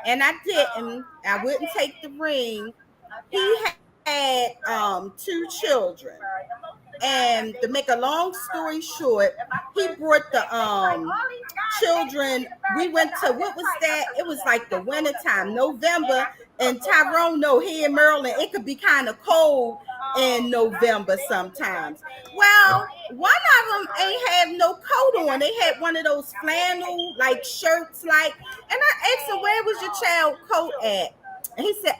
and I didn't. I wouldn't take the ring. He had 2 children, and to make a long story short, he brought the children. We went to, what was that? It was like the wintertime, November, and Tyrone, no, here in Maryland, it could be kind of cold in November sometimes. Well, one of them ain't have no coat on. They had one of those flannel like shirts, like, and I asked him, where was your child coat at? And he said,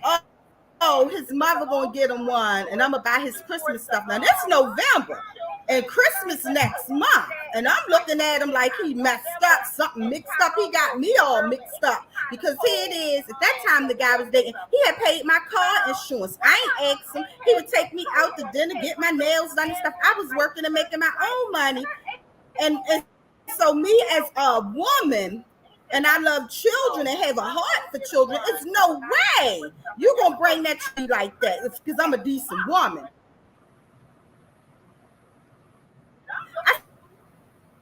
oh, his mother gonna get him one, and I'm gonna buy his Christmas stuff. Now that's November, and Christmas next month, and I'm looking at him like he messed up, something mixed up. He got me all mixed up, because here it is. At that time, the guy was dating. He had paid my car insurance. I ain't asked him. He would take me out to dinner, get my nails done and stuff. I was working and making my own money, and so me as a woman, and I love children and have a heart for children, it's no way you're going to bring that to me like that. It's because I'm a decent woman.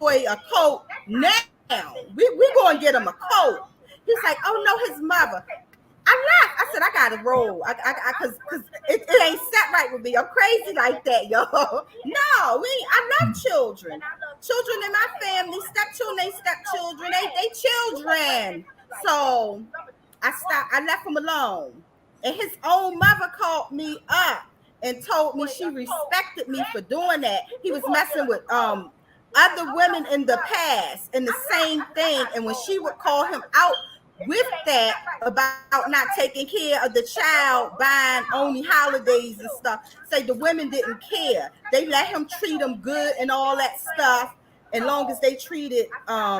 boy a coat now. We going to get him a coat. He's like, oh no, his mother. I laughed. I said, I gotta roll. Cause it ain't set right with me. I'm crazy like that, yo. No, I love children. Children in my family, stepchildren, they stepchildren, they children. So I left him alone. And his own mother called me up and told me she respected me for doing that. He was messing with other women in the past and the same thing. And when she would call him out with that about not taking care of the child, buying only holidays and stuff, say the women didn't care. They let him treat them good and all that stuff. As long as they treated,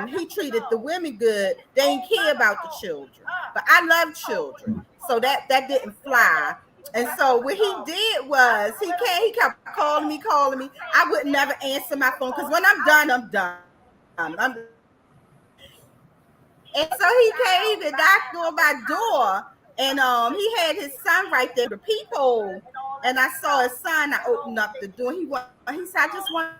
he treated the women good, they didn't care about the children. But I love children, so that didn't fly. And so what he did was he kept calling me. I would never answer my phone because when I'm done, I'm done. And so he came and knocked on my door, and he had his son right there, the peephole, and I saw his son. I opened up the door. He said, I just wanted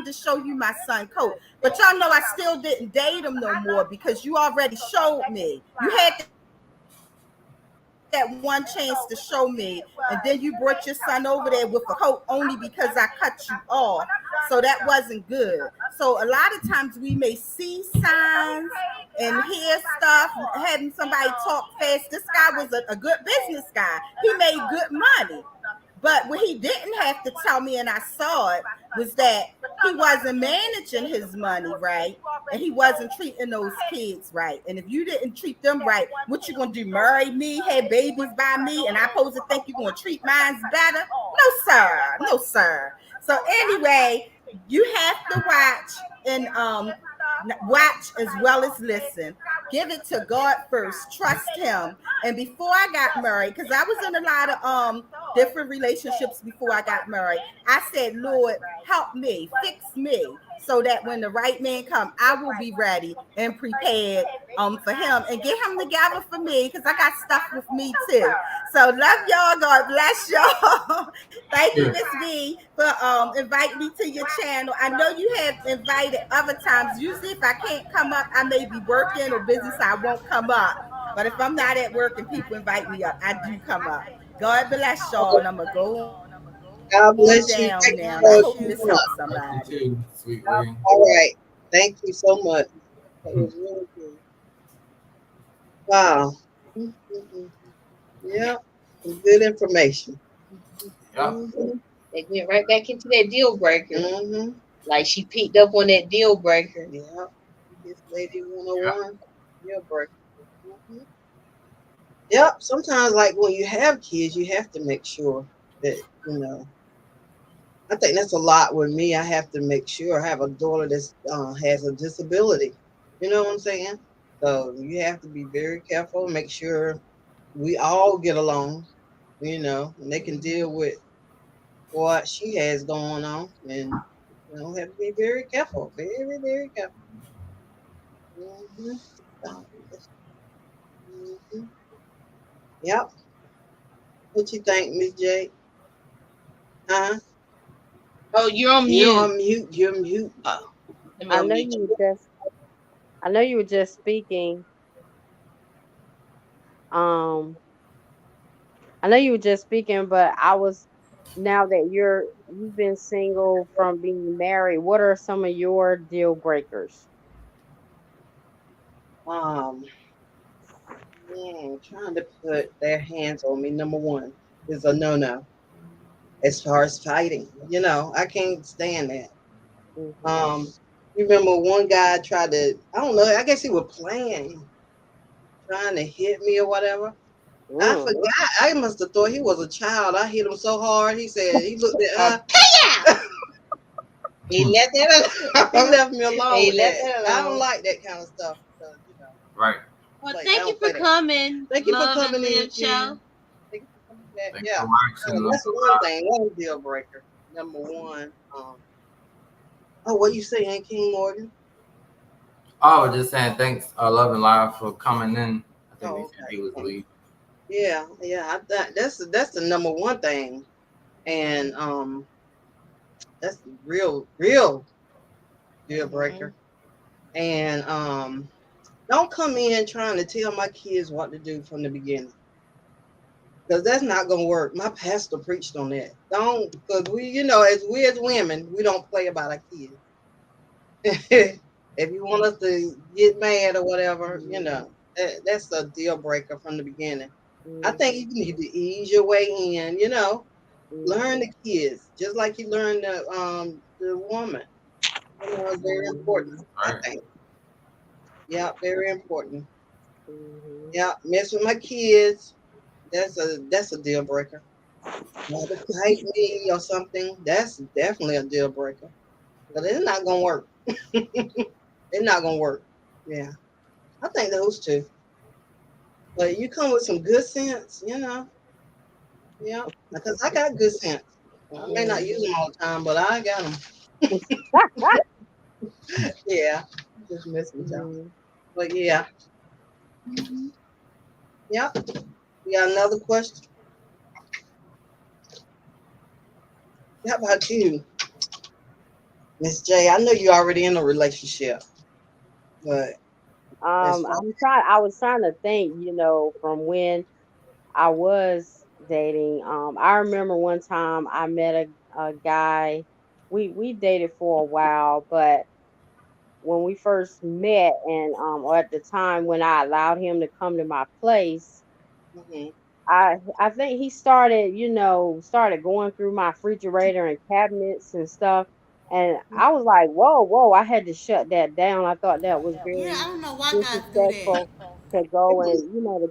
to show you my son coat. But y'all know I still didn't date him no more because you already showed me. You had that one chance to show me, and then you brought your son over there with a coat only because I cut you off. So that wasn't good. So a lot of times we may see signs and hear stuff, having somebody talk fast. This guy was a good business guy. He made good money. But what he didn't have to tell me, and I saw it, was that he wasn't managing his money right, and he wasn't treating those kids right. And if you didn't treat them right, what you gonna do? Marry me, have babies by me, and I supposed to think you're gonna treat mine better? No, sir. No, sir. So anyway, you have to watch as well as listen. Give it to God first. Trust him. And before I got married, because I was in a lot of different relationships before I got married, I said, Lord, help me, fix me, so that when the right man comes, I will be ready and prepared for him and get him together for me, because I got stuff with me too. So love y'all. God bless y'all. Thank you, Miss B, for inviting me to your channel. I know you have invited other times. Usually if I can't come up, I may be working or busy, so I won't come up. But if I'm not at work and people invite me up, I do come up. God bless y'all, and I'm going to go God bless you. down Thank now. you I so hope this much. helps Thank somebody. you too, sweet William. All right. Thank you so much. That was really good. Wow. Yeah. Some good information. Yep. They went right back into that deal breaker. Mm-hmm. Like she picked up on that deal breaker. Yeah. This lady 101. Deal breaker. Mm-hmm. Yep. Sometimes, like when you have kids, you have to make sure that, I think that's a lot with me. I have to make sure I have a daughter that has a disability. You know what I'm saying? So you have to be very careful, make sure we all get along, and they can deal with what she has going on. And, have to be very careful, very, very careful. Mm-hmm. Mm-hmm. Yep. What you think, Miss J? Huh? Oh, you're on mute. You're on mute. You're mute. Let me I know unmute you you. were just speaking. I know you were just speaking, but now that you've been single from being married, what are some of your deal breakers? Trying to put their hands on me, number one, is a no-no. As far as fighting, I can't stand that. Mhm. You remember one guy tried to, I don't know, I guess he was playing, trying to hit me or whatever. I Mm. forgot. I must have thought he was a child. I hit him so hard. He said, he looked at He left that alone. he left me alone He with left that. that I alone. don't like that kind of stuff. Because, Right. Well, like, I thank you don't for play that. coming. Thank you for Love and coming in. Live show. Thank you for coming back. Thanks Yeah. for watching. That's one thing. One deal breaker. Number one. What you saying, King Morgan? Oh, just saying thanks, Love and Live, for coming in. I think Oh, they said okay. he was leaving. Yeah. I thought that's the number one thing, and that's real deal breaker. And don't come in trying to tell my kids what to do from the beginning. Because that's not gonna work. My pastor preached on that. Don't, because we, as women, we don't play about our kids. If you want us to get mad or whatever, that's a deal breaker from the beginning. I think you need to ease your way in, learn the kids, just like you learn the woman. It's very important, I think. Yeah, very important. Yeah, mess with my kids. That's a deal breaker. Want to fight me or something? That's definitely a deal breaker. But it's not gonna work. It's not gonna work. Yeah, I think those two. But you come with some good sense, Yeah, because I got good sense. I may not use them all the time, but I got them. Yeah, just messing with y'all. But yeah. Yep. You got another question? How about you, Miss J? I know you're already in a relationship, but I was trying to think, from when I was dating. I remember one time I met a guy. We dated for a while, but when we first met, and or at the time when I allowed him to come to my place, mhm. I think he started going through my refrigerator and cabinets and stuff. And I was like, whoa, whoa, I had to shut that down. I thought that was Yeah, I very don't know why guys do that. disrespectful to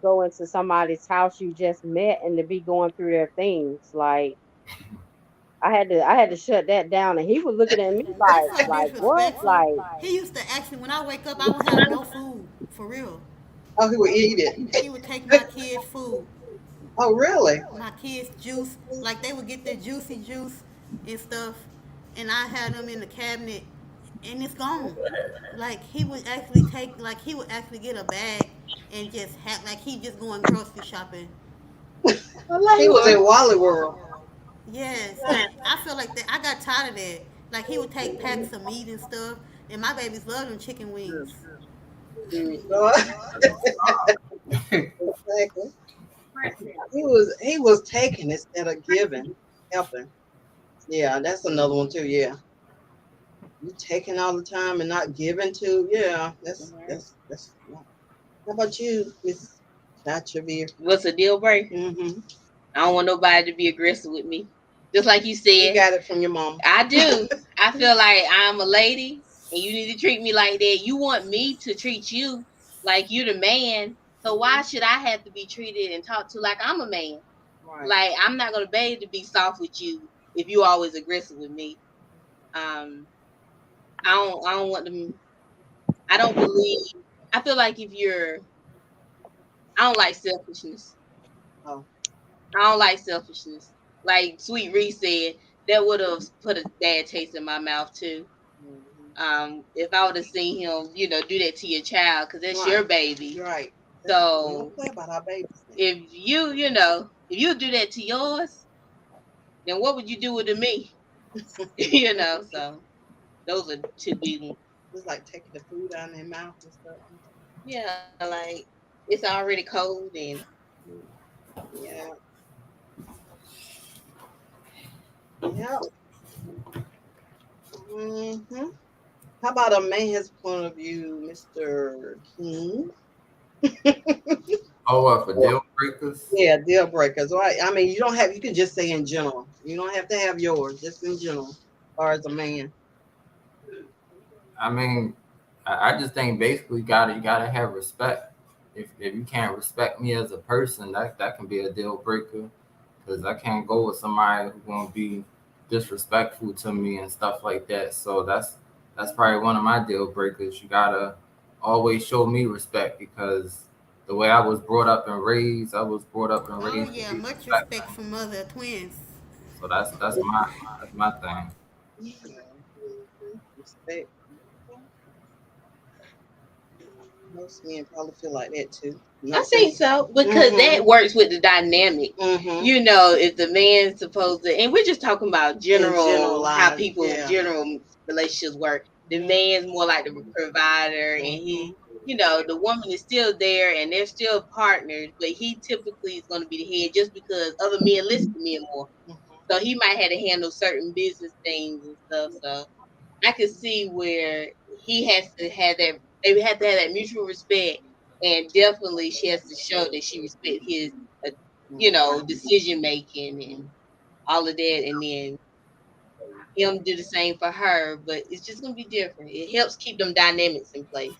go into somebody's house you just met and to be going through their things. Like I had to shut that down, and he was looking at me That's so like what? disrespectful. Like He used to actually, when I wake up, I would have no food for real. Oh, he would eat it. He would take my kids' food, Oh, really? my kids' juice. Like they would get their juicy juice and stuff, and I had them in the cabinet, and it's gone. Like he would actually get a bag and just have, like he just going grocery shopping. He was in Wally World. Yes, like I feel like that. I got tired of that. Like he would take packs of meat and stuff, and my babies love them chicken wings. Exactly. He was taking instead of giving, helping. Yeah, that's another one too. Yeah, you taking all the time and not giving to. Yeah, that's. How about you, Miss Natchavir? What's a deal breaker? Mm-hmm. I don't want nobody to be aggressive with me. Just like you You said, got it from your mom. I do. I feel like I'm a lady and you need to treat me like that. You want me to treat you like you're the man. So why should I have to be treated and talked to like I'm a man? Right. Like I'm not gonna be able to be soft with you if you always aggressive with me. I don't want them. I don't believe. I feel like I don't like selfishness. Oh. I don't like selfishness. Like Sweet Reese said, that would have put a bad taste in my mouth too. If I would have seen him, do that to your child, because that's your baby. Right. We So don't play about our babies. if you do that to yours, then what would you do with me? So those are two big ones. It's like taking the food out of their mouth and stuff. Yeah, like it's already cold and Yeah. Yeah. Mm-hmm. How about a man's point of view, Mr. King? Oh, what for deal breakers? Yeah, deal breakers, right? I mean, you can just say in general. You don't have to have yours, just in general, as far as a man. I mean, I just think basically you gotta have respect. If you can't respect me as a person, that can be a deal breaker. Because I can't go with somebody who's gonna be disrespectful to me and stuff like that. So that's probably one of my deal breakers. You gotta always show me respect, because the way I was brought up and raised, Oh yeah, to be much respectful. respect from mother twins. So that's my thing. Respect. Most men probably feel like that too. I think so, because that works with the dynamic. Mm-hmm. If the man's supposed to, and we're just talking about general how generalized, people yeah. general relationships work. the man's more like the provider, and he, the woman is still there, and they're still partners, but he typically is going to be the head just because other men listen to men more. So he might have to handle certain business things and stuff. So I can see where he has to have that. They have to have that mutual respect, and definitely she has to show that she respects his, decision making and all of that, and then him do the same for her. But it's just gonna be different. It helps keep them dynamics in place.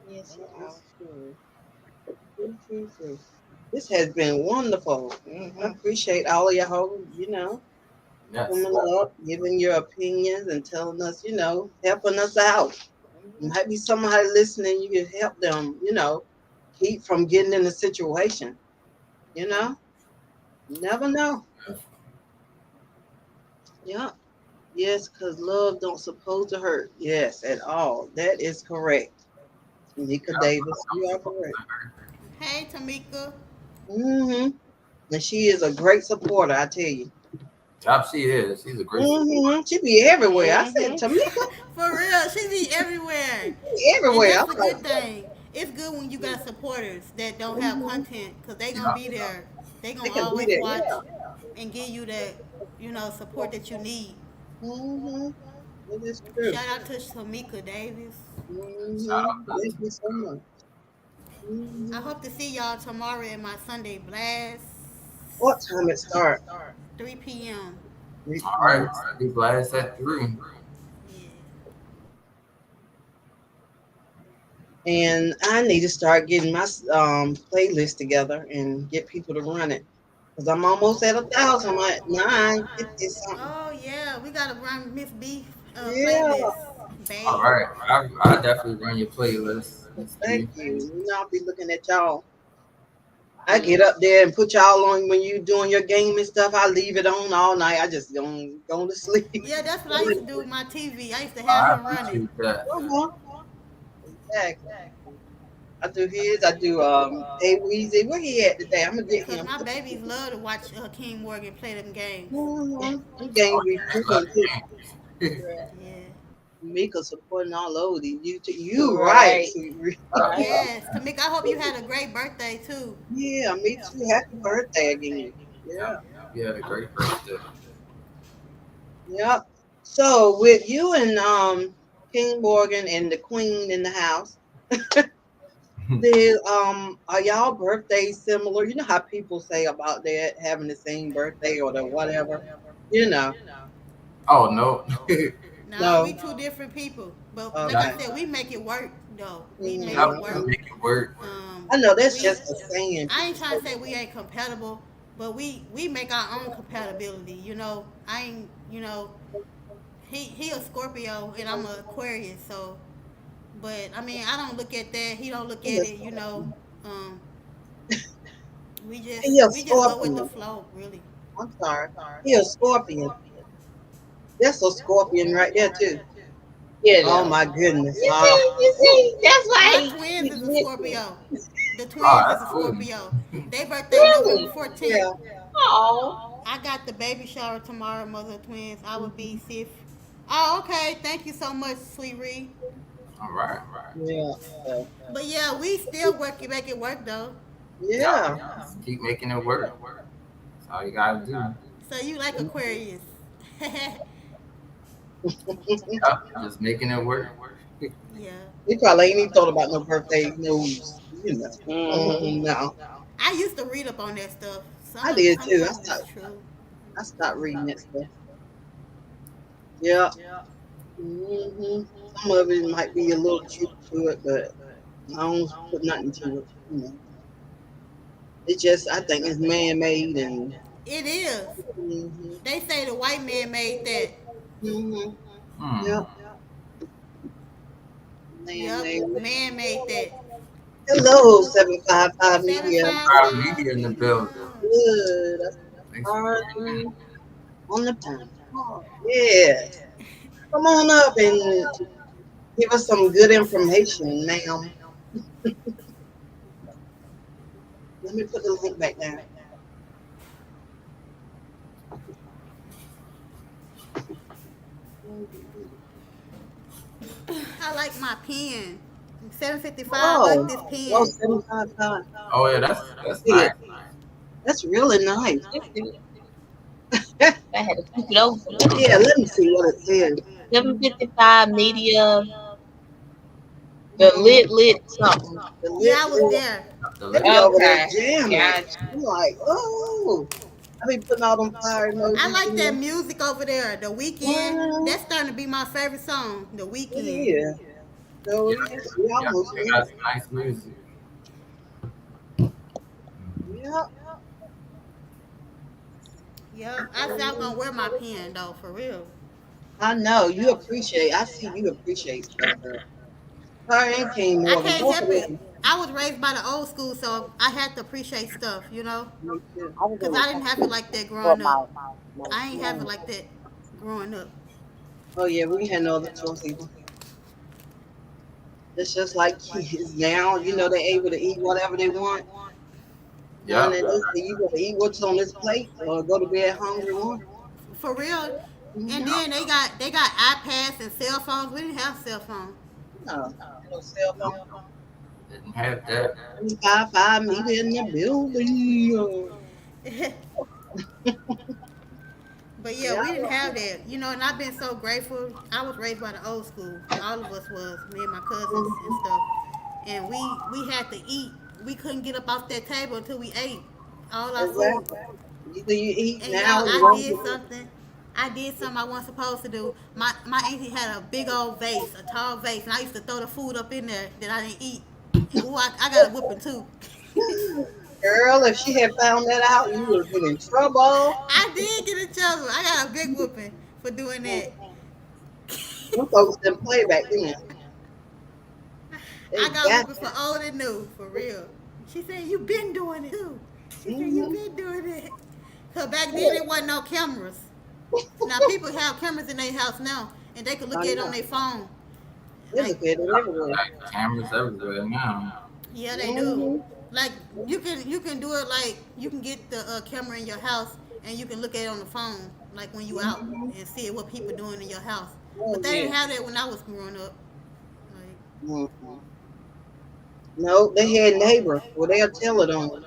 Yes, That's true. True. This has been wonderful. I appreciate all of y'all, Yes. coming up, giving your opinions and telling us, helping us out. Might be somebody listening, you can help them, keep from getting in a situation. You never know. Yeah. Yes, because love don't supposed to hurt. Yes, at all. That is correct. Nika Davis, you are correct. Hey, Tamika. Mm-hmm. And she is a great supporter, I tell you. Yep, she is. She's a great. Mm-hmm. She be everywhere. I said, Tamika, For real, she be everywhere. she be everywhere. And that's I'm a like, good thing. It's good when you got supporters that don't have content because they gonna be there. They they gonna can be always there. watch Yeah. and give you that, support that you need. Mm-hmm. It is true. Shout out to Tamika Davis. Mm-hmm. Thank you so much. I Mm-hmm. hope to see y'all tomorrow at my Sunday blast, What time it start? 3 p.m. 3 All p.m. right, be blessed at 3. Yeah. And I need to start getting my playlist together and get people to run it. Because I'm almost at 1,000. I'm at 950 something. Oh yeah, we gotta run Miss B Yeah. playlist, All babe. right, I definitely run your playlist. Miss Thank B. you. I'll be looking at y'all. I get up there and put y'all on when you doing your game and stuff. I leave it on all night. I just don't go to sleep. Yeah, that's what I used to do with my TV. I used to have I him running. appreciate that. Uh-huh. Exactly. I do his. I do Hey Weezy. Where he at today? I'm gonna get Cause him. my babies love to watch King Morgan play them games. Mm-hmm. Them games be I love fun too. the game. Yeah. Mika supporting all over these. You right. Right. Sweet. Yes. Tamika, I hope you had a great birthday too. Yeah, me too. Happy birthday again. Yeah. You had a great birthday. Yep. So with you and King Morgan and the Queen in the house, are y'all birthdays similar? You know how people say about that having the same birthday or the whatever. You know. Oh no. Nah, we No. two different people. But like Okay. I said, we make it work though. We make Yep, it we work. make it work. I know that's We just a saying. I ain't trying to say we ain't compatible, but we make our own compatibility. I ain't. He a Scorpio and I'm a Aquarius, so. But I mean, I don't look at that. He don't look at it. Um, we just He a we just go with the Scorpion. flow, really. I'm sorry. He a Scorpion. That's a Scorpion right there too. Yeah. Oh my goodness. You see, that's My why twins is a Scorpio. The Oh, twins is that's a cool. Scorpio. They birthday November 14th. Yeah. Oh, I got the baby shower tomorrow, mother of twins. I will be Sif. Oh, okay. Thank you so much, Sweet Ree. All right. Yeah. So, But yeah, we still make it work though. yeah. Just keep making it work. That's all you gotta do. So you like Aquarius? Yep, just making it work. Yeah. He probably ain't even thought about no birthday news. No. I used to read up on that stuff. I did Some too. stuff is true. I stopped reading that stuff. Yeah. hmm Some of it might be a little truth to it, but I don't put nothing to it. It just, I think it's man-made and. It is. hmm They say the white man made that. hmm Hmm. Yep. Yep. Man-made. Man made that. Hello, 755 Media. 755 Media in the building. Good. That's Thanks for hard coming in. on the phone. Yeah. Come on up and give us some good information, ma'am. Let me put the link back down. I like my pen. 755. I like Oh, this well, pen. 75 pounds. Oh yeah, that's Yeah, nice. that's really nice. I had to flip it over. Yeah, let me see what it says. 755 media, the Mhm. lit something. The Yeah, I was lit, there. The they lip. be over there Okay, jamming. gotcha. I'm like, oh, I be putting all them fire I emojis like in that there. music over there. The Weekend. Mhm. That's starting to be my favorite song. The It Weekend. is. So Yeah, it is. We yeah, almost they there. got some nice music. Yeah, Yeah, I said I'm gonna wear my pen though, for real. I know. You appreciate. I see you appreciate stuff, girl. Her and King I Morgan, can't both of help it. them. I was raised by the old school, so I had to appreciate stuff, you know, Me too. because I didn't have it like that growing up. I ain't have it Mhm. like that growing up. Oh yeah, we ain't had no other choice either. It's just like kids now. You know, they're able to eat whatever they want. None Yep. of this. You gotta eat what's on this plate, or go to bed hungry one. For real. And Mm-hmm. then they got iPads and cell phones. We didn't have cell phones. No, no cell Nope. phone. Didn't have that. 5 meet in the building. But yeah, Yeah. we didn't have that, you know. And I've been so grateful. I was raised by the old school. All of us was, me and my cousins and Mhm. stuff. And we had to eat. We couldn't get up off that table until we ate all our food. Exactly. Either you eat And yo, now or you I won't did get it. something. I did something I wasn't supposed to do. My auntie had a big old vase, a tall vase, and I used to throw the food up in there that I didn't eat. Ooh, I got a whipping too. Girl, if she had found that out, you would have been in trouble. I did get in trouble. I got a big whooping for doing that. Them folks didn't play back then. They I got got whooping for old and new, for real. She said, you been doing it too. She said, you mm-hmm. been doing it. Because back then there wasn't no cameras. Now people have cameras in their house now, and they can look I at it know. on their phone. They Like, look at it everywhere. Like cameras everywhere now. yeah, they do. Mm-hmm. Like you can do it like you can get the camera in your house and you can look at it on the phone like when you out Mm-hmm. and see what people doing in your house. Oh But they yeah. didn't have that when I was growing up. Like, Mm-hmm. No, they had neighbors. Well, they'll tell it on you.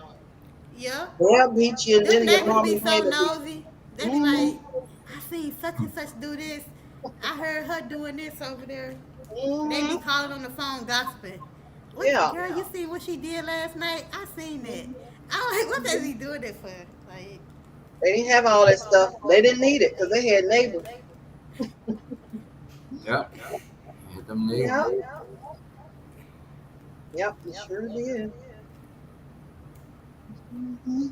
yeah, They'll beat you, and them then your neighbors be mama's so neighbor beat nosy. They you. be Mm-hmm. like, I seen such and such do this. I heard her doing this over there. They be Mm-hmm. calling on the phone gossiping. What Yeah. girl? You seen what she did last night? I seen that. I'm like, what they be doing it for? Like, They didn't have all that stuff. They didn't need it because they had neighbors. Yep. Hit them neighbors. Yep. Yep. It sure did. Mm-hmm.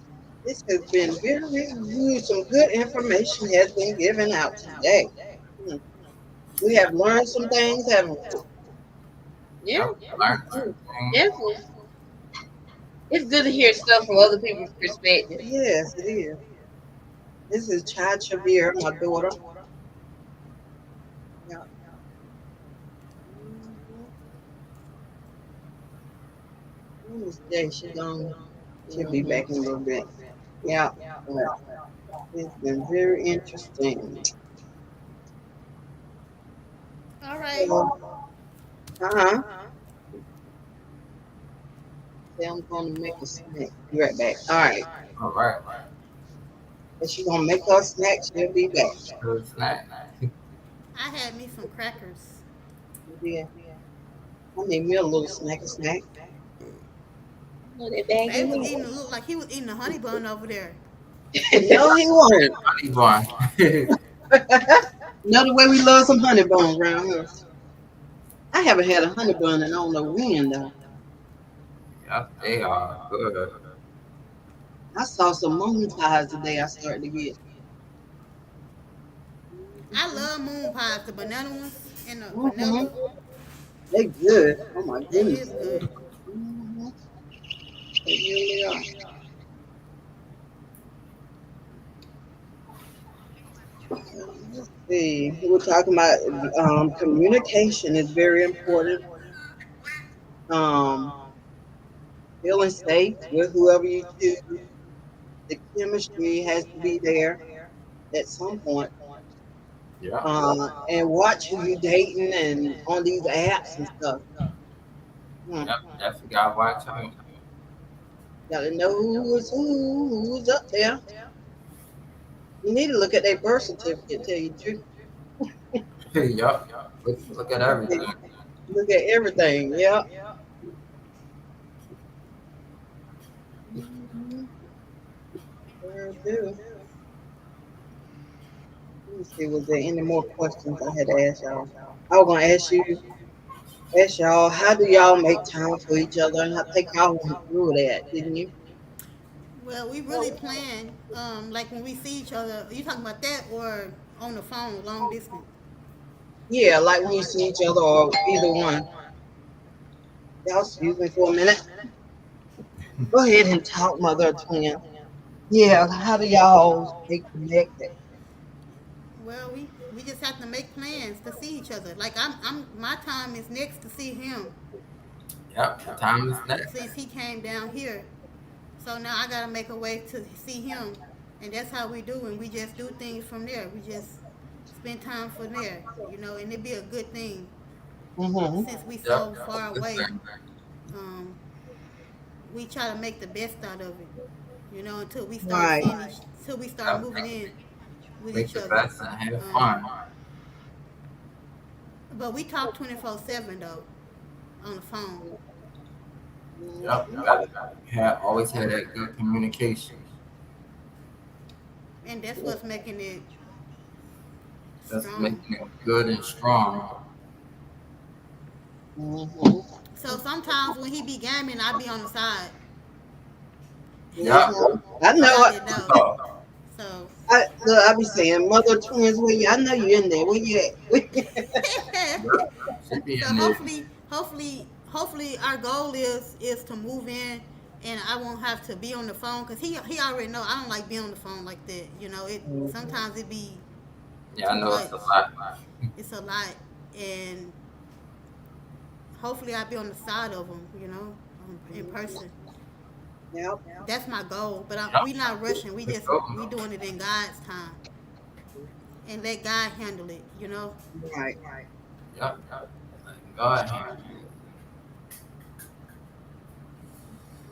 This has been very good. Some good information has been given out today. Hmm. We have learned some things, haven't we? Yeah, Yep. Learned some things. definitely. It's good to hear stuff from other people's perspective. Yes, it is. This is Chai Chavir, my daughter. Yeah. Wednesday, she's gone. She'll be back in a little bit. Yeah. Well, it's been very interesting. all right. Uh-huh. Say I'm gonna make a snack. Be right back. All right. All right. And she's gonna make her snack. She'll be back. Good snack. I had me some crackers. Yeah. I need me a little snack. Know that bag Baby in was there? eating, looked like he was eating a honey bun over there. No, he won't. Honey bun. Know the way we love some honey buns around here. I haven't had a honey bun in I don't know when though. Yep, they are good. I saw some moon pies today I started to get. I love moon pies, the banana ones and the Mm-hmm. vanilla. They good. Oh my They is goodness. good. Mhm. They really are. Let's see. We're talking about communication is very important. Um, Feeling safe with whoever you choose. The chemistry has to be there at some point. Yeah. And watch who you dating and on these apps and stuff. Yep. Definitely gotta watch out. Gotta know who's up there. You need to look at their birth certificate, tell you the truth. Yep. Look at everything. Look at everything, yeah. Sure do. Let me see, was there any more questions I had to ask y'all? I was gonna ask y'all, how do y'all make time for each other? And I think y'all went through that, didn't you? Well, we really plan, like when we see each other. Are you talking about that or on the phone, long distance? Yeah, like when you see each other or either one. Y'all excuse me for a minute. Go ahead and talk, mother of twin. Yeah, how do y'all stay connected? Well, we just have to make plans to see each other. Like my time is next to see him Yep. The time is next. since he came down here. So now I gotta make a way to see him, and that's how we do. And we just do things from there. We just spend time from there, and it'd be a good thing Mm-hmm. since we Yep. so far away. Um, we try to make the best out of it, until we start Right. until we start Yep. moving in with Make each the other. best and have Um, fun. but we talk 24/7 though on the phone, Yep. You gotta always have that good communication. and that's what's making it That's strong. making it good and strong. Mm-hmm. So sometimes when he be gaming, I be on the side. Yep. I know Y'all it. didn't know. So, So I be saying, mother of twins, where you? I know you in there. Where you at? yep. Should be so in there. hopefully our goal is to move in, and I won't have to be on the phone because he already know I don't like being on the phone like that. It sometimes it be Yeah, too I know it's much. a lot. It's a lot, and hopefully I'll be on the side of him. In person. Yep. That's my goal. But Yep. we not rushing. We Let's just go. we doing it in God's time and let God handle it. Right. Yep. Go ahead.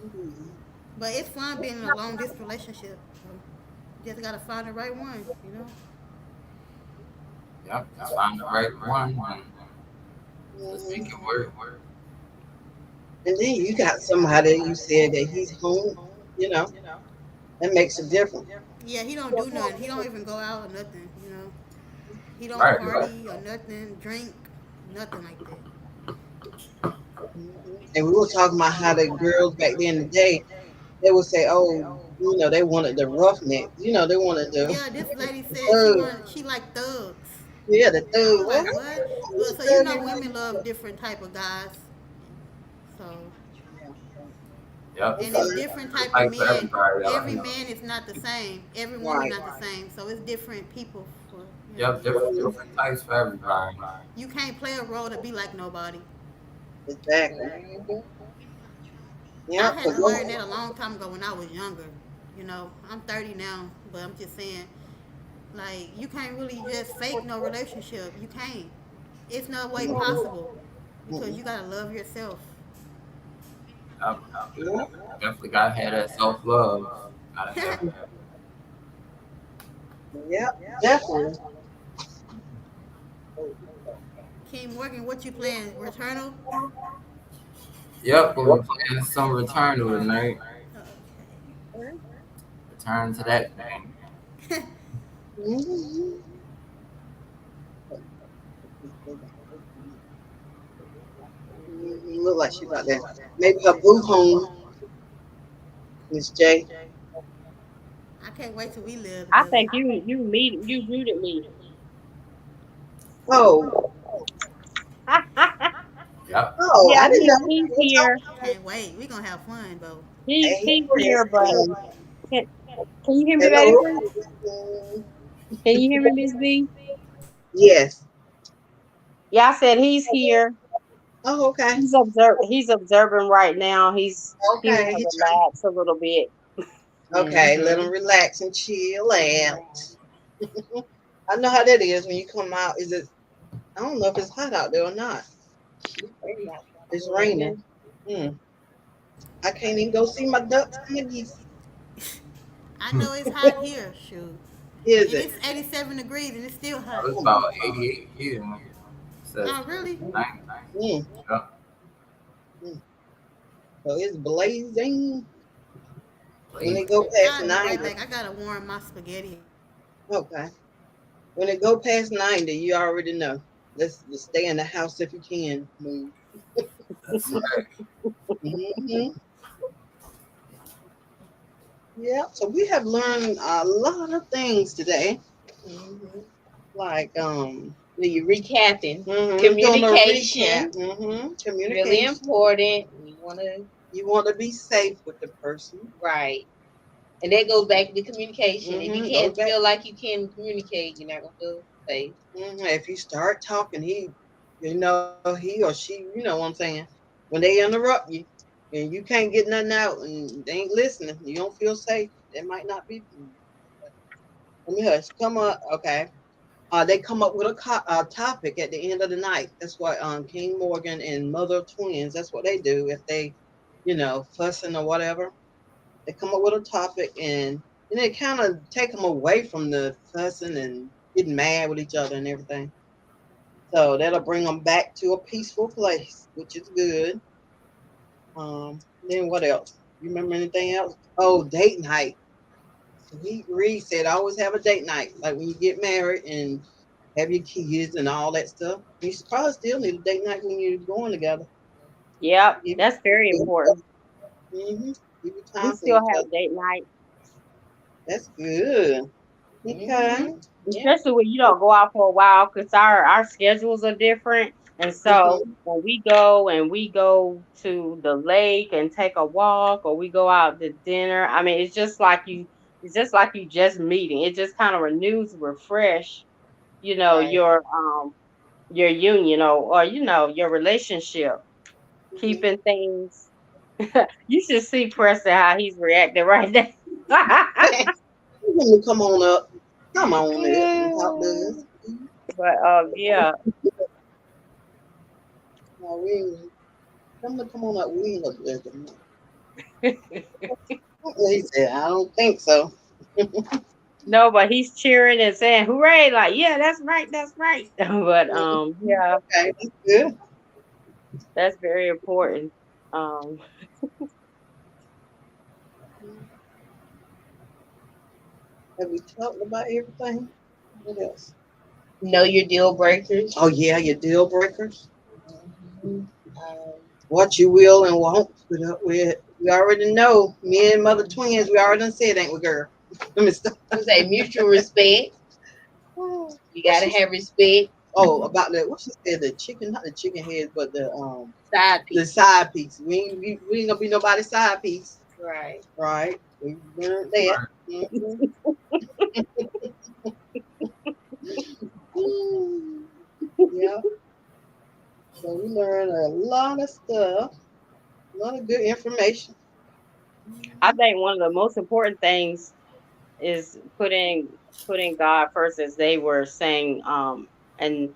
Mhm. But it's fun being in a long distance relationship. So just gotta find the right one. Yep. Find the right one and just make Mhm. it work. And then you got somebody you said that he's home. You know that makes a difference. Yeah, he don't do nothing. He don't even go out or nothing. He don't Right. party or nothing, drink, nothing like that. Mhm. And we were talking about how the girls back then in the day they would say, "Oh, they wanted the roughneck. They wanted the Yeah, this lady said thug. she like thugs. Yeah, the I thug. was What? like, what? Well, so women love different type of guys. So Yep. and it's Some different type of type for men. everybody out Every here. man is not the same. Every woman Right. not the same. So it's different people for Yep. Different types for everybody. you can't play a role to be like nobody. Exactly. I Yep. had to 'Cause learn that a long time ago when I was younger. I'm 30 now, but I'm just saying, like, you can't really just fake no relationship. You can't. It's no way possible because you gotta love yourself. Yep. Definitely gotta have that self love. Gotta have that. Yep. Definitely. King Morgan, what you playing? Returnal? Yep. We're playing some Returnal tonight. Return to that thing. Mhm. Look like she about that. Maybe her boo home, Miss J. I can't wait till we live I together. think you muted me. Oh, Yep. oh, Yeah, I didn't know. he's We'll talk here. Can't wait. We gonna have fun though. Hey, He's Chris. here, but can, can you hear me, baby? Hello. Can you hear me, Miss B? Yes. Yeah, I said he's here. Oh, okay. He's observing right now. He Okay. wanna relax a little bit. Okay. Let Mhm. him relax and chill out. I know how that is when you come out. Is it? I don't know if it's hot out there or not. It's raining. Hmm. I can't even go see my ducks and my geese. I know it's hot here, shoot. Is And it? it's 87 degrees and it's still hot. It's Oh my about God. 88 here. It says Oh, really? 90. Mm. Yeah. Mm. So it's blazing when Please. they go past I'll be right 90. back. I gotta warm my spaghetti. Okay. When it go past 90, you already know. Let's just stay in the house if you can. Move. That's right. Hmm. Yeah. So we have learned a lot of things today. Mhm. Like When you recapping, doing a communication, recap. really Communication. important. You want to You want to be safe with the person. right, and that goes back to communication. If you Goes can't back. feel like you can communicate, you're not gonna feel safe. If you start talking, he or she, you know what I'm saying. When they interrupt you and you can't get nothing out and they ain't listening, you don't feel safe. That might not be. Let me hush. Come on, okay. They come up with a topic at the end of the night. That's what King Morgan and Mother Twins. That's what they do if they, fussing or whatever. They come up with a topic and then they kind of take them away from the fussing and getting mad with each other and everything. So that'll bring them back to a peaceful place, which is good. Then what else? You remember anything else? Oh, date night. Sweet Reed said always have a date night, like when you get married and have your kids and all that stuff. You probably still need a date night when you're going together. Yep, Give that's very important. mm-hmm. Give you We time for still each other. have date night, That's good. Okay. Mhm. Yeah. especially when you don't go out for a while because our schedules are different. And so Mm-hmm. when we go to the lake and take a walk or we go out to dinner, I mean it's just like you just meeting. It just kind of renews, refresh, Right. your union or your relationship, Mm-hmm. keeping things. You should see Preston how he's reacting right now. You come on up. Come on up and talk to us. But yeah, No, we ain't. Come on up. We ain't gonna do that. He said, I don't think so. no, but he's cheering and saying hooray, like, yeah, that's right. But yeah, Okay, that's good. that's very important. Um Have we talked about everything? What else? Know your deal breakers. Oh yeah, your deal breakers. Mhm. What you will and won't put up with. We already know. Me and Mother Twins, we already done said ain't we, girl? Let me stop. We say mutual respect. You gotta have respect. Oh, about that. What she said? The chicken, not the chicken heads, but Side the piece. side piece. We ain't gonna be nobody's side piece, Right. right? We learned that. Right. Yeah. So we learned a lot of stuff, a lot of good information. I think one of the most important things is putting God first, as they were saying, and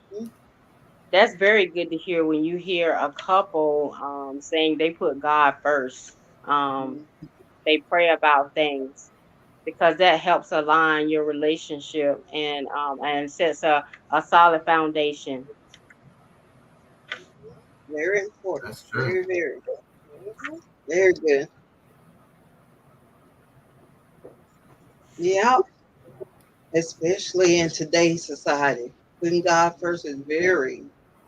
that's very good to hear when you hear a couple saying they put God first. Um, they pray about things because that helps align your relationship and sets a solid foundation. Very important. That's true. Very, very, very good. Yeah, especially in today's society. Putting God first is very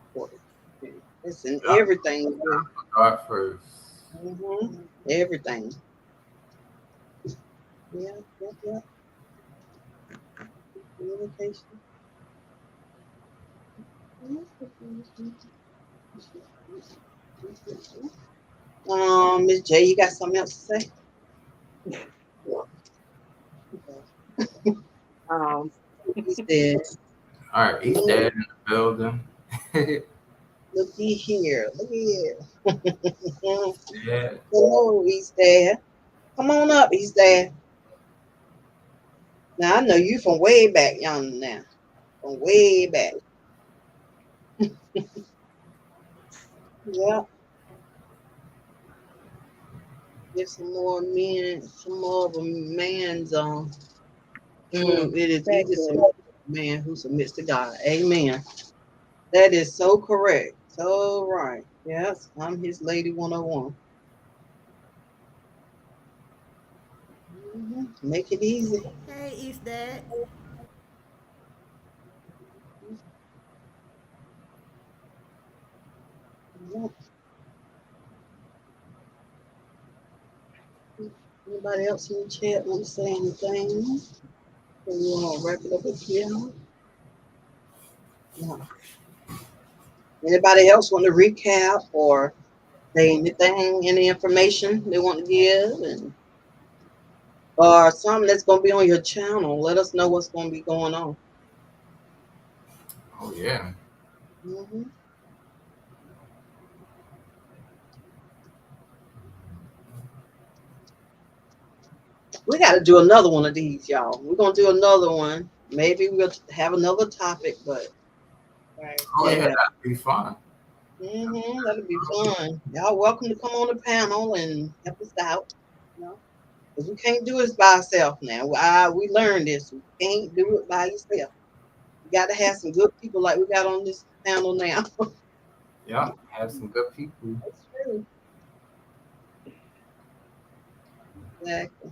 important. It's in Yeah. everything we do. God first. Everything. Yeah, yeah, yeah. Communication. Miss J, you got something else to say? Um, He said, All right, he's dead in the building. looky here, looky here. Yeah. Hello, he's there. Come on up, he's there. Now I know you from way back yonder now. from way back. Yeah. Get some more men, some more of a man's it is easy to submit to a man who submits to God. Amen. That is so correct. So right. Yes, I'm his lady 101. Make it easy. Hey, East Dad. Yeah. Anybody else in the chat want to say anything? Or you want to wrap it up with you? Yeah. Anybody else want to recap or say anything, any information they want to give, and or something that's going to be on your channel? Let us know what's going to be going on. Oh yeah. Mm-hmm. We got to do another one of these, y'all. We're going to do another one. Maybe we'll have another topic, but Right. Oh yeah, yeah. that'd be fun. That'll be fun. Y'all welcome to come on the panel and help us out. You know, because we can't do this by ourselves now. We learned this. We can't do it by yourself. You got to have some good people like we got on this panel now. Yeah, have some good people. That's true. Exactly.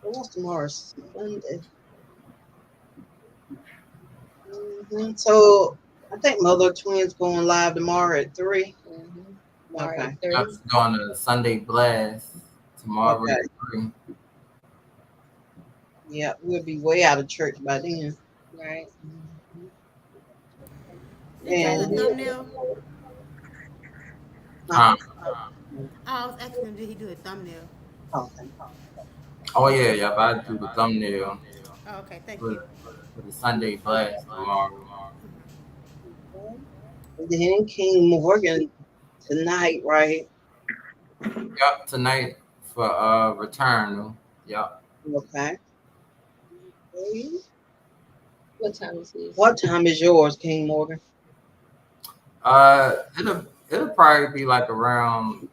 So what's tomorrow? Sunday. So I think Mother Twins going live tomorrow at 3. Tomorrow Okay. at 3. I'm going to Sunday Blast tomorrow Okay. at 3. Yeah, we'll be way out of church by then. Right. Did you do the And thumbnail? Huh? I was asking him, did he do a thumbnail? okay. Oh yeah, yeah. I do the thumbnail Oh, okay, thank for, you. for the Sunday Blast tomorrow. And then King Morgan tonight, right? Yep, tonight for Returnal. Yep. Okay. What time is this? What time is yours, King Morgan? It'll probably be like around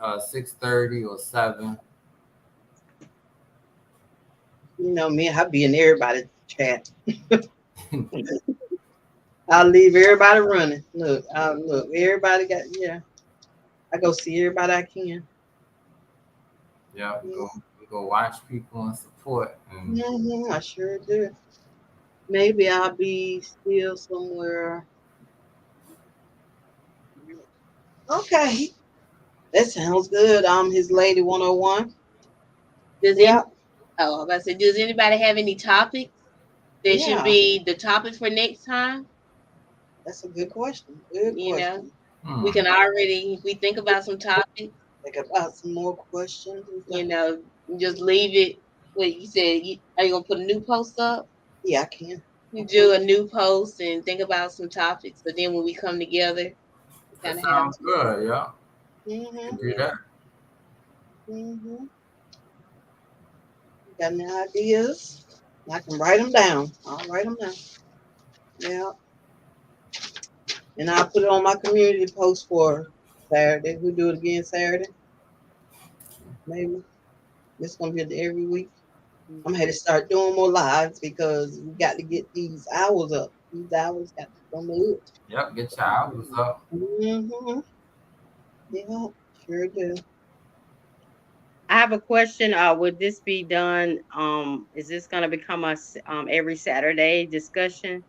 6:30 or 7. You know me, I'll be in everybody's chat. I'll leave everybody running. Look, everybody got I go see everybody I can. Yeah, we go watch people and support. And I sure do. Maybe I'll be still somewhere. Okay. That sounds good. I'm his lady 101. Does Yeah. I was about to say, does anybody have any topics that should Yeah. be the topic for next time? That's a good question. Good You know, question. we can already, if we think about some topics, Think about some more questions. you know, just leave it. What you said, are you gonna put a new post up? Yeah, I can. You do a new post and think about some topics. So then when we come together, we that kind of have. sounds good. Yeah, Mm-hmm. do that. Mm-hmm. Got any ideas? I can write them down. I'll write them down. Yeah. And I'll put it on my community post for Saturday. We'll do it again Saturday. Maybe. It's going to be every week. I'm going to have to start doing more lives because we got to get these hours up. These hours got to come up. Yep, get your hours up. Mm-hmm. Yeah, sure do. I have a question. Would this be done? Is this going to become a every Saturday discussion?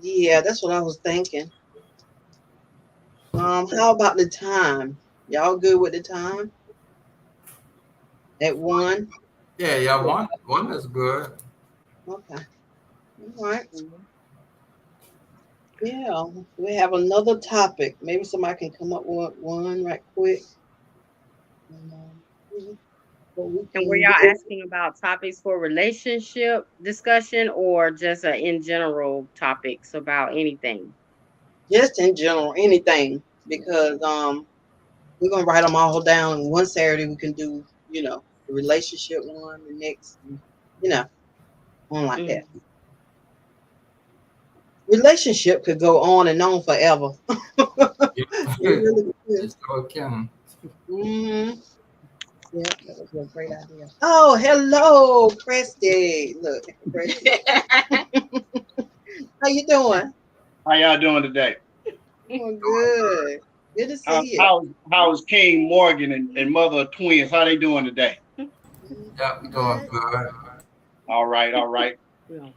Yeah, that's what I was thinking. How about the time? Y'all good with the time? At 1? Yeah, one is good. Okay. All right. Yeah, we have another topic. Maybe somebody can come up with one right quick. And were y'all asking about topics for relationship discussion or just in general topics about anything? Just in general, anything, because we're gonna write them all down. One Saturday we can do, the relationship one. The next You know, I don't like Mm. that. Relationship could go on and on forever. It really could. Just go Kim. Mhm. Yeah, that was a great idea. Oh, hello, Presty. Look, Presty. How you doing? How y'all doing today? Doing good. Good to How, see you. how's King Morgan and mother of twins? How they doing today? Yep, we doing good. All right, all right. Yeah.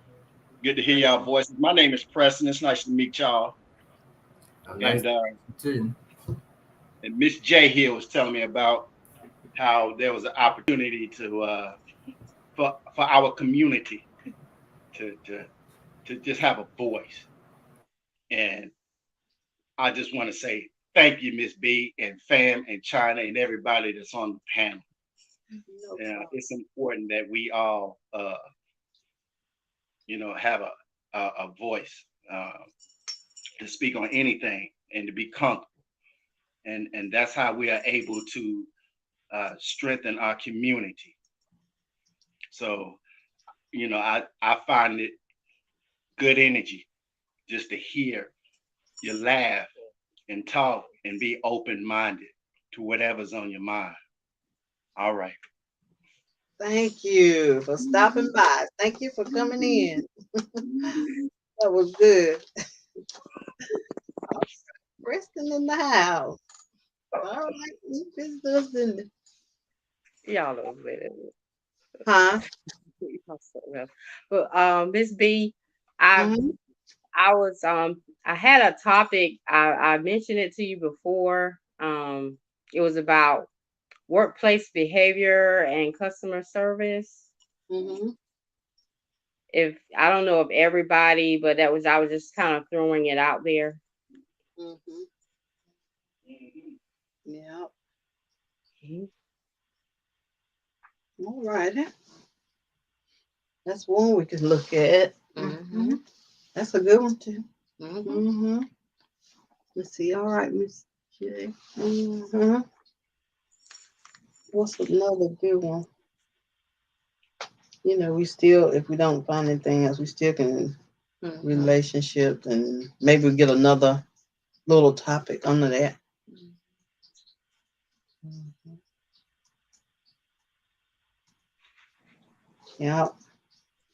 Good to hear y'all voices. My name is Preston. It's nice to meet y'all. Nice And too. and Miss J here was telling me about how there was an opportunity to for our community to just have a voice. And I just want to say thank you, Miss B and Fam and China and everybody that's on the panel. No Yeah, problem. it's important that we all have a voice to speak on anything and to be comfortable. And that's how we are able to strengthen our community. So, I find it good energy just to hear you laugh and talk and be open-minded to whatever's on your mind. All right. Thank you for stopping by. Thank you for coming in. That was good. Preston in the house. All right, you visitors in the Y'all know better. huh? But Miss B, I Mhm. I had a topic. I mentioned it to you before. It was about workplace behavior and customer service. Mhm. If I don't know if everybody, but I was just kind of throwing it out there. Mhm. Yeah. All righty. That's one we can look at. Mhm. That's a good one too. Mhm. Mhm. Let's see. All right, Miss J. Mhm. What's another good one? We still, if we don't find anything else, we still can Mhm. relationships and maybe we get another little topic under that. Mhm. Yeah.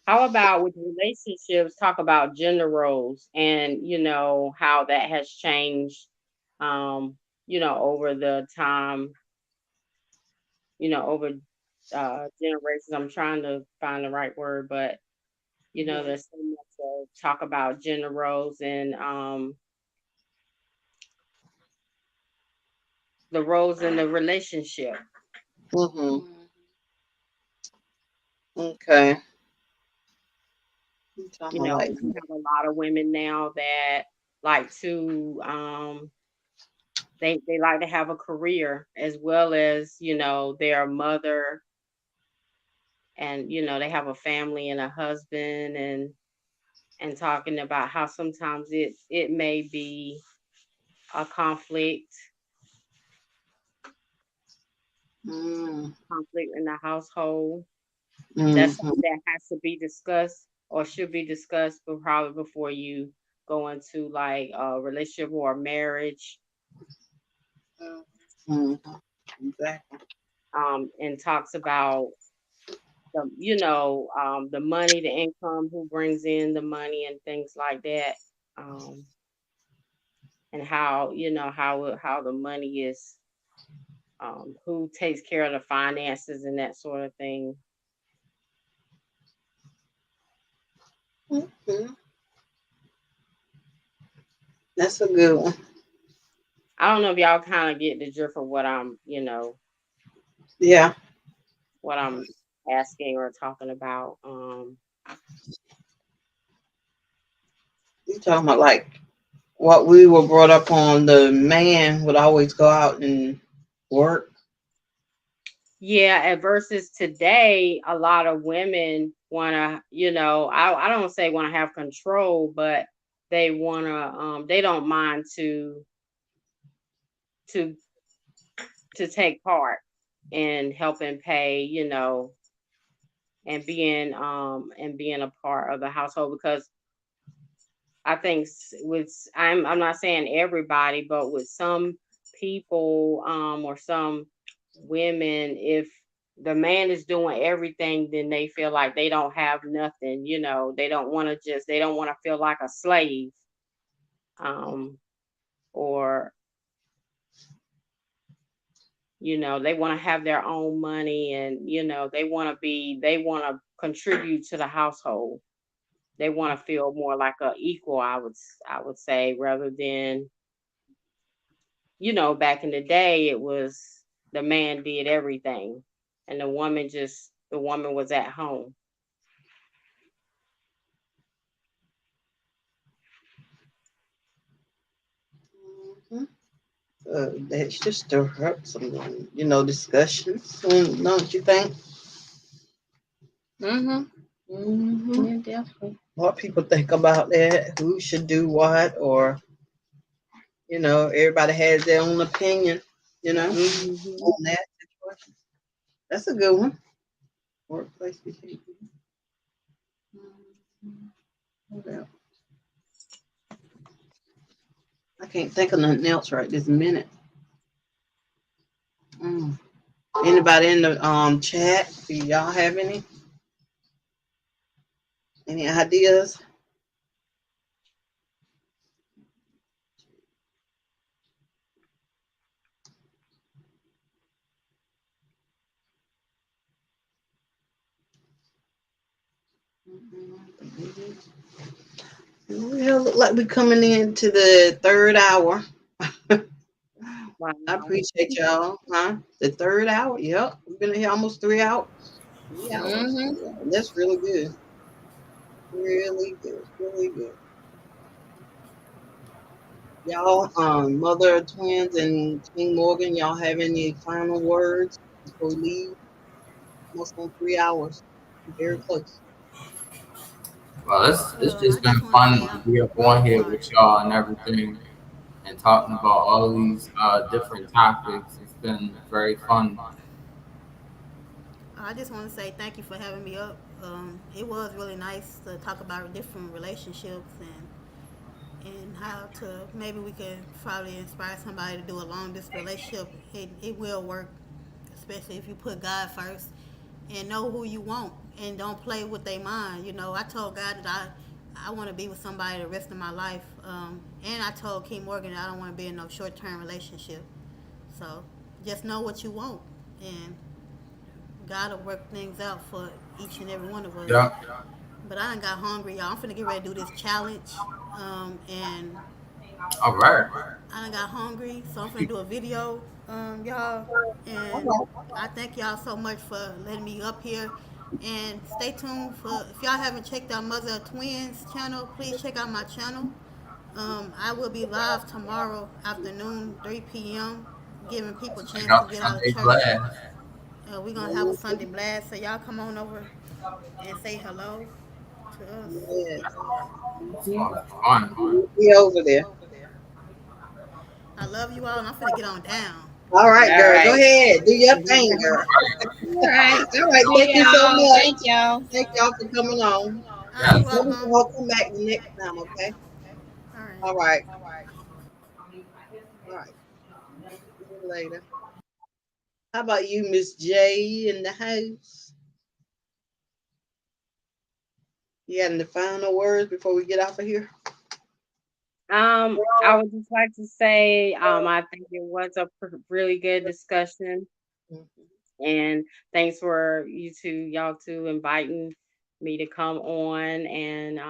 How about with relationships, talk about gender roles and how that has changed over the time, over generations. I'm trying to find the right word, but there's so much to talk about gender roles and the roles in the relationship. Mhm. Okay. I'm talking like. We have a lot of women now that like to they like to have a career as well as they're a mother, and they have a family and a husband, and talking about how sometimes it may be a conflict Mm, in the household. That's mhm. something that has to be discussed or should be discussed, but probably before you go into like a relationship or a marriage. Mhm. Exactly. And talks about the money, the income, who brings in the money and things like that. Um, and how how the money is, who takes care of the finances and that sort of thing. Mhm. That's a good one. I don't know if y'all kind of get the drift of what I'm Yeah. what I'm asking or talking about. You talking about like what we were brought up on? The man would always go out and work. Yeah, and versus today, a lot of women want to, I don't say want to have control, but they want to, they don't mind to to take part in helping pay, and being a part of the household. Because I think with I'm not saying everybody, but with some people or some women, if the man is doing everything, then they feel like they don't have nothing. They don't want to feel like a slave, um, or they want to have their own money, and they want to contribute to the household. They want to feel more like a equal, I would say, rather than, back in the day, it was the man did everything and the woman was at home. Mhm. That's just stir up some, discussions. Don't you think? Mm-hmm. Mm-hmm. Yeah, definitely. What people think about that, who should do what, or everybody has their own opinion, Hmm. on that situation. That's a good one. Workplace behavior. Mhm. What else? I can't think of nothing else right this minute. Mm. Anybody in the chat? Do y'all have any ideas? Well, look like we're coming into the third hour. Wow. I appreciate y'all, huh? The third hour, yep. We've been here almost 3 hours. 3 hours. Mm-hmm. Yeah, that's really good. Really good. Really good. Y'all, Mother Twins and King Morgan, y'all have any final words before we leave? Almost on 3 hours. Very close. Well, it's I just been just want to say, fun to be up on oh, here sorry. with y'all and everything, and talking about all these different topics. It's been very fun. I just want to say thank you for having me up. It was really nice to talk about different relationships and how to maybe we could probably inspire somebody to do a long distance relationship. It will work, especially if you put God first and know who you want and don't play with their mind. I told God that I want to be with somebody the rest of my life, and I told King Morgan that I don't want to be in no short term relationship. So just know what you want, and God will work things out for each and every one of us. Yeah. But I done got hungry, y'all. I'm finna get ready to do this challenge. And All right. I done got hungry, so I'm finna do a video, y'all. And I thank y'all so much for letting me up here. And stay tuned for if y'all haven't checked out Mother of Twins channel, please check out my channel. I will be live tomorrow afternoon, 3 p.m., giving people a Check chance to out get out of Sunday church. Blast. We're gonna have a Sunday blast, so y'all come on over and say hello to us. Yes. It's Mhm. gonna be fun. Be over there. I love you all, and I'm finna get on down. All right, All girl. Go right. ahead. Do your thing, girl. All right. All right. See Thank you so y'all. much. Thank y'all. Thank y'all for coming on. You're Yes. Let me welcome. all come back the next time, okay? All right. All right. All right. See you later. How about you, Miss J in the house? You got any final words before we get off of here? I would just like to say, I think it was a really good discussion, Mhm. and thanks for y'all two inviting me to come on, and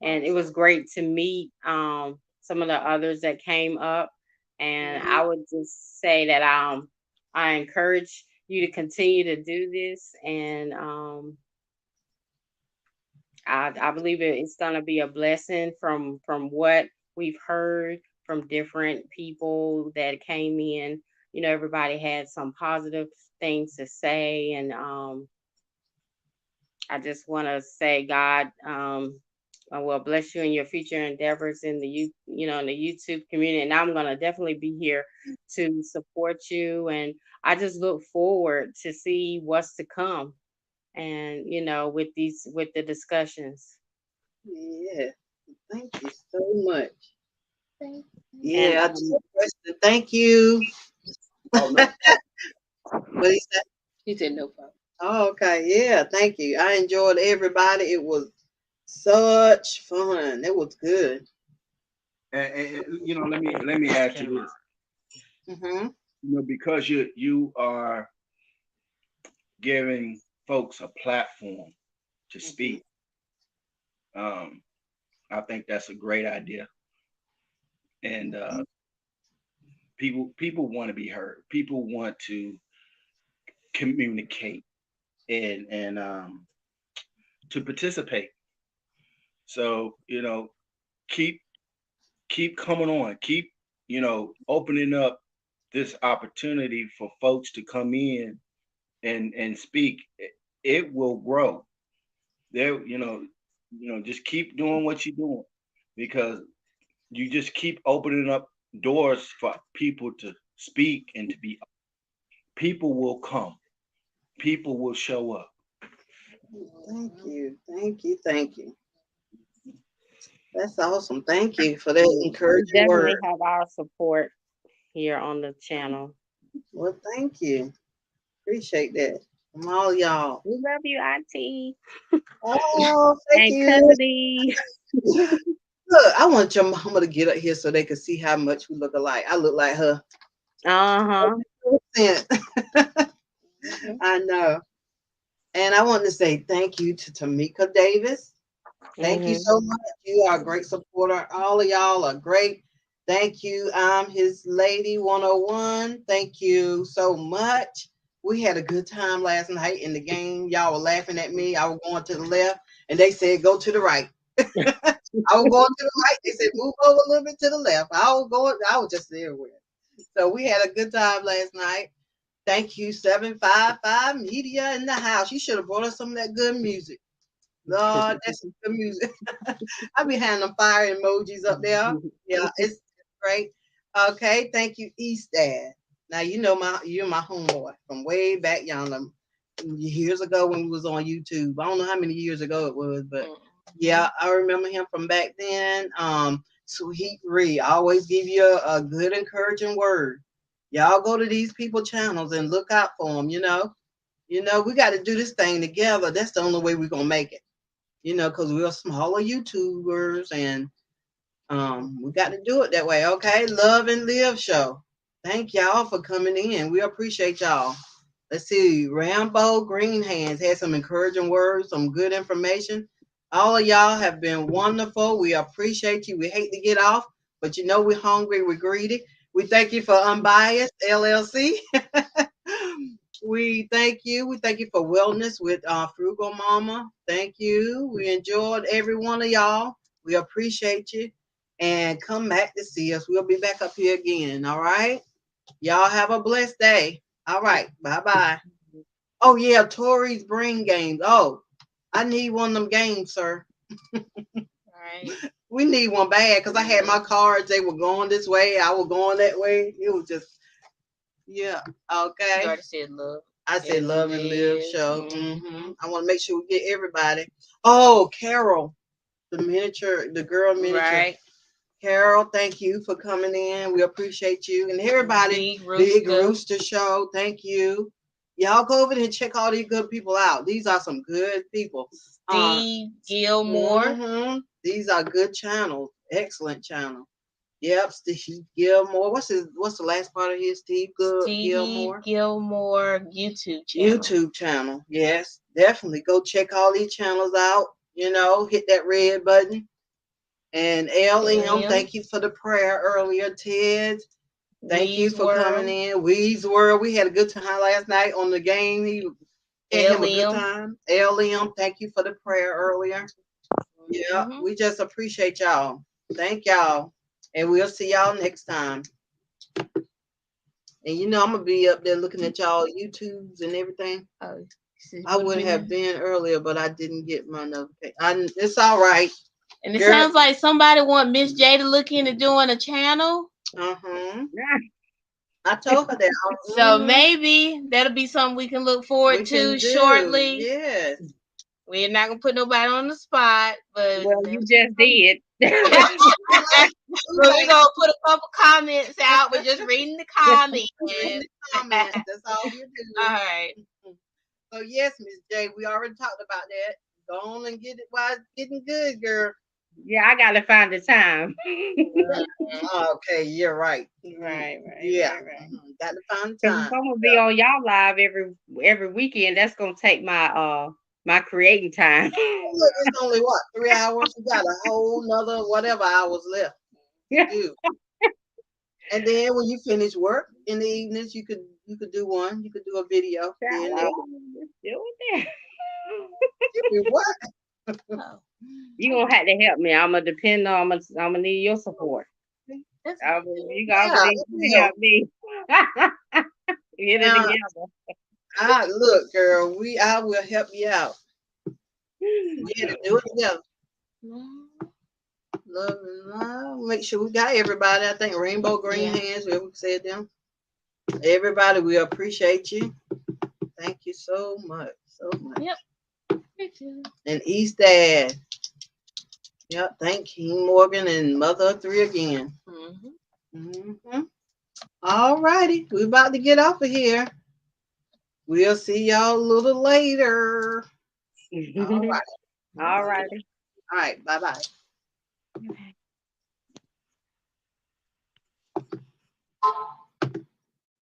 it was great to meet some of the others that came up, and Mhm. I would just say that I encourage you to continue to do this, and I believe it's going to be a blessing from what we've heard from different people that came in. Everybody had some positive things to say, and I just want to say God will bless you in your future endeavors in the in the YouTube community. And I'm going to definitely be here to support you, and I just look forward to see what's to come. and with the discussions. Yeah. Thank you so much. And Yeah, thank you. What he said? He said no problem. Oh, okay. Yeah, thank you. I enjoyed everybody. It was such fun. It was good. And let me ask you this. Mm-hmm. Because you are giving folks a platform to speak. I think that's a great idea. And people want to be heard. People want to communicate and to participate. So keep coming on. Keep opening up this opportunity for folks to come in and speak. It will grow. There, just keep doing what you're doing, because you just keep opening up doors for people to speak and to be. People will come. People will show up. Thank you. Thank you. Thank you. That's awesome. Thank you for that we encouraging definitely word. have our support here on the channel. Well, thank you. Appreciate that from all y'all. We love you, Auntie. Oh, thank And you. Cuddy. Look, I want your mama to get up here so they can see how much we look alike. I look like her. Uh-huh. 100%. I know. And I want to say thank you to Tamika Davis. Thank you so much. You are a great supporter. All of y'all are great. Thank you. I'm his lady 101. Thank you so much. We had a good time last night in the game. Y'all were laughing at me. I was going to the left, and they said, go to the right. I was going to the right. They said, move over a little bit to the left. I was just everywhere. So we had a good time last night. Thank you, 755 Media in the house. You should have brought us some of that good music. Lord, that's some good music. I be having them fire emojis up there. Yeah, it's great. Okay, thank you, Eastad. Now you're my homeboy from way back yonder years ago when we was on YouTube. I don't know how many years ago it was, but yeah, I remember him from back then. Sweet Ree, I always give you a good encouraging word. Y'all go to these people channels and look out for them. We got to do this thing together. That's the only way we're gonna make it. Because we're smaller YouTubers and we got to do it that way. Okay, Love and Live show. Thank y'all for coming in. We appreciate y'all. Let's see. Rambo Green Hands had some encouraging words, some good information. All of y'all have been wonderful. We appreciate you. We hate to get off, but we're hungry, we're greedy. We thank you for Unbiased LLC. We thank you. We thank you for Wellness with Frugal Mama. Thank you. We enjoyed every one of y'all. We appreciate you. And come back to see us. We'll be back up here again. All right. Y'all have a blessed day. All right. Bye-bye. Oh, yeah. Tori's Brain Games. Oh, I need one of them games, sir. Right. We need one bad because I had my cards. They were going this way. I was going that way. It was just, yeah. Okay. You already said love. I said Love and Live show. I want to make sure we get everybody. Oh, Carol, the girl miniature. Right. Carol, thank you for coming in. We appreciate you. And everybody, Big Rooster Show, thank you. Y'all go over there and check all these good people out. These are some good people. Steve Gilmore. These are good channels. Excellent channel. Yep, Steve Gilmore. What's the last part of his? Steve Gilmore YouTube channel. Yes, definitely go check all these channels out. Hit that red button. And LM, thank you for the prayer earlier, Ted. Thank you for coming in. Weeds World, we had a good time last night on the game. He had him a good time. LM, thank you for the prayer earlier. Yeah, we just appreciate y'all. Thank y'all. And we'll see y'all next time. And I'm gonna be up there looking at y'all YouTubes and everything. I would have been earlier, but I didn't get my notification. It's all right. And it sounds like somebody want Miss J to look into doing a channel. I told her that. So Mhm. maybe that'll be something we can look We forward can to do. shortly. Yes. We're not gonna put nobody on the spot, but Well, you just did. but we're gonna put a couple comments out. We're just reading the comments. Read the comments. That's all you do. All right. So yes, Miss J, we already talked about that. Go on and get it while it's getting good, girl. Yeah, I gotta find the time. Okay, you're right. Right. Yeah. Right. Got to find Because time. if I'm gonna be on y'all live every weekend, that's gonna take my my creating time. Look, it's only what, 3 hours? We got a whole nother whatever hours left to do. And then when you finish work in the evenings, you could do one. You could do a video. Then what? You gonna have to help me. I'm gonna depend on. I'm gonna need your support. You guys need to help me. Get it together. Look, girl, I will help you out. We got to do it together. Love and love. Make sure we got everybody. I think Rainbow Green Hands, we said them. Everybody, we appreciate you. Thank you so much. So much. Yep. Thank you. And East Dad. Yep. Thank King Morgan and Mother of Three again. All righty. We're about to get off of here. We'll see y'all a little later. All right. All righty. All right. Bye-bye. Okay.